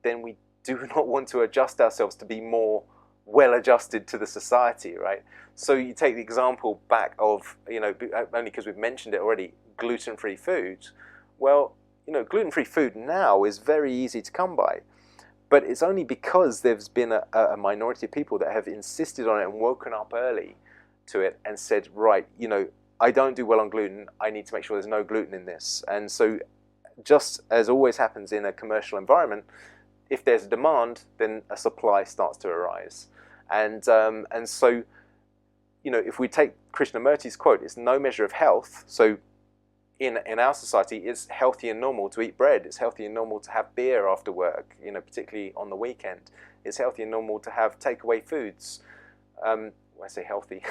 then we do not want to adjust ourselves to be more well adjusted to the society, right? So you take the example back of, only because we've mentioned it already, gluten-free food. Well, gluten-free food now is very easy to come by. But it's only because there's been a minority of people that have insisted on it and woken up early to it and said, right, I don't do well on gluten. I need to make sure there's no gluten in this. And so just as always happens in a commercial environment, if there's a demand, then a supply starts to arise. And so, you know, if we take Krishnamurti's quote, it's no measure of health. So in our society, it's healthy and normal to eat bread. It's healthy and normal to have beer after work, you know, particularly on the weekend. It's healthy and normal to have takeaway foods. When I say healthy,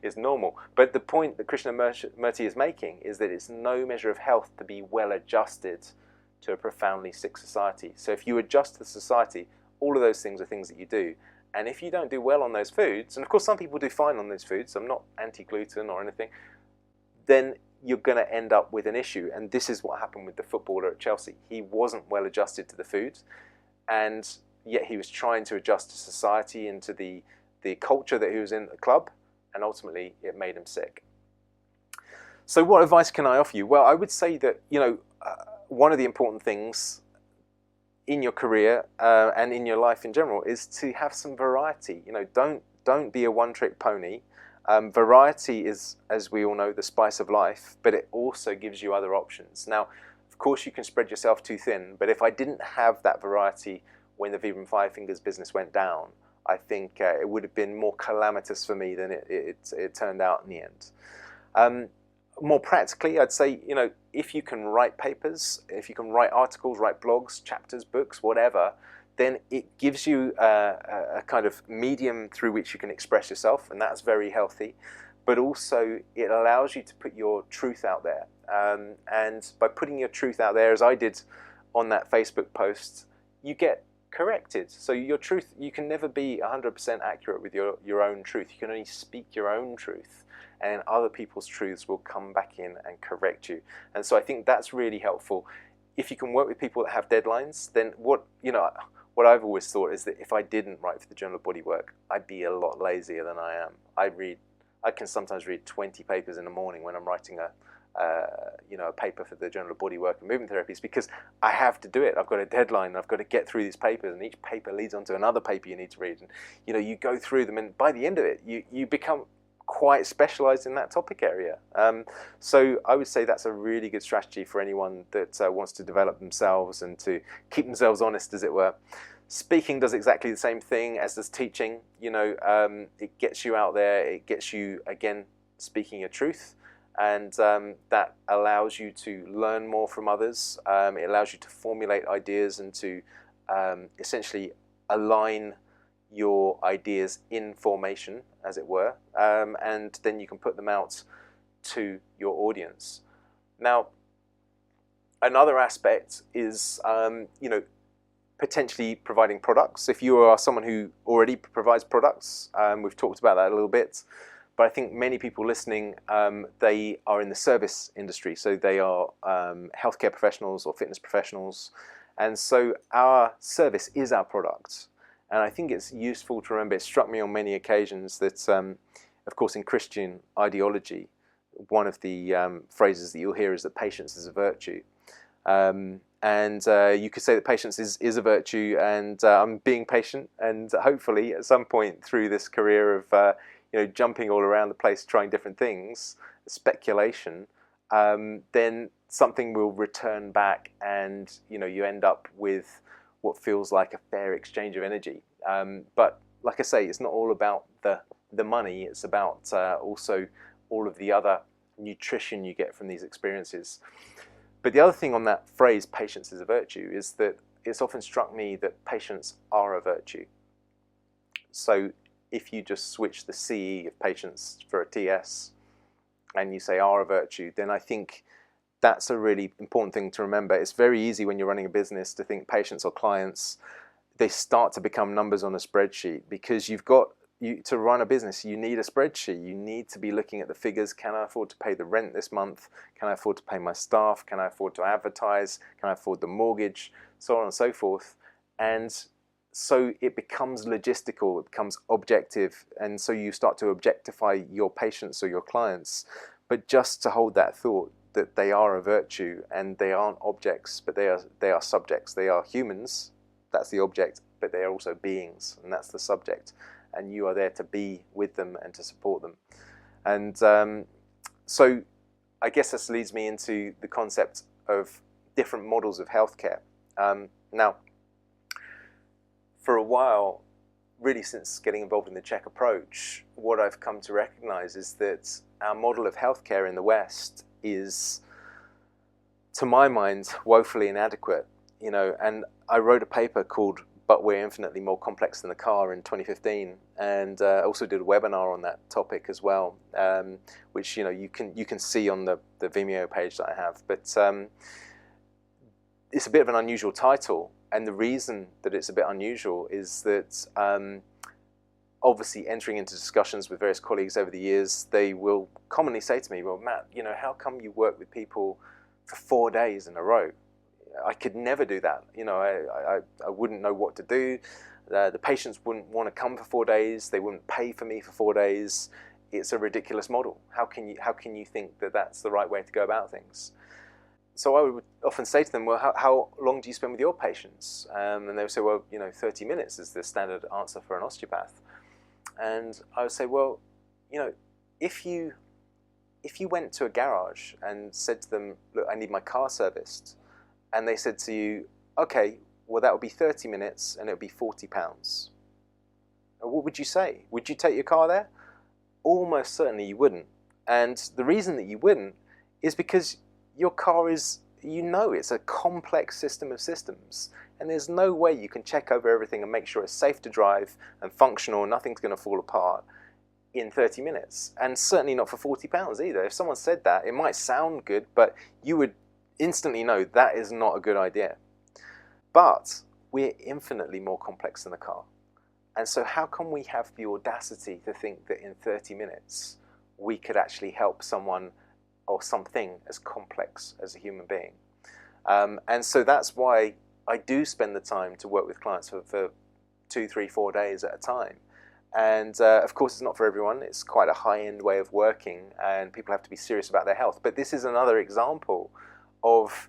it's normal. But the point that Krishnamurti is making is that it's no measure of health to be well adjusted to a profoundly sick society. So if you adjust the society, all of those things are things that you do. And if you don't do well on those foods, and of course some people do fine on those foods, I'm not anti-gluten or anything, then you're going to end up with an issue. And this is what happened with the footballer at Chelsea. He wasn't well adjusted to the food, and yet he was trying to adjust to society and to the culture that he was in at the club, and ultimately it made him sick. So what advice can I offer you? Well, I would say that, you know, one of the important things in your career and in your life in general is to have some variety. You know, don't be a one-trick pony. Variety is, as we all know, the spice of life, but it also gives you other options. Now, of course, you can spread yourself too thin, but if I didn't have that variety when the Vibram Five Fingers business went down, I think it would have been more calamitous for me than it turned out in the end. More practically, I'd say, you know, if you can write papers, if you can write articles, write blogs, chapters, books, whatever, then it gives you a kind of medium through which you can express yourself, and that's very healthy. But also, it allows you to put your truth out there. And by putting your truth out there, as I did on that Facebook post, you get corrected. So your truth, you can never be 100% accurate with your own truth. You can only speak your own truth, and other people's truths will come back in and correct you. And so I think that's really helpful. If you can work with people that have deadlines, then what I've always thought is that if I didn't write for the Journal of Bodywork, I'd be a lot lazier than I am. I can sometimes read 20 papers in the morning when I'm writing a paper for the Journal of Bodywork and Movement Therapies, because I have to do it. I've got a deadline. I've got to get through these papers, and each paper leads on to another paper you need to read. And you know, you go through them, and by the end of it, you become quite specialized in that topic area. So I would say that's a really good strategy for anyone that wants to develop themselves and to keep themselves honest, as it were. Speaking does exactly the same thing as does teaching. You know, it gets you out there. It gets you, again, speaking your truth. And that allows you to learn more from others. It allows you to formulate ideas and to essentially align your ideas in formation, as it were, and then you can put them out to your audience. Now, another aspect is, potentially providing products. If you are someone who already provides products, we've talked about that a little bit, but I think many people listening, they are in the service industry, so they are healthcare professionals or fitness professionals, and so our service is our product. And I think it's useful to remember, it struck me on many occasions that, of course, in Christian ideology, one of the phrases that you'll hear is that patience is a virtue. And you could say that patience is a virtue, and I'm being patient, and hopefully at some point through this career of jumping all around the place, trying different things, speculation, then something will return back, and you end up with what feels like a fair exchange of energy. But like I say, it's not all about the money. It's about also all of the other nutrition you get from these experiences. But the other thing on that phrase, patience is a virtue, is that it's often struck me that patience are a virtue. So if you just switch the CE of patience for a TS and you say are a virtue, then I think that's a really important thing to remember. It's very easy when you're running a business to think patients or clients, they start to become numbers on a spreadsheet, because to run a business, you need a spreadsheet. You need to be looking at the figures. Can I afford to pay the rent this month? Can I afford to pay my staff? Can I afford to advertise? Can I afford the mortgage? So on and so forth. And so it becomes logistical, it becomes objective, and so you start to objectify your patients or your clients. But just to hold that thought, that they are a virtue and they aren't objects, but they are subjects. They are humans, that's the object, but they are also beings, and that's the subject. And you are there to be with them and to support them. And so I guess this leads me into the concept of different models of healthcare. Now, for a while, really since getting involved in the Czech approach, what I've come to recognize is that our model of healthcare in the West is, to my mind, woefully inadequate. And I wrote a paper called "But We're Infinitely More Complex Than the Car" in 2015, and also did a webinar on that topic as well, which you can see on the Vimeo page that I have. But it's a bit of an unusual title, and the reason that it's a bit unusual is that obviously entering into discussions with various colleagues over the years, they will commonly say to me, "Well, Matt, how come you work with people for 4 days in a row? I could never do that. I wouldn't know what to do. The patients wouldn't want to come for 4 days. They wouldn't pay for me for 4 days. It's a ridiculous model. How can you think that that's the right way to go about things?" So I would often say to them, "Well, how long do you spend with your patients?" And they would say, "Well, 30 minutes is the standard answer for an osteopath." And I would say, "Well, if you went to a garage and said to them, 'Look, I need my car serviced,' and they said to you, 'Okay, well, that would be 30 minutes and it would be £40. What would you say? Would you take your car there?" Almost certainly you wouldn't. And the reason that you wouldn't is because your car is, it's a complex system of systems. And there's no way you can check over everything and make sure it's safe to drive and functional and nothing's going to fall apart in 30 minutes. And certainly not for £40 either. If someone said that, it might sound good, but you would instantly know that is not a good idea. But we're infinitely more complex than the car. And so how can we have the audacity to think that in 30 minutes we could actually help someone or something as complex as a human being? And so that's why I do spend the time to work with clients for 2, 3, 4 days at a time. And of course, it's not for everyone. It's quite a high-end way of working, and people have to be serious about their health. But this is another example of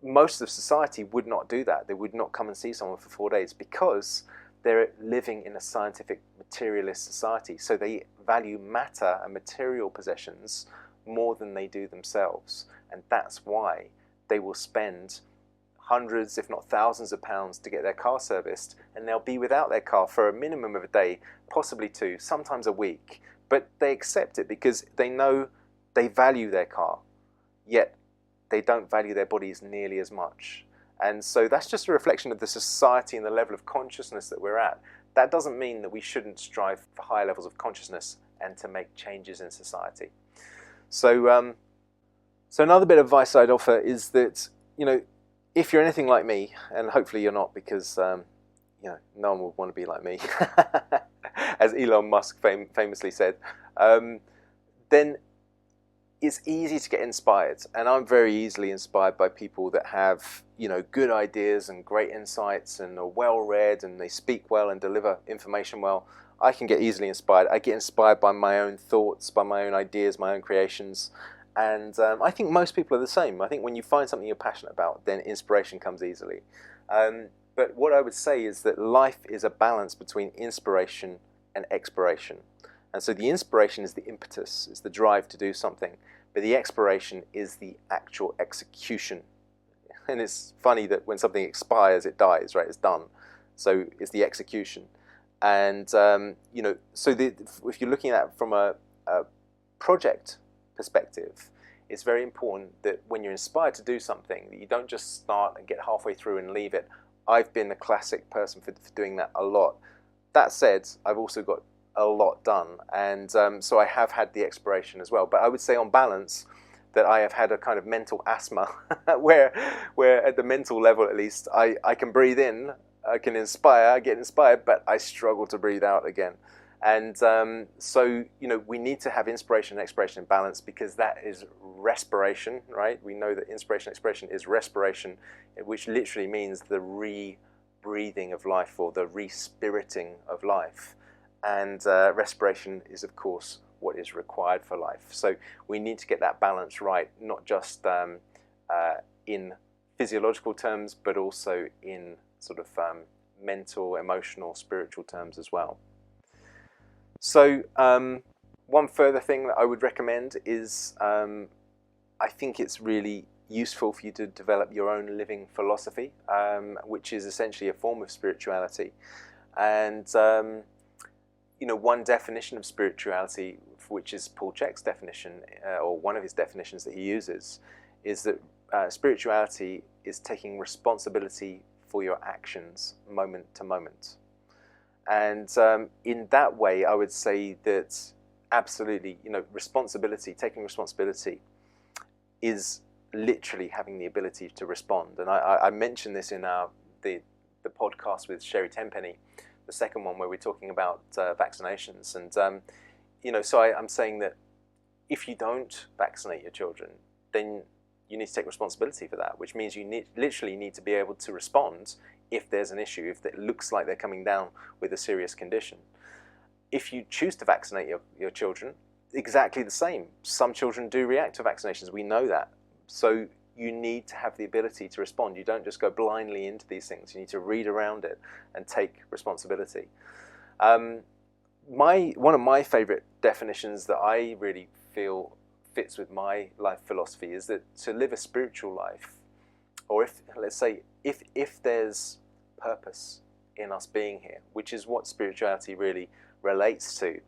most of society would not do that. They would not come and see someone for 4 days because they're living in a scientific materialist society. So they value matter and material possessions more than they do themselves. And that's why they will spend hundreds, if not thousands of pounds to get their car serviced, and they'll be without their car for a minimum of a day, possibly 2, sometimes a week. But they accept it because they know they value their car, yet they don't value their bodies nearly as much. And so that's just a reflection of the society and the level of consciousness that we're at. That doesn't mean that we shouldn't strive for higher levels of consciousness and to make changes in society. So, so another bit of advice I'd offer is that, if you're anything like me, and hopefully you're not, because no one would want to be like me, as Elon Musk famously said, then it's easy to get inspired. And I'm very easily inspired by people that have, good ideas and great insights and are well-read and they speak well and deliver information well. I can get easily inspired. I get inspired by my own thoughts, by my own ideas, my own creations. And I think most people are the same. I think when you find something you're passionate about, then inspiration comes easily. But what I would say is that life is a balance between inspiration and expiration. And so the inspiration is the impetus, it's the drive to do something. But the expiration is the actual execution. And it's funny that when something expires, it dies, right? It's done. So it's the execution. And, so if you're looking at it from a project perspective, it's very important that when you're inspired to do something, that you don't just start and get halfway through and leave it. I've been a classic person for doing that a lot. That said, I've also got a lot done, and so I have had the expiration as well. But I would say on balance that I have had a kind of mental asthma where at the mental level at least, I can breathe in, I can inspire, I get inspired, but I struggle to breathe out again. And so, we need to have inspiration and expiration in balance, because that is respiration, right? We know that inspiration and expiration is respiration, which literally means the re-breathing of life or the re-spiriting of life. And respiration is, of course, what is required for life. So we need to get that balance right, not just in physiological terms, but also in sort of mental, emotional, spiritual terms as well. So one further thing that I would recommend is I think it's really useful for you to develop your own living philosophy, which is essentially a form of spirituality. And one definition of spirituality, which is Paul Chek's definition, or one of his definitions that he uses, is that spirituality is taking responsibility for your actions moment to moment. And in that way, I would say that absolutely, responsibility, taking responsibility, is literally having the ability to respond. And I mentioned this in the podcast with Sherry Tenpenny, the second one, where we're talking about vaccinations. And so I'm saying that if you don't vaccinate your children, then you need to take responsibility for that, which means you literally need to be able to respond if there's an issue, if it looks like they're coming down with a serious condition. If you choose to vaccinate your children, exactly the same. Some children do react to vaccinations, we know that. So you need to have the ability to respond. You don't just go blindly into these things. You need to read around it and take responsibility. One of my favorite definitions that I really feel fits with my life philosophy is that to live a spiritual life, or if there's purpose in us being here, which is what spirituality really relates to,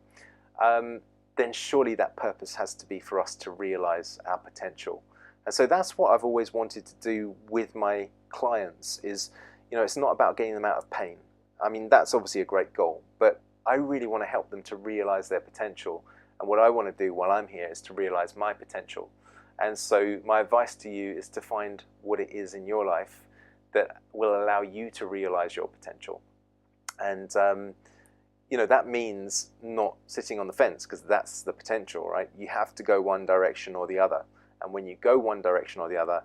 then surely that purpose has to be for us to realize our potential. And so that's what I've always wanted to do with my clients is, it's not about getting them out of pain. I mean, that's obviously a great goal, but I really want to help them to realize their potential. And what I want to do while I'm here is to realize my potential. And so my advice to you is to find what it is in your life that will allow you to realize your potential. And, that means not sitting on the fence, because that's the potential, right? You have to go one direction or the other. And when you go one direction or the other,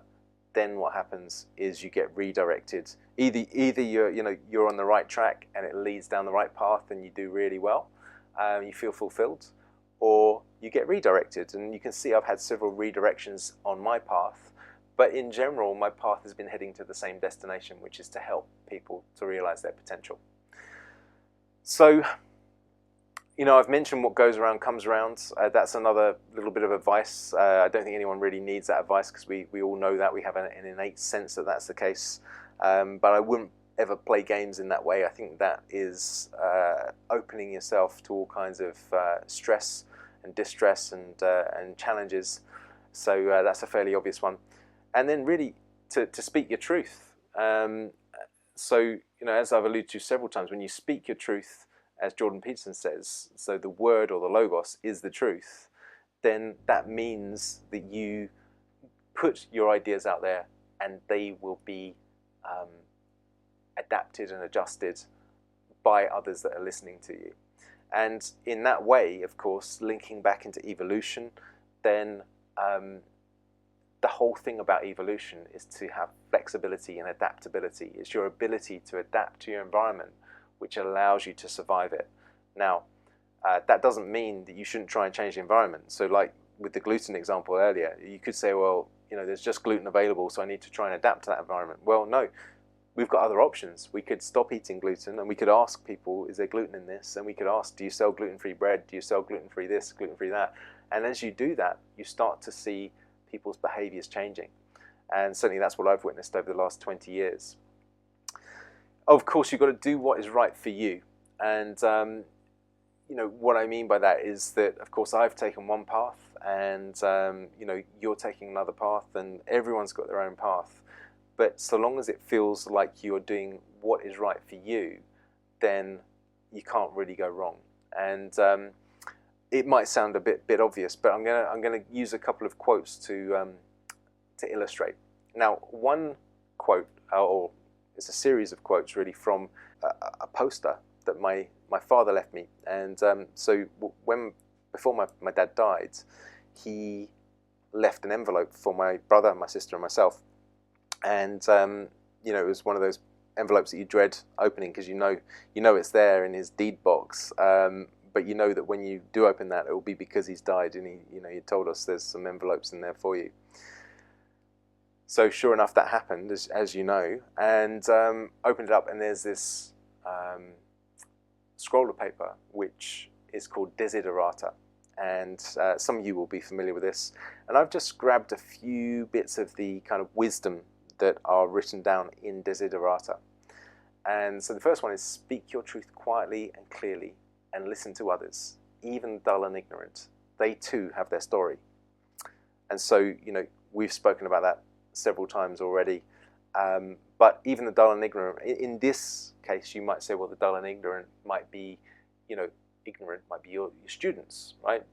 then what happens is you get redirected. Either you're on the right track and it leads down the right path and you do really well, you feel fulfilled, or you get redirected. And you can see I've had several redirections on my path, but in general, my path has been heading to the same destination, which is to help people to realize their potential. So, I've mentioned what goes around comes around. That's another little bit of advice. I don't think anyone really needs that advice, because we all know that. We have an innate sense that that's the case. But I wouldn't ever play games in that way. I think that is opening yourself to all kinds of stress and distress and challenges. So that's a fairly obvious one. And then really to speak your truth. So, as I've alluded to several times, when you speak your truth, as Jordan Peterson says, so the word or the logos is the truth, then that means that you put your ideas out there and they will be adapted and adjusted by others that are listening to you. And in that way, of course, linking back into evolution, then the whole thing about evolution is to have flexibility and adaptability. It's your ability to adapt to your environment, which allows you to survive it. Now, that doesn't mean that you shouldn't try and change the environment. So like with the gluten example earlier, you could say, well, there's just gluten available, so I need to try and adapt to that environment. Well, no, we've got other options. We could stop eating gluten, and we could ask people, is there gluten in this? And we could ask, do you sell gluten-free bread? Do you sell gluten-free this, gluten-free that? And as you do that, you start to see people's behaviors changing. And certainly that's what I've witnessed over the last 20 years. Of course, you've got to do what is right for you. And, what I mean by that is that, of course, I've taken one path and, you're taking another path, and everyone's got their own path. But so long as it feels like you're doing what is right for you, then you can't really go wrong. And it might sound a bit obvious, but I'm gonna use a couple of quotes to illustrate. Now, one quote, or it's a series of quotes really, from a poster that my father left me. And so before my dad died, he left an envelope for my brother, my sister, and myself. And it was one of those envelopes that you dread opening, because you know it's there in his deed box. But you know that when you do open that, it will be because he's died, and he told us there's some envelopes in there for you. So sure enough, that happened, as you know, and opened it up, and there's this scroll of paper which is called Desiderata, and some of you will be familiar with this. And I've just grabbed a few bits of the kind of wisdom that are written down in Desiderata. And so the first one is, speak your truth quietly and clearly, and listen to others, even dull and ignorant. They too have their story. And so, we've spoken about that several times already. But even the dull and ignorant, in this case, you might say, well, the dull and ignorant might be, ignorant might be your students, right?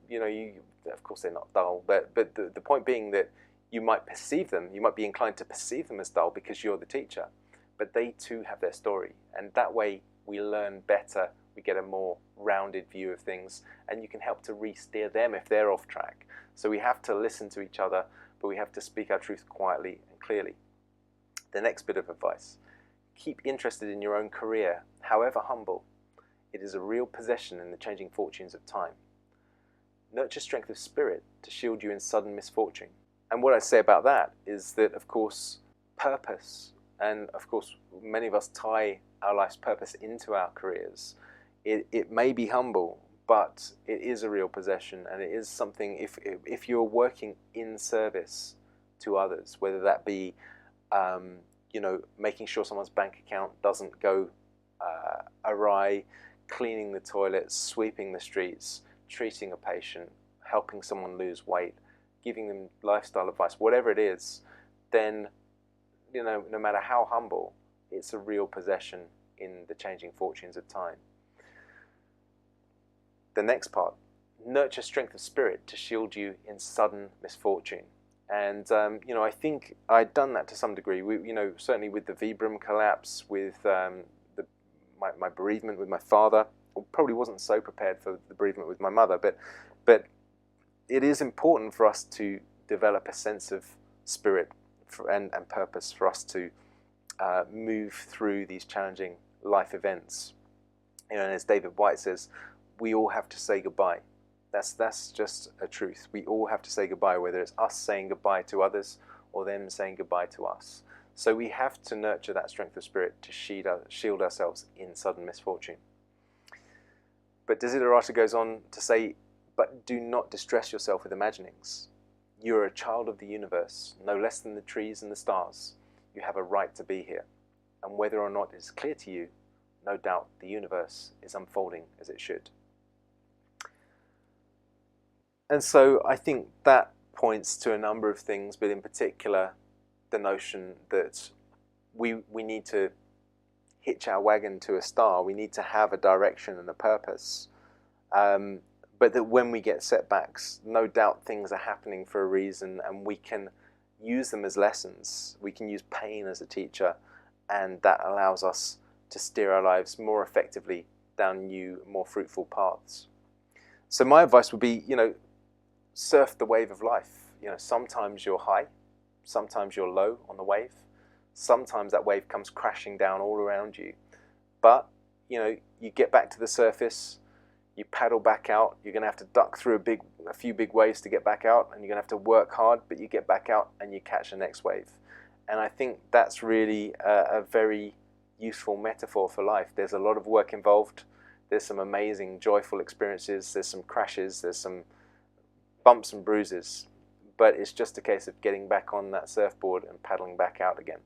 Of course they're not dull, but the point being that you might be inclined to perceive them as dull because you're the teacher, but they too have their story. And that way we learn better, we get a more rounded view of things, and you can help to re-steer them if they're off track. So we have to listen to each other, but we have to speak our truth quietly and clearly. The next bit of advice, keep interested in your own career, however humble. It is a real possession in the changing fortunes of time. Nurture strength of spirit to shield you in sudden misfortune. And what I say about that is that, of course, purpose, and of course many of us tie our life's purpose into our careers. It may be humble, but it is a real possession, and it is something, if you're working in service to others, whether that be making sure someone's bank account doesn't go awry, cleaning the toilets, sweeping the streets, treating a patient, helping someone lose weight, giving them lifestyle advice, whatever it is, then, no matter how humble, it's a real possession in the changing fortunes of time. The next part, nurture strength of spirit to shield you in sudden misfortune. And, I think I'd done that to some degree. Certainly with the Vibram collapse, with my bereavement with my father. I probably wasn't so prepared for the bereavement with my mother, but it is important for us to develop a sense of spirit and purpose for us to move through these challenging life events. And as David White says, we all have to say goodbye. That's just a truth. We all have to say goodbye, whether it's us saying goodbye to others or them saying goodbye to us. So we have to nurture that strength of spirit to shield ourselves in sudden misfortune. But Desiderata goes on to say, but do not distress yourself with imaginings. You are a child of the universe, no less than the trees and the stars. You have a right to be here. And whether or not it is clear to you, no doubt the universe is unfolding as it should. And so I think that points to a number of things, but in particular, the notion that we need to hitch our wagon to a star. We need to have a direction and a purpose. But that when we get setbacks, no doubt things are happening for a reason, and we can use them as lessons. We can use pain as a teacher, and that allows us to steer our lives more effectively down new, more fruitful paths. So my advice would be, surf the wave of life. Sometimes you're high, sometimes you're low on the wave. Sometimes that wave comes crashing down all around you. But, you get back to the surface, you paddle back out, you're going to have to duck through a few big waves to get back out, and you're going to have to work hard, but you get back out and you catch the next wave. And I think that's really a very useful metaphor for life. There's a lot of work involved. There's some amazing, joyful experiences. There's some crashes. There's some bumps and bruises. But it's just a case of getting back on that surfboard and paddling back out again.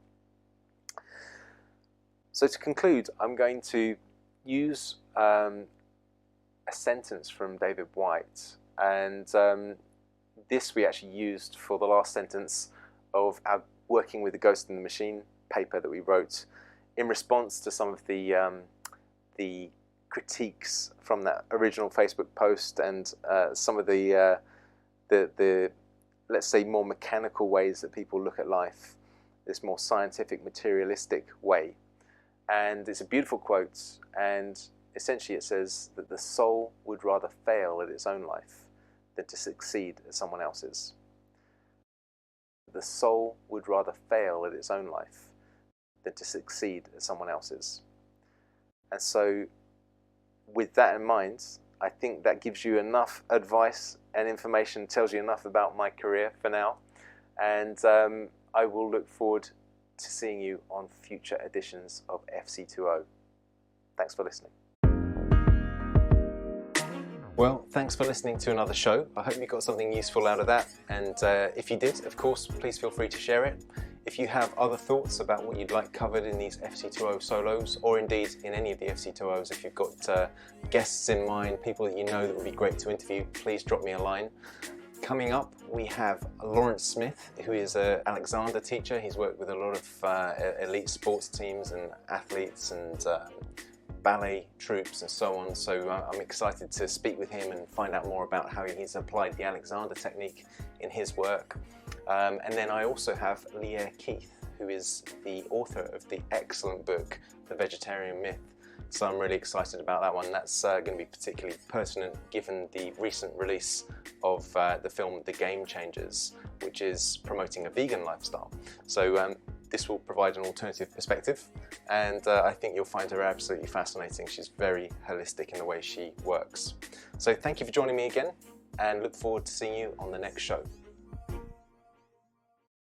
So to conclude, I'm going to use a sentence from David White. And this we actually used for the last sentence of our Working with the Ghost in the Machine paper that we wrote in response to some of the critiques from that original Facebook post and some of the let's say more mechanical ways that people look at life, this more scientific, materialistic way. And it's a beautiful quote, and essentially it says that the soul would rather fail at its own life than to succeed at someone else's. The soul would rather fail at its own life than to succeed at someone else's. And so with that in mind, I think that gives you enough advice and information, tells you enough about my career for now. And I will look forward to seeing you on future editions of FC20. Thanks for listening. Well, thanks for listening to another show. I hope you got something useful out of that, and if you did, of course, please feel free to share it. If you have other thoughts about what you'd like covered in these FC20 solos, or indeed in any of the FC20s, if you've got guests in mind, people that you know that would be great to interview, please drop me a line. Coming up, we have Lawrence Smith, who is an Alexander teacher. He's worked with a lot of elite sports teams and athletes and ballet troupes and so on. So I'm excited to speak with him and find out more about how he's applied the Alexander technique in his work. And then I also have Leah Keith, who is the author of the excellent book, The Vegetarian Myth. So I'm really excited about that one. That's going to be particularly pertinent given the recent release of the film The Game Changers, which is promoting a vegan lifestyle. So this will provide an alternative perspective, and I think you'll find her absolutely fascinating. She's very holistic in the way she works. So thank you for joining me again, and look forward to seeing you on the next show.